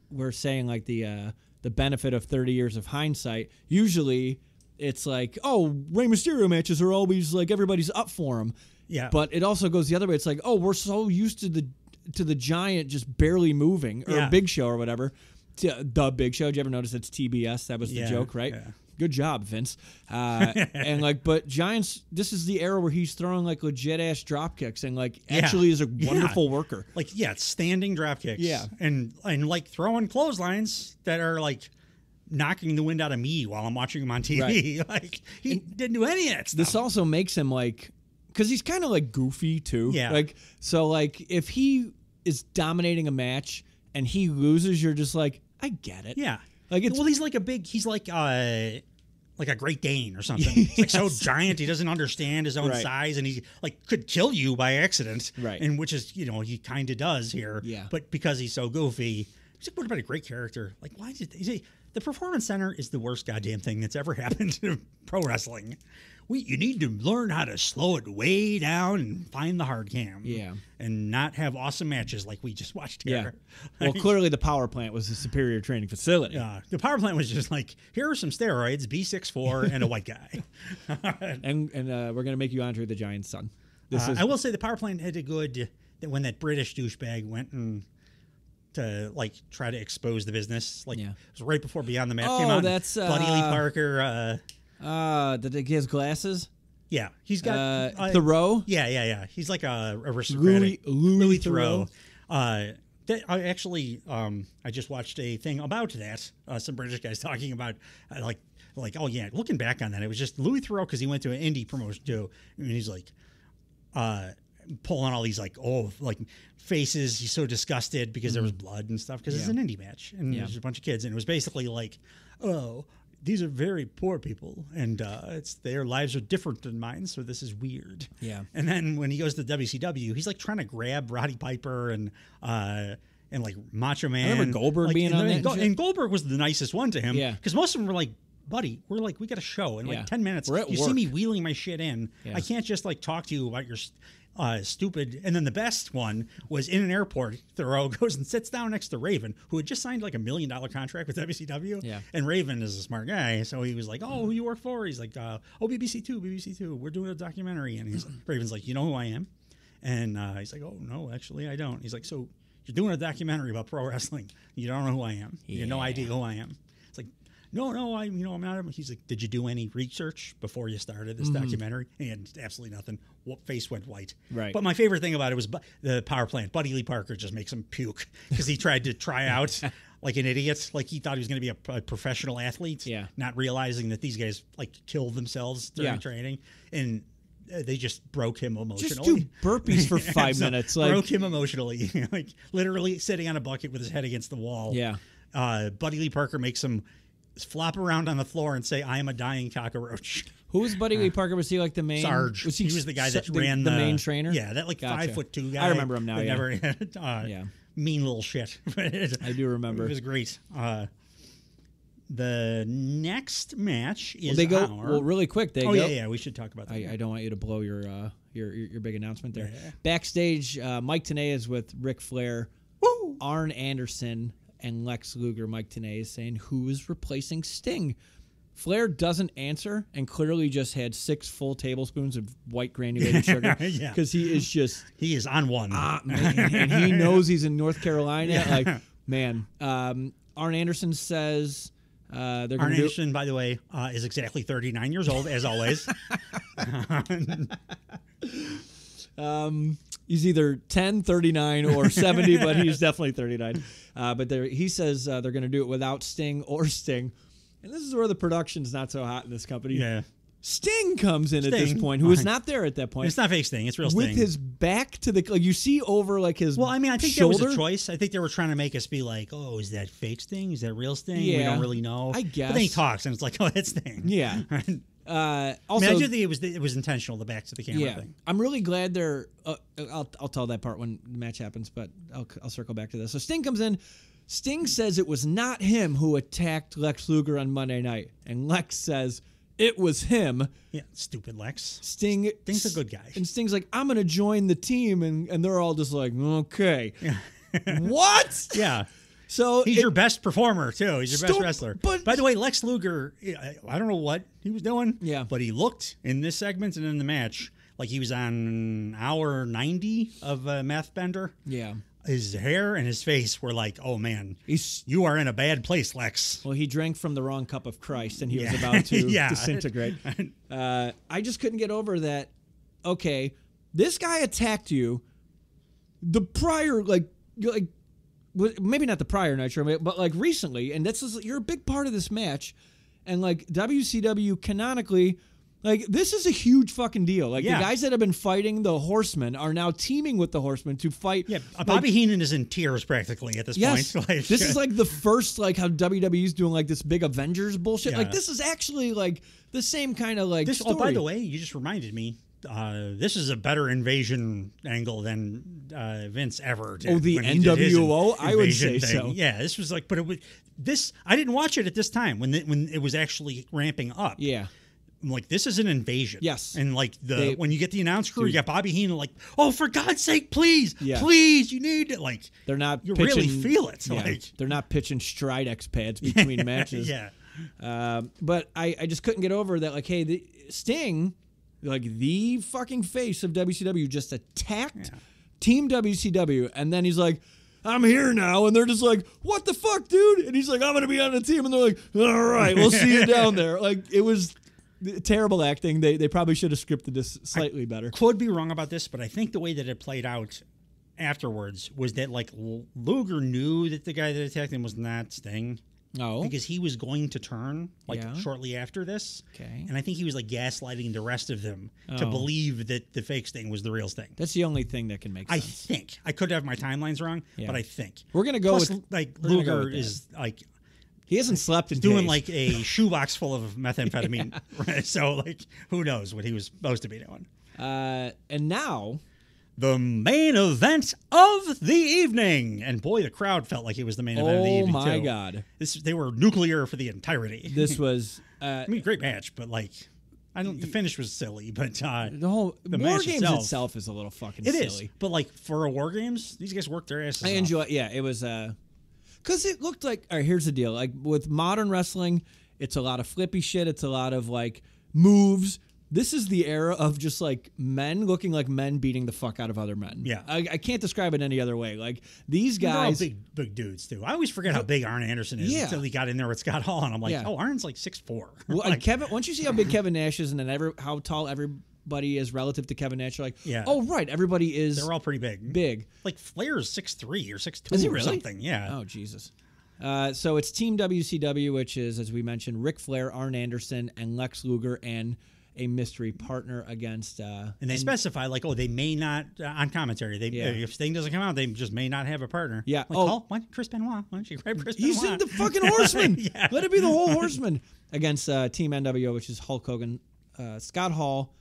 we're saying like the benefit of 30 years of hindsight. Usually, it's like, oh, Rey Mysterio matches are always like everybody's up for them. Yeah. But it also goes the other way. It's like, oh, we're so used to the Giant just barely moving, or Big Show or whatever. The Big Show. Did you ever notice it's TBS? That was the joke, right? Yeah. Good job, Vince. And like, but Giants, this is the era where he's throwing like legit ass drop kicks and like actually is a wonderful worker. Like, standing drop kicks. Yeah. And like throwing clotheslines that are like knocking the wind out of me while I'm watching him on TV. Right. Like, he didn't do any of that stuff. This also makes him like, because he's kind of like goofy too. Yeah. Like, so like if he is dominating a match and he loses, you're just like, I get it. Yeah. Like he's like a Great Dane or something. He's like so giant he doesn't understand his own size, and he like could kill you by accident. Right. And which is he kind of does here. Yeah. But because he's so goofy, he's would have been a great character. Like, why did the Performance Center is the worst goddamn thing that's ever happened to pro wrestling. You need to learn how to slow it way down and find the hard cam. Yeah. And not have awesome matches like we just watched here. Yeah. Well, clearly the power plant was a superior training facility. Yeah. The power plant was just like, here are some steroids, B64, and a white guy. and we're going to make you Andre the Giant's son. I will say the power plant had a good, when that British douchebag went and to like try to expose the business. Like, it was right before Beyond the Mat came out. Oh, that's Buddy Lee Parker. Did he get glases? Yeah, he's got Thoreau. Yeah. He's like a aristocratic Louis Thoreau. I just watched a thing about that. Some British guys talking about looking back on that, it was just Louis Thoreau because he went to an indie promotion too, and he's like, pulling all these faces. He's so disgusted because there was blood and stuff because it's an indie match and there's a bunch of kids, and it was basically like, oh, these are very poor people, and their lives are different than mine, so this is weird. Yeah. And then when he goes to WCW, he's like trying to grab Roddy Piper and like Macho Man. I remember Goldberg being on that. And Goldberg was the nicest one to him. Yeah. Because most of them were like, buddy, we got a show in like 10 minutes. You see me wheeling my shit in. Yeah. I can't just like talk to you about your stupid. And then the best one was in an airport. Thoreau goes and sits down next to Raven, who had just signed like $1 million contract with WCW. Yeah. And Raven is a smart guy, so he was like, "Oh, who you work for?" He's like, BBC Two. We're doing a documentary." And Raven's like, "You know who I am?" And he's like, "Oh no, actually I don't." He's like, "So you're doing a documentary about pro wrestling? You don't know who I am? You have no idea who I am?" It's like, no, I'm not. He's like, did you do any research before you started this documentary? And absolutely nothing. Face went white. Right. But my favorite thing about it was the power plant. Buddy Lee Parker just makes him puke because he tried to try out like an idiot. Like he thought he was going to be a professional athlete. Yeah. Not realizing that these guys like kill themselves during training. And they just broke him emotionally. Just do burpees for 5 minutes. Like, broke him emotionally. Like literally sitting on a bucket with his head against the wall. Yeah. Buddy Lee Parker makes him flop around on the floor and say, "I am a dying cockroach." Who was Buddy Lee Parker? Was he like the main? Sarge. He was the guy that ran the main trainer? Yeah, that like Gotcha. 5'2" guy. I remember him now, that yeah. Never had, mean little shit. I do remember. It was great. The next match is really quick. They go. Yeah. We should talk about that. I don't want you to blow your big announcement there. Yeah. Backstage, Mike Tenay is with Ric Flair, Woo! Arn Anderson, and Lex Luger. Mike Tenay is saying, who is replacing Sting? Flair doesn't answer and clearly just had 6 full tablespoons of white granulated sugar because he is on one. Man, and he knows he's in North Carolina. Yeah. Like, man, Arn Anderson says they're going to Anderson, by the way, is exactly 39 years old, as always. He's either 10, 39, or 70, but he's definitely 39. But he says they're going to do it without Sting or Sting. And this is where the production's not so hot in this company. Yeah. Sting comes in at this point, who is not there at that point. It's not fake Sting. It's real Sting. With his back to the... Like, you see over, like, his Well, I mean, I think shoulder. that was a choice. I think they were trying to make us be like, oh, is that fake Sting? Is that real Sting? Yeah. We don't really know. I guess. But then he talks, and it's like, oh, that's Sting. Yeah. I Also, do think it was intentional, the back to the camera thing. I'm really glad they're... I'll tell that part when the match happens, but I'll circle back to this. So Sting comes in. Sting says it was not him who attacked Lex Luger on Monday night. And Lex says it was him. Yeah, stupid Lex. Sting's a good guy. And Sting's like, I'm going to join the team. And they're all just like, okay. Yeah. What? Yeah. So he's your best performer, too. He's your best wrestler. But, by the way, Lex Luger, I don't know what he was doing. Yeah. But he looked in this segment and in the match like he was on hour 90 of Meth Bender. Yeah. His hair and his face were like, oh, man, you are in a bad place, Lex. Well, he drank from the wrong cup of Christ, and he was about to disintegrate. I just couldn't get over that, okay, this guy attacked you the prior, maybe not the prior Nitro, but like recently, and you're a big part of this match, and like WCW canonically... Like, this is a huge fucking deal. Like, the guys that have been fighting the Horsemen are now teaming with the Horsemen to fight. Yeah, Bobby Heenan is in tears practically at this point. Like, this is like the first, like, how WWE's doing, like, this big Avengers bullshit. Yeah. Like, this is actually, like, the same kind of, like, story. Oh, by the way, you just reminded me. This is a better invasion angle than Vince ever did. Oh, the NWO? I would say thing. So. Yeah, this was like, but it was this. I didn't watch it at this time when it was actually ramping up. Yeah. I'm like, this is an invasion. Yes. And like when you get the announce crew, you got Bobby Heenan like, oh, for God's sake, please, you need it. Like, they're not. You really feel it. Yeah, like, they're not pitching Stridex pads between matches. Yeah. But I just couldn't get over that. Like, hey, the Sting, like the fucking face of WCW, just attacked Team WCW, and then he's like, I'm here now, and they're just like, what the fuck, dude? And he's like, I'm gonna be on the team, and they're like, all right, we'll see you down there. Like, it was terrible acting. They probably should have scripted this slightly better. Could be wrong about this, but I think the way that it played out afterwards was that like Luger knew that the guy that attacked him was not Sting. No, because he was going to turn shortly after this. Okay, and I think he was like gaslighting the rest of them to believe that the fake Sting was the real Sting. That's the only thing that can make sense. I think I could have my timelines wrong, but I think we're gonna go with like Luger is like. He hasn't slept in doing days. Like a shoebox full of methamphetamine. Right? So, like, who knows what he was supposed to be doing. And now... the main event of the evening. And boy, the crowd felt like it was the main event of the evening, Oh, my God. They were nuclear for the entirety. This was... I mean, great match, but, like... the finish was silly, but the whole the War match Games itself is a little fucking silly. It is, but like for a War Games, these guys worked their asses off. I enjoy it. Yeah, it was... Because it looked like, all right, here's the deal. Like with modern wrestling, it's a lot of flippy shit. It's a lot of like moves. this is the era of just like men looking like men beating the fuck out of other men. Yeah. I can't describe it any other way. Like these They're all guys. big dudes, too. I always forget how big Arn Anderson is until he got in there with Scott Hall, and I'm like, oh, Arn's like 6'4". Well, like, Kevin, once you see how big Kevin Nash is and then how tall everybody is relative to Kevin Nash, you're like, oh, right, everybody is. They're all pretty big. Like Flair's 6'3" or 6'2" is he or really? something. Yeah. Oh, Jesus. So it's Team WCW, which is, as we mentioned, Ric Flair, Arn Anderson, and Lex Luger, and a mystery partner against. And they specify, like, they may not, on commentary, if Sting doesn't come out, they just may not have a partner. Yeah. Like, why Chris Benoit? Why don't you grab Chris Benoit? He's in the fucking Horseman. Let it be the whole Horseman. Against Team NWO, which is Hulk Hogan, Scott Hall,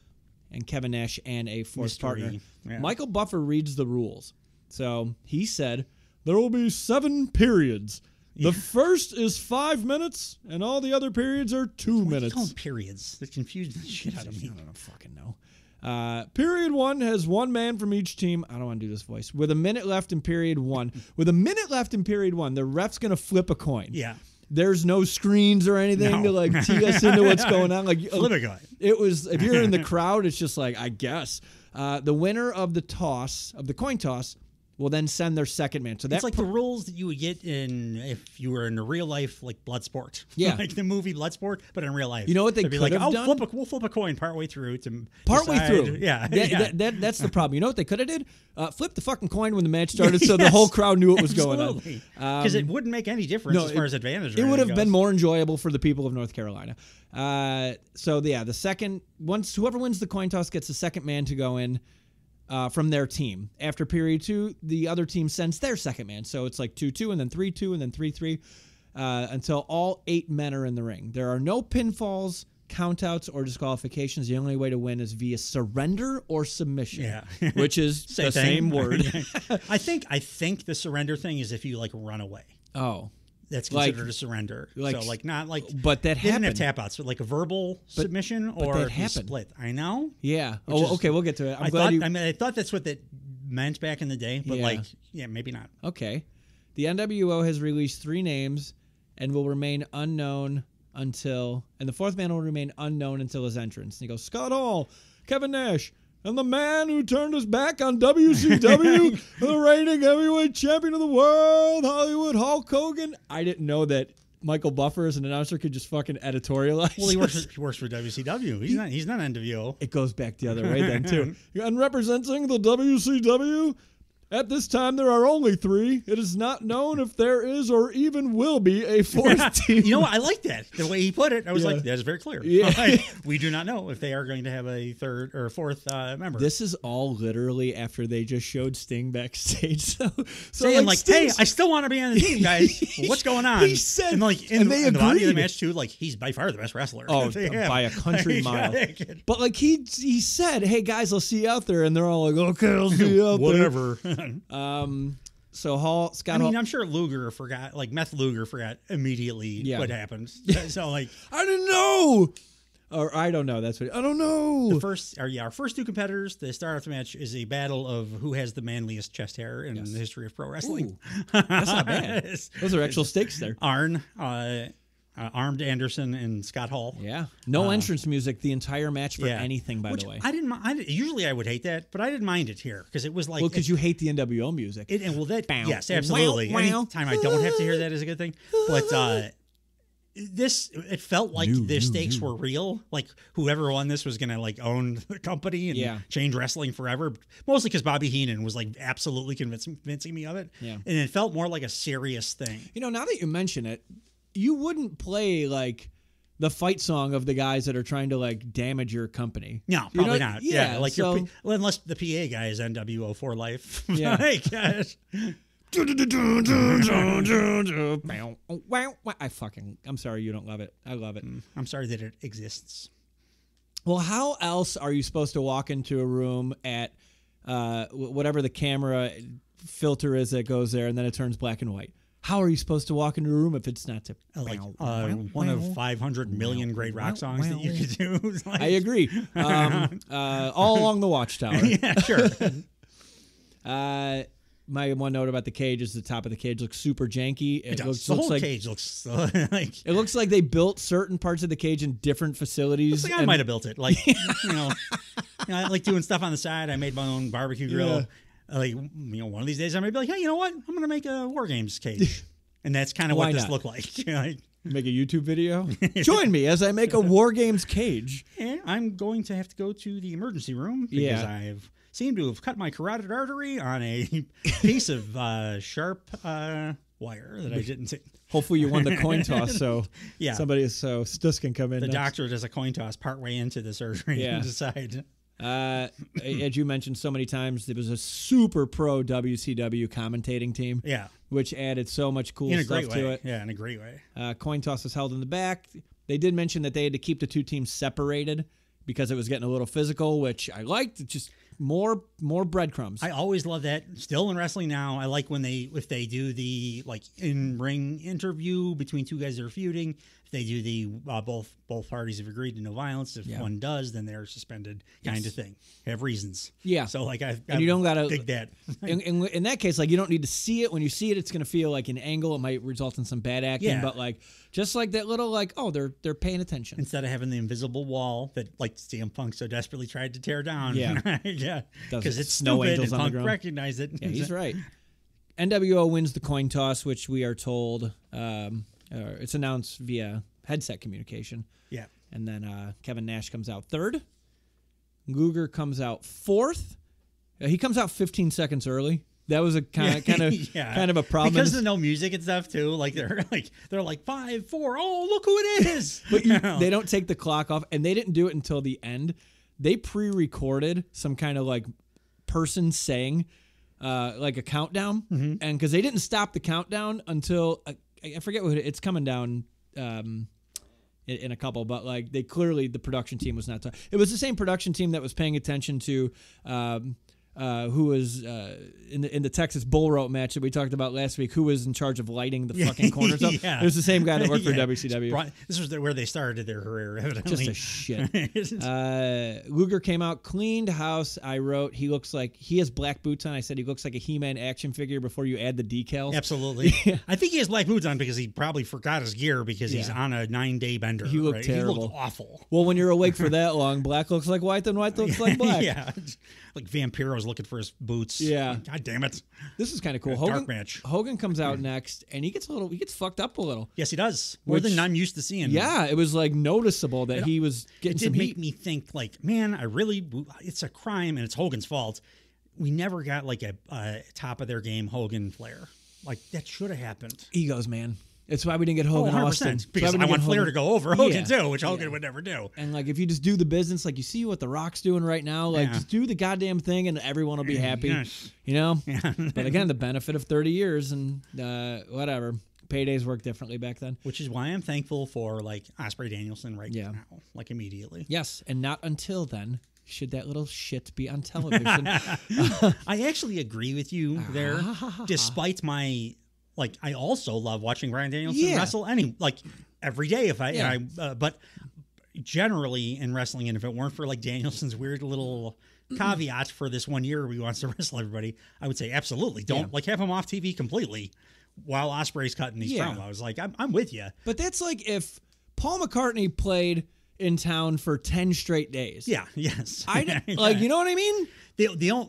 and Kevin Nash, and a fourth partner. Yeah. Michael Buffer reads the rules. So he said, there will be 7 periods. The first is 5 minutes, and all the other periods are 2 minutes. What do you call them periods? That confused the shit out of me. I don't fucking know. Period 1 has 1 man from each team. I don't want to do this voice. With a minute left in period 1. With a minute left in period 1, the ref's going to flip a coin. Yeah. There's no screens or anything to like tee us into what's going on. Like flip a coin. It was, if you're in the crowd, it's just like, I guess. The winner of the coin toss, will then send their second man. So that's like the rules that you would get if you were in a real life, like Bloodsport. Yeah. Like the movie Bloodsport, but in real life. You know what they could have done? We'll flip a coin partway through to partway decide. through. Yeah. That's the problem. You know what they could have did? Flip the fucking coin when the match started so the whole crowd knew what was going on. Because it wouldn't make any difference as far as advantage. It would have been more enjoyable for the people of North Carolina. The second, once whoever wins the coin toss gets the second man to go in. From their team. After period 2, the other team sends their second man. So it's like 2-2 and then 3-2 and then 3-3 until all 8 men are in the ring. There are no pinfalls, countouts, or disqualifications. The only way to win is via surrender or submission, which is the same word. I think the surrender thing is if you like run away. Oh. That's considered a surrender. Not like. But that happened. Didn't have tap outs, but like a verbal submission or that happened. Split. I know. Yeah. Okay, we'll get to it. I thought that's what that meant back in the day, but maybe not. Okay. The NWO has released 3 names and will remain unknown and the fourth man will remain unknown until his entrance. And he goes, Scott Hall, Kevin Nash, and the man who turned us back on WCW, the reigning heavyweight champion of the world, Hollywood Hulk Hogan. I didn't know that Michael Buffer as an announcer could just fucking editorialize. Well, he works for WCW. He's not NWO. It goes back the other way then too. And representing the WCW, at this time there are only 3. It is not known if there is or even will be a 4th team. You know what? I like that. The way he put it, I was like, that's very clear. Yeah. We do not know if they are going to have a 3rd or 4th member. This is all literally after they just showed Sting backstage. So saying like, hey, I still want to be on the team, guys. What's going on? He said, and like in the body of the match too, like he's by far the best wrestler. Oh, by a country mile. But like he said, hey guys, I'll see you out there, and they're all like, okay, I'll see you out there. Whatever. So Scott. I'm sure Luger forgot. Like Meth Luger forgot immediately what happened. So like, I didn't know, or I don't know. That's what I don't know. Our first 2 competitors. The start of the match is a battle of who has the manliest chest hair in the history of pro wrestling. That's not bad. Those are actual stakes there. Arn. Armed Anderson and Scott Hall. Yeah, no entrance music the entire match for anything. By the way, I didn't. Usually I would hate that, but I didn't mind it here because it was like. Well, because you hate the NWO music. Yes, absolutely. Anytime I don't have to hear that is a good thing. But it felt like the stakes were real. Like whoever won this was going to like own the company and change wrestling forever. Mostly because Bobby Heenan was like absolutely convincing me of it. Yeah, and it felt more like a serious thing. You know, now that you mention it. You wouldn't play like the fight song of the guys that are trying to like damage your company. No, probably not. Yeah, like unless the PA guy is NWO for life. Yeah. I'm sorry you don't love it. I love it. I'm sorry that it exists. Well, how else are you supposed to walk into a room at whatever the camera filter is that goes there and then it turns black and white? How are you supposed to walk into a room if it's not one of 500 million great rock songs that you could do? I agree. All along the Watchtower. Yeah, sure. my one note about the cage is the top of the cage looks super janky. It does. The whole cage looks like... It looks like they built certain parts of the cage in different facilities. Looks like I might have built it. Like, I like doing stuff on the side. I made my own barbecue grill. Like, one of these days I may be like, hey, you know what? I'm going to make a War Games cage. And that's kind of what this looked like. Make a YouTube video? Join me as I make a War Games cage. And I'm going to have to go to the emergency room because I've seemed to have cut my carotid artery on a piece of sharp wire that I didn't see. Hopefully you won the coin toss, so Stus can come in. The doctor does a coin toss partway into the surgery and decide. As you mentioned so many times, there was a super pro WCW commentating team. Yeah. Which added so much cool stuff to it. Yeah, in a great way. Coin toss was held in the back. They did mention that they had to keep the two teams separated because it was getting a little physical, which I liked. Just more breadcrumbs. I always love that. Still in wrestling now, I like if they do the in-ring interview between two guys that are feuding. If they do the both parties have agreed to no violence. If one does, then they're suspended kind of thing. Have reasons. Yeah. So and you don't gotta dig that. In that case, you don't need to see it. When you see it, it's gonna feel like an angle. It might result in some bad acting. Yeah. But just like that little they're paying attention. Instead of having the invisible wall that CM Punk so desperately tried to tear down. Yeah. Yeah. Because it's stupid and Punk recognized it. Yeah, he's right. NWO wins the coin toss, which we are told it's announced via headset communication. Yeah. And then Kevin Nash comes out third. Luger comes out fourth. He comes out 15 seconds early. That was a kind of a problem because of no music and stuff too. They're like 5, 4. Oh, look who it is! But they don't take the clock off, and they didn't do it until the end. They pre-recorded some kind of person saying a countdown, and because they didn't stop the countdown until I forget what it's coming down. In a couple, but they clearly the production team was not. It was the same production team that was paying attention to who was in the Texas Bull Rope match that we talked about last week. Who was in charge of lighting the fucking corners up? It was the same guy that worked for WCW. This was where they started their career. Evidently. Just a shit. Luger came out, cleaned house. I wrote he looks like he has black boots on. I said he looks like a He-Man action figure before you add the decals. Absolutely. I think he has black boots on because he probably forgot his gear because he's on a 9-day bender. He looked terrible. He looked awful. Well, when you're awake for that long, black looks like white, then white looks like black. Yeah. Like Vampiro's looking for his boots. Yeah. God damn it. This is kind of cool. Dark match. Hogan comes out next, and he gets fucked up a little. Yes, he does. More than I'm used to seeing. Yeah, it was noticeable that he was getting some heat. It did make me think man, it's a crime and it's Hogan's fault. We never got a top of their game Hogan Flair. That should have happened. Egos, man. It's why we didn't get Hogan Austin. Because I want Flair to go over Hogan too, which Hogan would never do. And if you just do the business, you see what The Rock's doing right now, just do the goddamn thing and everyone will be happy. Yes. Yeah. But again, the benefit of 30 years and whatever. Paydays work differently back then. Which is why I'm thankful for Ospreay Danielson now. Immediately. Yes, and not until then. Should that little shit be on television? I actually agree with you there, despite my. I also love watching Bryan Danielson wrestle every day but generally in wrestling, and if it weren't for Danielson's weird little caveat for this 1 year where he wants to wrestle everybody, I would say absolutely don't have him off TV completely while Ospreay's cutting these promos. I'm with you. But that's if Paul McCartney played in town for 10 straight days. Yeah, yes. You know what I mean? The only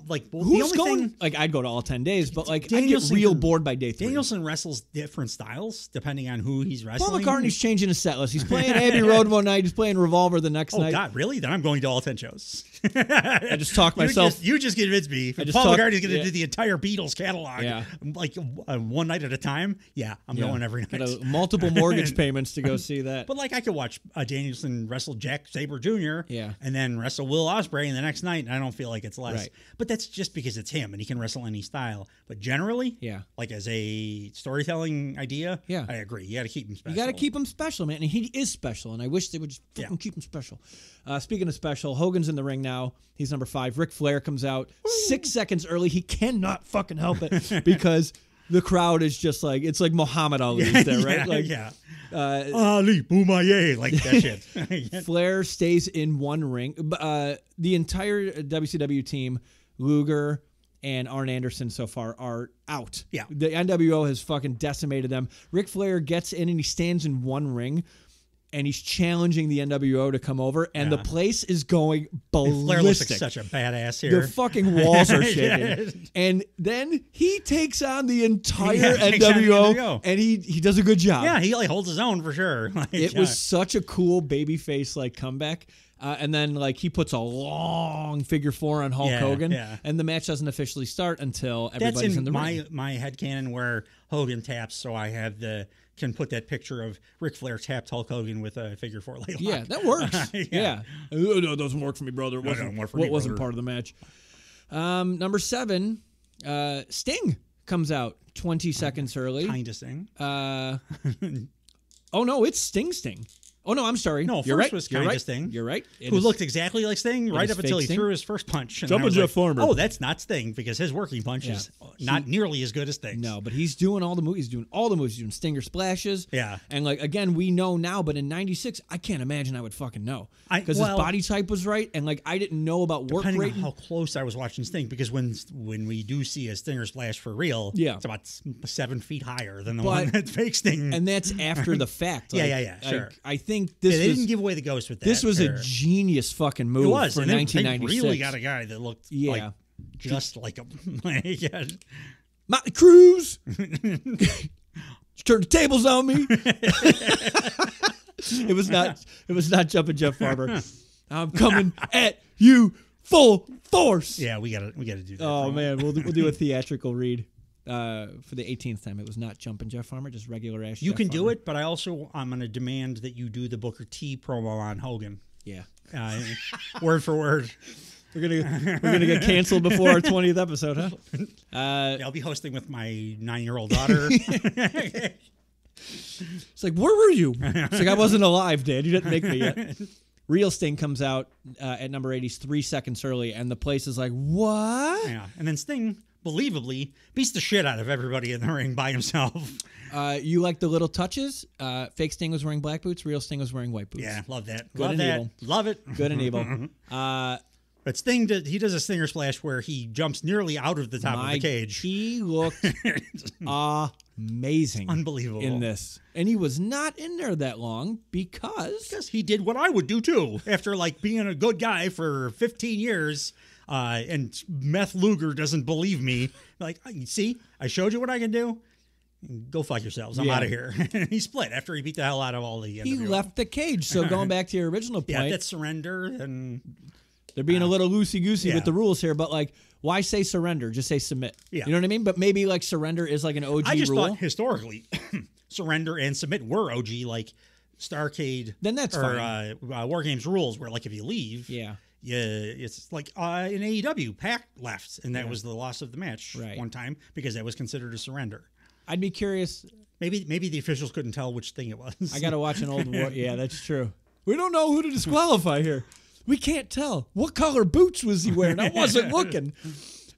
thing I'd go to all 10 days, but I get real bored by day 3. Danielson wrestles different styles depending on who he's wrestling. Paul McCartney's changing his set list. He's playing Abbey Road one night. He's playing Revolver the next night. Oh God, really? Then I'm going to all 10 shows. I just talked myself. You just convinced me. Paul McCartney's going to do the entire Beatles catalog, one night at a time. Yeah, I'm going every night. Got multiple mortgage payments to go see that. But I could watch Danielson wrestle Jack Sabre Jr. And then wrestle Will Ospreay in the next night, and I don't feel like it's less. Right. But that's just because it's him and he can wrestle any style. But generally, as a storytelling idea, I agree. You got to keep him special. You got to keep him special, man. And he is special, and I wish they would just fucking keep him special. Speaking of special, Hogan's in the ring now. He's number 5. Ric Flair comes out 6 seconds early. He cannot fucking help it because the crowd is just it's like Muhammad Ali's there, right? Ali Boumaier, that shit. Flair stays in one ring. The entire WCW team, Luger and Arn Anderson so far are out. Yeah. The NWO has fucking decimated them. Ric Flair gets in and he stands in one ring, and he's challenging the NWO to come over, and the place is going ballistic. Flair looks like such a badass here. The fucking walls are shaking. And then he takes on the entire NWO, and he does a good job. Yeah, he like holds his own for sure. Like, it was such a cool babyface like comeback. And then like he puts a long figure 4 on Hulk Hogan, and the match doesn't officially start until everybody's in the ring. My headcanon where Hogan taps, so I have can put that picture of Ric Flair tapped Hulk Hogan with a figure 4 laylock. Yeah, that works. Yeah. Oh, no, it doesn't work for me, brother. It wasn't part of the match. Number 7, Sting comes out 20 seconds early. Kind of Sting. Oh, no, it's Sting. Oh, no, I'm sorry. No, You're first right. was kind of Sting. You're right. Who looked exactly like Sting right up until he threw his first punch. Jumpin' Jeff Farmer. Oh, that's not Sting because his working punch is not nearly as good as Sting's. No, but he's doing all the moves. He's doing all the moves. He's doing stinger splashes. Yeah. And like again, we know now, but in '96, I can't imagine I would fucking know because his body type was right, and like I didn't know about work rate. On how close I was watching Sting, because when we do see a stinger splash for real, it's about 7 feet higher than the one that fake Sting. And that's after the fact. Like, sure. I think this they didn't give away the ghost with that. This was a genius fucking move. It was for and 1996. They really got a guy that looked like just like him. Motley Cruz. Turn the tables on me. It was not Jumpin' Jeff Farmer. I'm coming at you full force. Yeah, we gotta do that. Oh man, we'll do a theatrical read. For the 18th time, it was not Jumpin' Jeff Farmer, just regular ass. You Jeff can Farmer. do it, but I'm going to demand that you do the Booker T promo on Hogan. Yeah, word for word. We're gonna get canceled before our 20th episode, huh? I'll be hosting with my 9-year-old daughter. It's like, where were you? It's like, I wasn't alive, Dad. You didn't make me yet. Real Sting comes out at number 80, 3 seconds early, and the place is like, what? Yeah, and then Sting, believably, beats the shit out of everybody in the ring by himself. You like the little touches? Fake Sting was wearing black boots. Real Sting was wearing white boots. Yeah, love that. Good and evil. Love it. Good and evil. But Sting, he does a stinger splash where he jumps nearly out of the top of the cage. He looked amazing. Unbelievable. In this. And he was not in there that long because he did what I would do too. After like being a good guy for 15 years, and Meth Luger doesn't believe me. Like, see, I showed you what I can do. Go fuck yourselves. I'm out of here. He split after he beat the hell out of all the NWO. He left the cage. So going back to your original point. Yeah, that's surrender. And they're being a little loosey-goosey with the rules here, but like, why say surrender? Just say submit. Yeah. You know what I mean? But maybe like surrender is like an OG rule. I just thought historically, surrender and submit were OG, like Starrcade. Then that's fine. War Games rules, where like if you leave, it's like in AEW, Pac left, and that was the loss of the match one time because that was considered a surrender. I'd be curious. Maybe the officials couldn't tell which thing it was. I got to watch an old war. Yeah, that's true. We don't know who to disqualify here. We can't tell. What color boots was he wearing? I wasn't looking.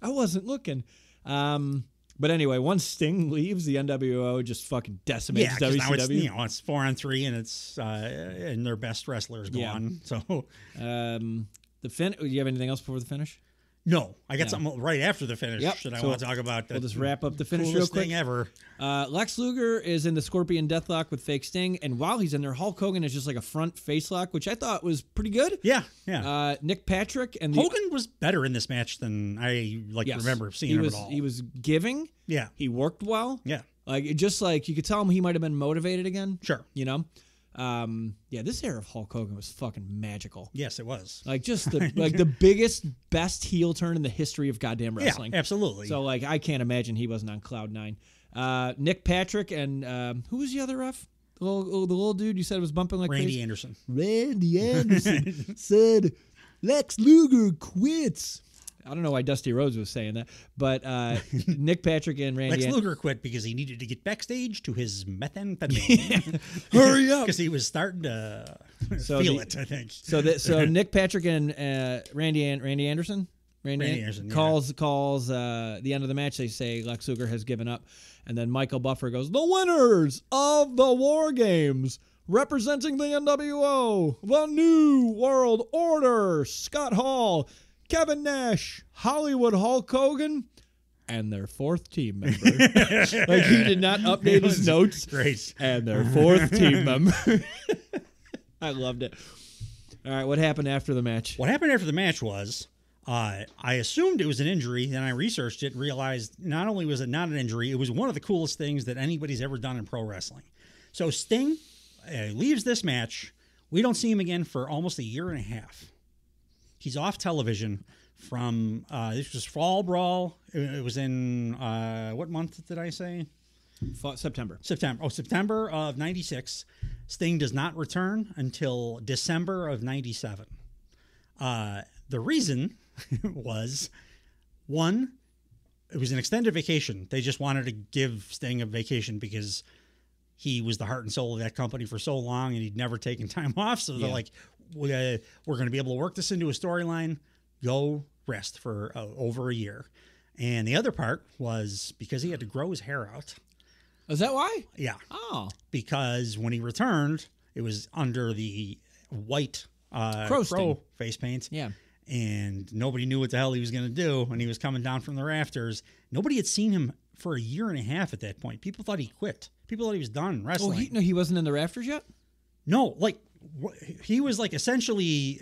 But anyway, once Sting leaves, the NWO just fucking decimates WCW. Now it's 4-on-3, and it's and their best wrestlers gone. So, do you have anything else before the finish? No, I got something right after the finish that I want to talk about. We'll just wrap up the finish real coolest quick. thing ever. Lex Luger is in the Scorpion Deathlock with Fake Sting, and while he's in there, Hulk Hogan is just like a front face lock, which I thought was pretty good. Yeah. Nick Patrick and Hogan was better in this match than I remember seeing him at all. He was giving. Yeah, he worked well. Yeah, like you could tell him he might have been motivated again. Sure, you know. This era of Hulk Hogan was fucking magical. Yes, it was. Like just the biggest, best heel turn in the history of goddamn wrestling. Yeah, absolutely. So like I can't imagine he wasn't on cloud 9. Nick Patrick and who was the other ref? The little dude you said was bumping like Randy crazy? Anderson. Randy Anderson said Lex Luger quits. I don't know why Dusty Rhodes was saying that, but Nick Patrick and Randy Lex Luger quit because he needed to get backstage to his methamphetamine. Hurry up, because he was starting to feel it. I think. So Nick Patrick and Randy Anderson. Randy Anderson calls the end of the match. They say Lex Luger has given up, and then Michael Buffer goes, "The winners of the War Games, representing the NWO, the New World Order, Scott Hall, Kevin Nash, Hollywood Hulk Hogan, and their fourth team member. Like, he did not update his notes. Great. And their fourth team member. I loved it. All right, what happened after the match? What happened after the match was, I assumed it was an injury, then I researched it and realized not only was it not an injury, it was one of the coolest things that anybody's ever done in pro wrestling. So Sting leaves this match. We don't see him again for almost a year and a half. He's off television from, this was Fall Brawl. It was in, what month did I say? September. September of 96. Sting does not return until December of 97. The reason was, one, it was an extended vacation. They just wanted to give Sting a vacation because he was the heart and soul of that company for so long and he'd never taken time off. So they're like, we're going to be able to work this into a storyline. Go rest for over a year. And the other part was because he had to grow his hair out. Is that why? Yeah. Oh. Because when he returned, it was under the white crow face paint. Yeah. And nobody knew what the hell he was going to do when he was coming down from the rafters. Nobody had seen him for a year and a half at that point. People thought he quit. People thought he was done wrestling. Oh, he wasn't in the rafters yet? No, like he was like essentially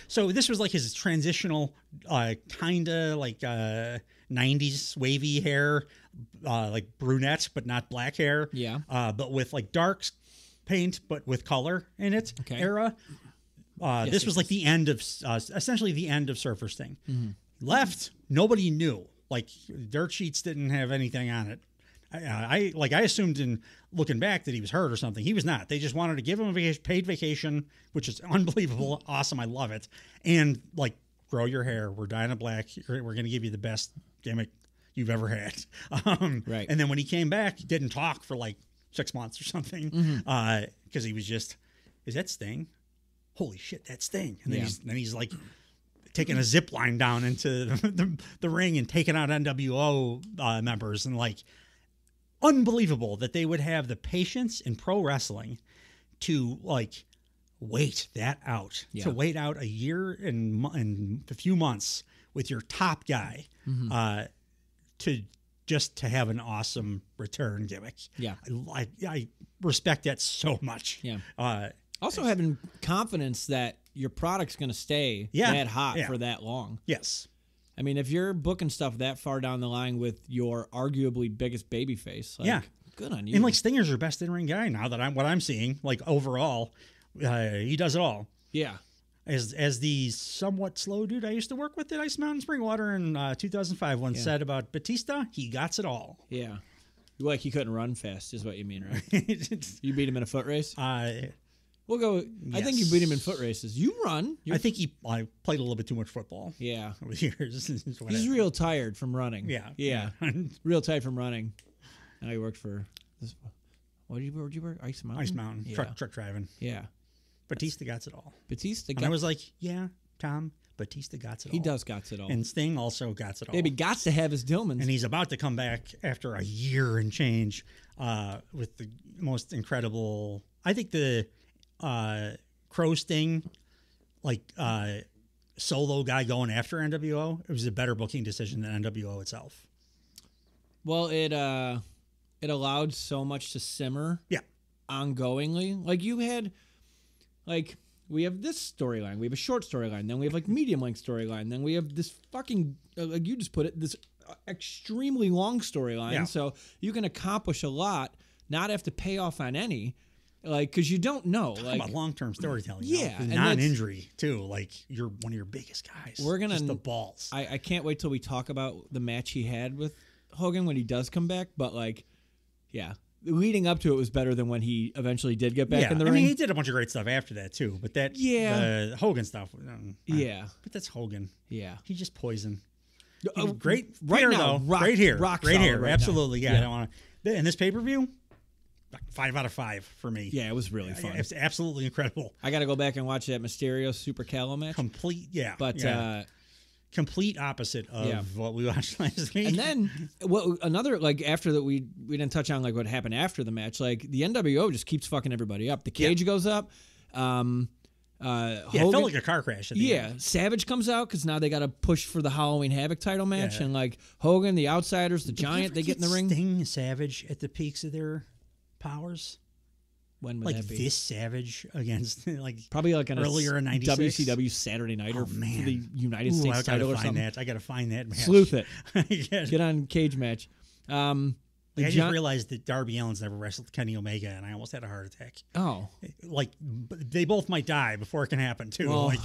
so this was like his transitional kind of like 90s wavy hair, like brunette but not black hair. Yeah. But with like dark paint but with color in it era. This was like the end of essentially the end of Surfer Sting. Mm-hmm. Left, nobody knew. Like dirt sheets didn't have anything on it. I assumed in looking back that he was hurt or something. He was not. They just wanted to give him a paid vacation, which is unbelievable, awesome. I love it. And like, grow your hair. We're dying of black. We're going to give you the best gimmick you've ever had. Right. And then when he came back, he didn't talk for like 6 months or something because he was just, is that Sting? Holy shit, that's Sting. And then he's like taking a zip line down into the ring and taking out NWO members and like, unbelievable that they would have the patience in pro wrestling to like wait that out, to wait out a year and a few months with your top guy to have an awesome return gimmick. Yeah. I respect that so much. Yeah. Also having confidence that your product's going to stay that hot for that long. Yes. I mean, if you're booking stuff that far down the line with your arguably biggest babyface, good on you. And like Stinger's your best in-ring guy now that I'm seeing. Like overall, he does it all. Yeah. As the somewhat slow dude I used to work with at Ice Mountain Springwater in 2005 once said about Batista, he got it all. Yeah. Like he couldn't run fast is what you mean, right? You beat him in a foot race? We'll go. Yes. I think you beat him in foot races. You run. I think I played a little bit too much football. Yeah. Over the years. He's real tired from running. Yeah. Real tired from running. And I worked for this. Where'd you work? Ice Mountain? Ice Mountain. Yeah. Truck driving. Yeah. Batista got it all. And I was like, yeah, Tom, Batista got it all. He does got it all. And Sting also got it all. Baby got to have his Dillmans. And he's about to come back after a year and change with the most incredible, I think the Crow Sting, like solo guy going after NWO, it was a better booking decision than NWO itself. Well, it allowed so much to simmer. Yeah. Ongoingly. Like you had, like we have this storyline, we have a short storyline, then we have like medium length storyline, then we have this fucking, like you just put it, this extremely long storyline. Yeah. So you can accomplish a lot, not have to pay off on any. Like, because you don't know. Talk about long-term storytelling. Yeah. And non-injury, too. Like, you're one of your biggest guys. We're going to... Just the balls. I can't wait till we talk about the match he had with Hogan when he does come back. But, like, yeah. Leading up to it was better than when he eventually did get back in the ring. I mean, he did a bunch of great stuff after that, too. But that... The Hogan stuff... But that's Hogan. Yeah. He's just poison. Great right hair, now, though. Great hair. Great hair. Right Absolutely. Now. Yeah. I don't want to... In this pay-per-view... 5 out of 5 for me. Yeah, it was really fun. It's absolutely incredible. I got to go back and watch that Mysterio Super Calo match. Complete opposite of what we watched last week. And then another, like, after that, we didn't touch on like what happened after the match. Like the NWO just keeps fucking everybody up. The cage goes up. It felt like a car crash at the end. Savage comes out because now they got to push for the Halloween Havoc title match, and like Hogan, the Outsiders, the Giant, they get in the ring. Sting Savage at the peaks of their powers. When would like that be? this Savage against like probably like an earlier in '96 WCW Saturday Night or the United Ooh, States title or something. I gotta find that match. Sleuth it. Get on Cage Match. I just realized that Darby Allin's never wrestled Kenny Omega, and I almost had a heart attack. Oh, like they both might die before it can happen too. Well, like,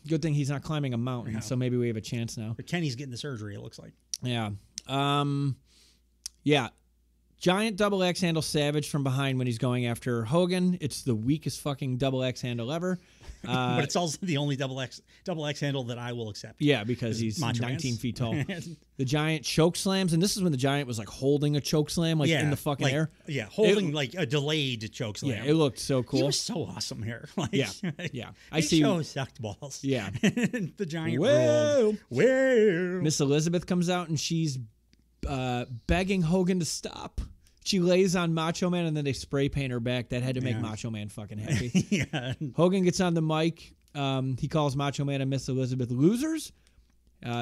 good thing he's not climbing a mountain, so maybe we have a chance now. But Kenny's getting the surgery. It looks like. Yeah. Yeah. Giant double X handle Savage from behind when he's going after Hogan. It's the weakest fucking double X handle ever. But it's also the only double X handle that I will accept. Yeah, because he's 19 feet tall. The Giant choke slams, and this is when the Giant was like holding a choke slam like in the fucking air. Yeah, holding like a delayed choke slam. Yeah, it looked so cool. He was so awesome here. Like, yeah. I see. Show sucked balls. Yeah. The Giant rolled. Well. Miss Elizabeth comes out and she's begging Hogan to stop. She lays on Macho Man, and then they spray paint her back. That had to make Macho Man fucking happy. Yeah. Hogan gets on the mic. He calls Macho Man and Miss Elizabeth losers.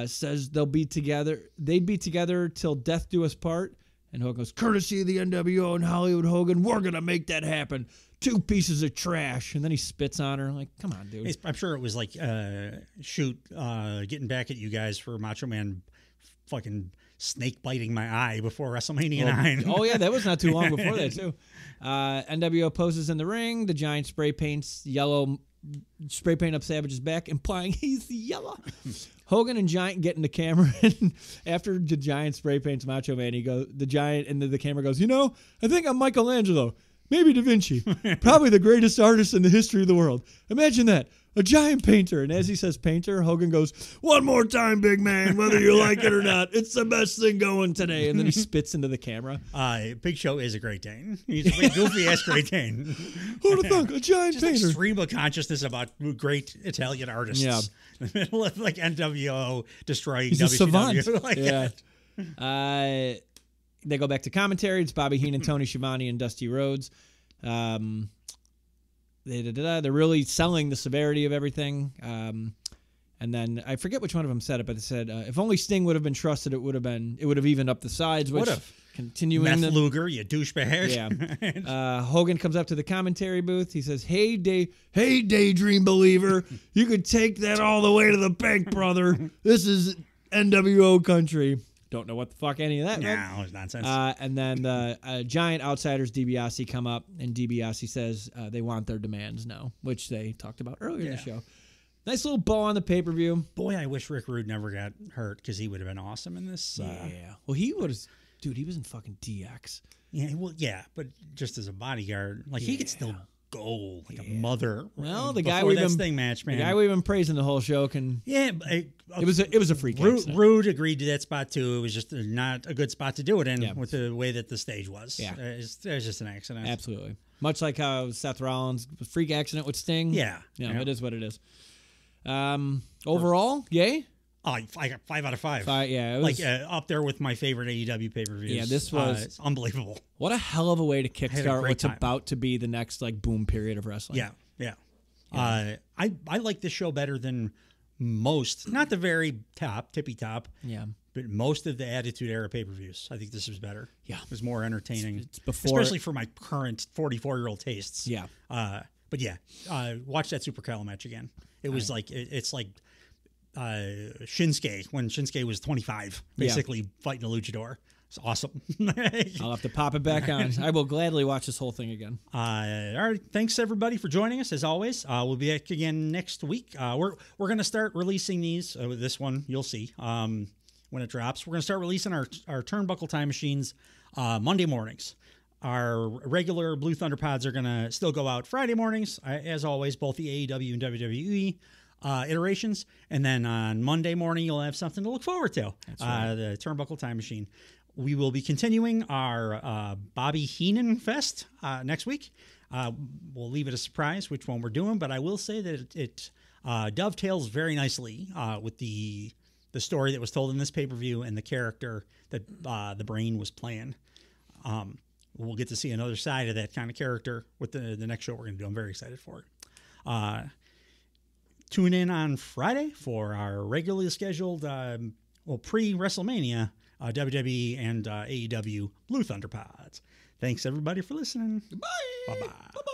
Says they'll be together. They'd be together till death do us part. And Hogan goes, courtesy of the NWO and Hollywood Hogan, we're going to make that happen. 2 pieces of trash. And then he spits on her. Like, come on, dude. I'm sure it was like, getting back at you guys for Macho Man fucking snake biting my eye before WrestleMania 9. Oh, yeah, that was not too long before that, too. NWO poses in the ring. The Giant spray paint up Savage's back, implying he's yellow. Hogan and Giant get in the camera, and after the Giant spray paints Macho Man, the Giant, and the camera goes, I think I'm Michelangelo, maybe Da Vinci, probably the greatest artist in the history of the world. Imagine that. A giant painter. And as he says painter, Hogan goes, one more time, big man, whether you like it or not. It's the best thing going today. And then he spits into the camera. Big Show is a Great Dane. He's a big, goofy-ass Great Dane. Who'd have thunk? A giant painter. Like stream of consciousness about great Italian artists. Yeah. In the middle of like NWO destroying He's WCW. A savant. Like that. They go back to commentary. It's Bobby Heenan, Tony Schiavone, and Dusty Rhodes. They're really selling the severity of everything. And then I forget which one of them said it, but they said if only Sting would have been trusted, it would have evened up the sides. Which continuing Meth Luger, you douchebag. Yeah. Hogan comes up to the commentary booth. He says, "Hey, Daydream believer, you could take that all the way to the bank, brother. This is NWO country." Don't know what the fuck any of that meant. No, it's nonsense. And then the Giant Outsiders, DiBiase, come up, and DiBiase says they want their demands now, which they talked about earlier in the show. Nice little bow on the pay-per-view. Boy, I wish Rick Rude never got hurt because he would have been awesome in this. Yeah. Well, he was in fucking DX. Yeah, but just as a bodyguard, like he could still go like a mother. Well, the guy we've been praising the whole show can. Yeah, it was a freak accident. Rude agreed to that spot too. It was just not a good spot to do it in with the way that the stage was. Yeah, it was just an accident. Absolutely, much like how Seth Rollins freak accident with Sting. Yeah, it is what it is. Overall, yay. Oh, I got 5 out of 5. Yeah, it was like up there with my favorite AEW pay-per-views. Yeah, this was unbelievable. What a hell of a way to kickstart what's about to be the next like boom period of wrestling. Yeah. I like this show better than most, not the very tippy top. Yeah. But most of the Attitude Era pay-per-views, I think this was better. Yeah. It was more entertaining. It's before, especially for my current 44-year-old tastes. Yeah. But yeah, watch that Super Cal match again. It was it's like Shinsuke when Shinsuke was 25, basically fighting a luchador. It's awesome. I'll have to pop it back on. I will gladly watch this whole thing again. All right, thanks everybody for joining us as always. We'll be back again next week. We're going to start releasing these. This one you'll see when it drops. We're going to start releasing our Turnbuckle time machines Monday mornings. Our regular Blue Thunder pods are going to still go out Friday mornings, as always, both the AEW and WWE iterations. And then on Monday morning, you'll have something to look forward to. That's right. The Turnbuckle Time Machine. We will be continuing our Bobby Heenan Fest next week. We'll leave it a surprise which one we're doing, but I will say that it dovetails very nicely with the story that was told in this pay-per-view and the character that the Brain was playing. We'll get to see another side of that kind of character with the next show we're going to do. I'm very excited for it. tune in on Friday for our regularly scheduled, pre-WrestleMania WWE and AEW Blue Thunder Pods. Thanks, everybody, for listening. Bye. Bye-bye. Bye-bye.